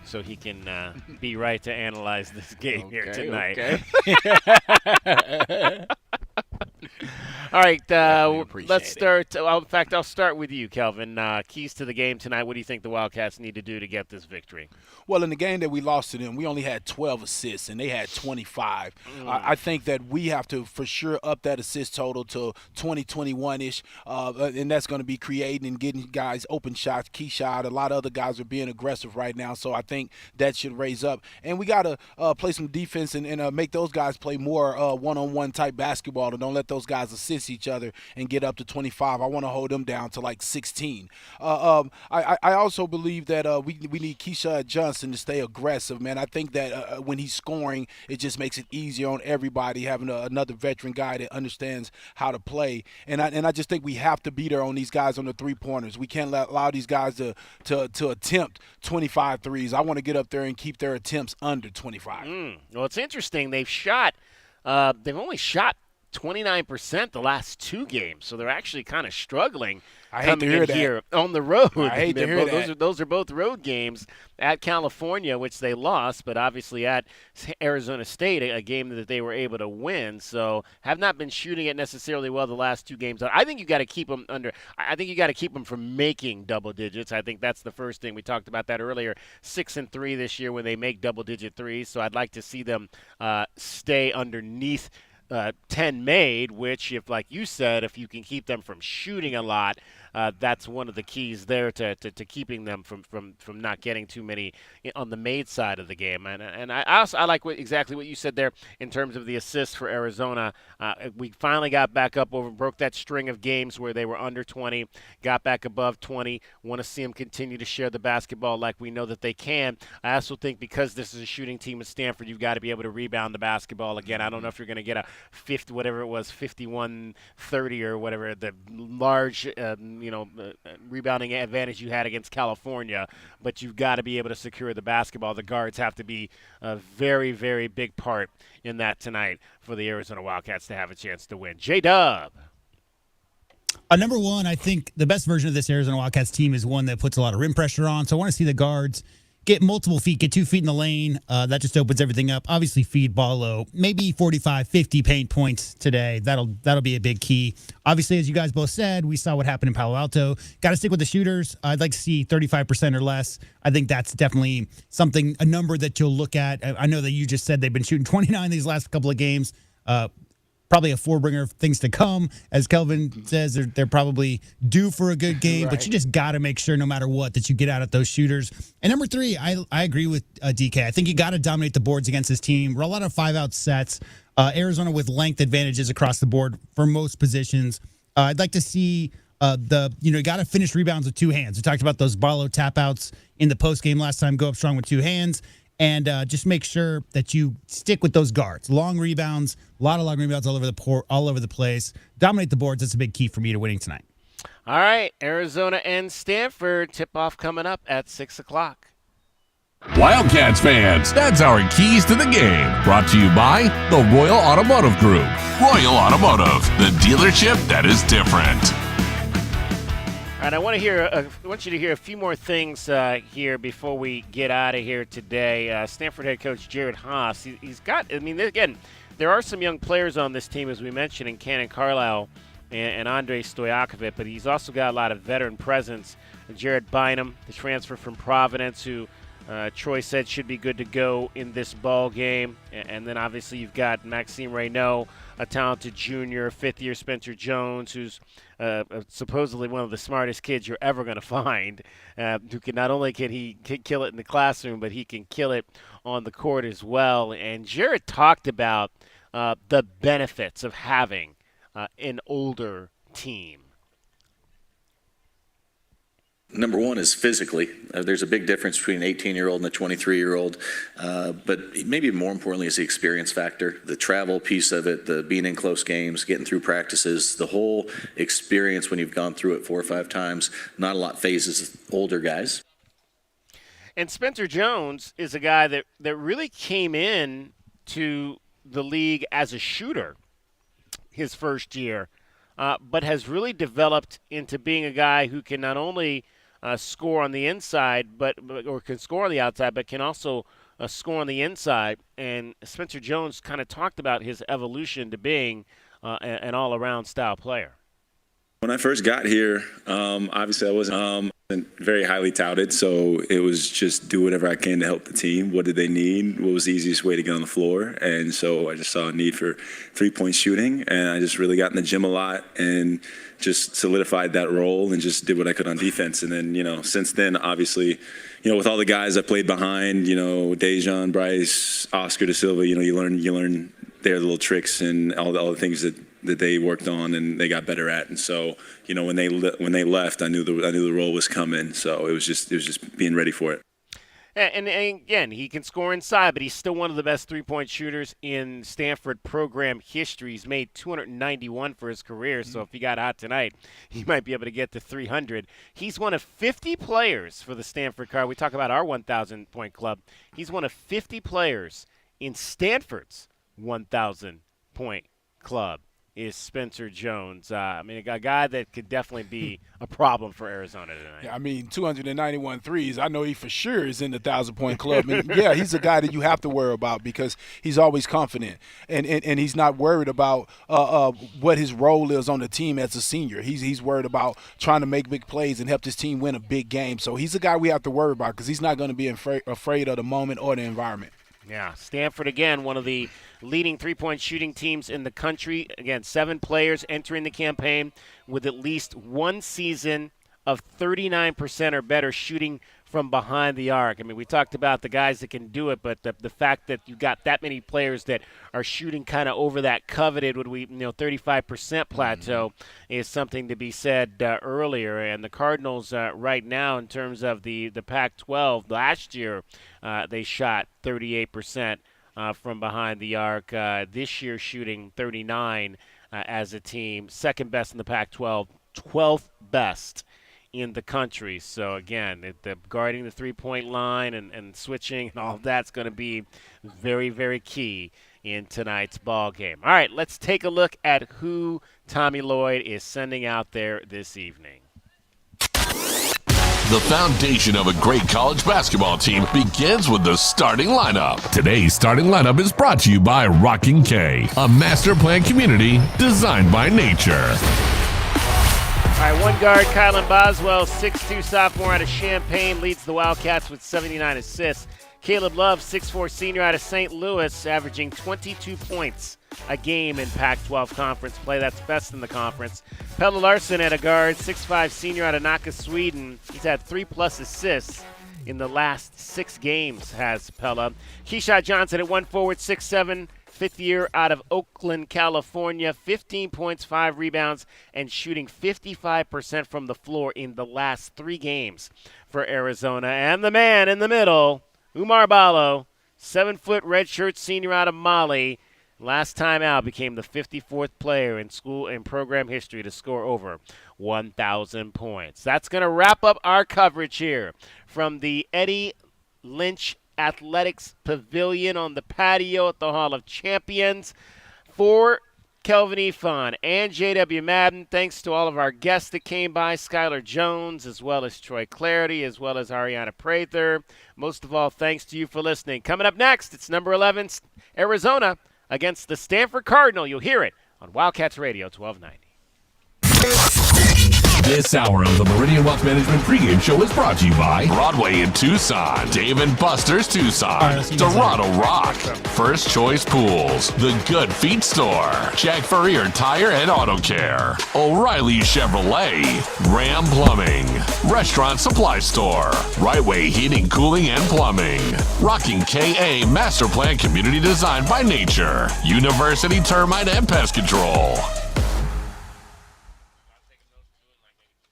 so he can be right to analyze this game here tonight. Okay. All right, let's start. In fact, I'll start with you, Kelvin. Keys to the game tonight. What do you think the Wildcats need to do to get this victory? Well, in the game that we lost to them, we only had 12 assists, and they had 25. I think that we have to for sure up that assist total to 20, 21-ish, and that's going to be creating and getting guys open shots, key shot. A lot of other guys are being aggressive right now, so I think that should raise up. And we got to play some defense and make those guys play more one-on-one type basketball, and don't let those guys assist each other and get up to 25. I want to hold them down to like 16. I also believe that we need Keyshawn Johnson to stay aggressive, man. I think that when he's scoring, it just makes it easier on everybody having another veteran guy that understands how to play. And I just think we have to be there on these guys on the three-pointers. We can't allow these guys to attempt 25 threes. I want to get up there and keep their attempts under 25. Well, it's interesting. They've only shot 29% the last 2 games, so they're actually kind of struggling coming in here on the road. I hate to hear that. Those are both road games at California, which they lost, but obviously at Arizona State, a game that they were able to win. So have not been shooting it necessarily well the last 2 games. I think you got to keep them under. I think you got to keep them from making double digits. I think that's the first thing. We talked about that earlier. 6-3 this year when they make double-digit threes. So I'd like to see them stay underneath 10 made, which, if like you said, if you can keep them from shooting a lot, that's one of the keys there to keeping them from not getting too many on the made side of the game. And I like exactly what you said there in terms of the assists for Arizona. We finally got back up broke that string of games where they were under 20, got back above 20. Want to see them continue to share the basketball like we know that they can. I also think because this is a shooting team at Stanford, you've got to be able to rebound the basketball again. I don't know if you're going to get a 51-30 or whatever, the large rebounding advantage you had against California, but you've got to be able to secure the basketball. The guards have to be a very, very big part in that tonight for the Arizona Wildcats to have a chance to win. J-Dub. Number one, I think the best version of this Arizona Wildcats team is one that puts a lot of rim pressure on. So I want to see the guards get multiple feet, get 2 feet in the lane. That just opens everything up. Obviously, feed ball low. Maybe 45, 50 paint points today. That'll be a big key. Obviously, as you guys both said, we saw what happened in Palo Alto. Got to stick with the shooters. I'd like to see 35% or less. I think that's definitely a number that you'll look at. I know that you just said they've been shooting 29 these last couple of games. Probably a forebringer of things to come. As Kelvin says, they're probably due for a good game, but you just got to make sure no matter what that you get out at those shooters. And number 3, I agree with DK. I think you got to dominate the boards against this team. We're a lot of 5-out sets. Arizona with length advantages across the board for most positions. I'd like to see you got to finish rebounds with 2 hands. We talked about those Barlow tap outs in the post game last time. Go up strong with 2 hands. And just make sure that you stick with those guards. Long rebounds, a lot of long rebounds all over the place. Dominate the boards. That's a big key for me to winning tonight. All right, Arizona and Stanford tip-off coming up at 6 o'clock. Wildcats fans, that's our keys to the game. Brought to you by the Royal Automotive Group. Royal Automotive, the dealership that is different. All right, I want you to hear a few more things here before we get out of here today. Stanford head coach Jared Haas, he's got. I mean, again, there are some young players on this team, as we mentioned, in Cannon Carlisle and Andrei Stojakovic, but he's also got a lot of veteran presence. Jared Bynum, the transfer from Providence, who Troy said should be good to go in this ball game. And then obviously you've got Maxime Reynaud, a talented junior, fifth-year Spencer Jones, who's supposedly one of the smartest kids you're ever going to find, who can not only can he kill it in the classroom, but he can kill it on the court as well. And Jared talked about the benefits of having an older team. Number one is physically. There's a big difference between an 18-year-old and a 23-year-old, but maybe more importantly is the experience factor, the travel piece of it, the being in close games, getting through practices, the whole experience when you've gone through it 4 or 5 times. Not a lot phases older guys. And Spencer Jones is a guy that really came in to the league as a shooter his first year, but has really developed into being a guy who can not only score on the inside, or can score on the outside, but can also score on the inside. And Spencer Jones kind of talked about his evolution to being an all-around style player. When I first got here, obviously I wasn't very highly touted, so it was just do whatever I can to help the team. What did they need? What was the easiest way to get on the floor? And so I just saw a need for three-point shooting, and I just really got in the gym a lot and just solidified that role and just did what I could on defense. And then, since then, obviously, with all the guys I played behind, Dejan, Bryce, Oscar Da Silva, you learn their little tricks and all the things that they worked on and they got better at. And so, when they left, I knew the role was coming. So it was just being ready for it. And again, he can score inside, but he's still one of the best three-point shooters in Stanford program history. He's made 291 for his career, so if he got hot tonight, he might be able to get to 300. He's one of 50 players for the Stanford Card. We talk about our 1,000-point club. He's one of 50 players in Stanford's 1,000-point club. Is Spencer Jones. A guy that could definitely be a problem for Arizona tonight. Yeah, 291 threes. I know he for sure is in the 1,000-point club. He's a guy that you have to worry about because he's always confident. And he's not worried about what his role is on the team as a senior. He's worried about trying to make big plays and help his team win a big game. So he's a guy we have to worry about because he's not going to be afraid of the moment or the environment. Yeah, Stanford, again, one of the leading three-point shooting teams in the country. Again, 7 players entering the campaign with at least one season of 39% or better shooting from behind the arc. We talked about the guys that can do it, but the fact that you got that many players that are shooting kind of over that coveted 35% plateau is something to be said earlier. And the Cardinals right now, in terms of the Pac-12, last year they shot 38% from behind the arc. This year shooting 39 as a team, second best in the Pac-12, 12th best in the country. So again, guarding the three-point line and switching and all of that's going to be very, very key in tonight's ball game. All right, let's take a look at who Tommy Lloyd is sending out there this evening. The foundation of a great college basketball team begins with the starting lineup. Today's starting lineup is brought to you by Rockin' K, a master plan community designed by nature. All right, one guard, Kylan Boswell, 6'2", sophomore out of Champaign, leads the Wildcats with 79 assists. Caleb Love, 6'4", senior out of St. Louis, averaging 22 points a game in Pac-12 conference play. That's best in the conference. Pelle Larsson at a guard, 6'5", senior out of Nacka, Sweden. He's had 3+ assists in the last 6 games, has Pelle. Keyshawn Johnson at 1 forward, 6'7", fifth year out of Oakland, California, 15 points, 5 rebounds, and shooting 55% from the floor in the last 3 games for Arizona. And the man in the middle, Oumar Ballo, 7-foot redshirt senior out of Mali, last time out became the 54th player in school and program history to score over 1,000 points. That's going to wrap up our coverage here from the Eddie Lynch Athletics Pavilion on the patio at the Hall of Champions. For Kelvin Efon, and J.W. Madden. Thanks to all of our guests that came by, Skylar Jones, as well as Troy Clarity, as well as Ariana Prather. Most of all, thanks to you for listening. Coming up next, it's number 11, Arizona, against the Stanford Cardinal. You'll hear it on Wildcats Radio 1290. This hour of the Meridian Wealth Management pregame show is brought to you by Broadway in Tucson, Dave & Buster's Tucson, Dorado Rock, First Choice Pools, The Good Feet Store, Jack Furrier Tire and Auto Care, O'Reilly Chevrolet, Ram Plumbing, Restaurant Supply Store, Right Way Heating, Cooling, and Plumbing, Rocking KA Master Plan Community Design by Nature, University Termite and Pest Control.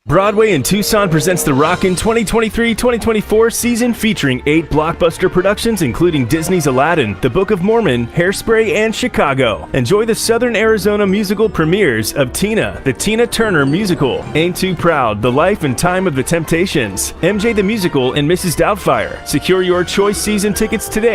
Broadway in Tucson presents the Rockin' 2023-2024 season featuring 8 blockbuster productions including Disney's Aladdin, The Book of Mormon, Hairspray, and Chicago. Enjoy the Southern Arizona musical premieres of Tina, the Tina Turner Musical, Ain't Too Proud, The Life and Time of the Temptations, MJ the Musical, and Mrs. Doubtfire. Secure your choice season tickets today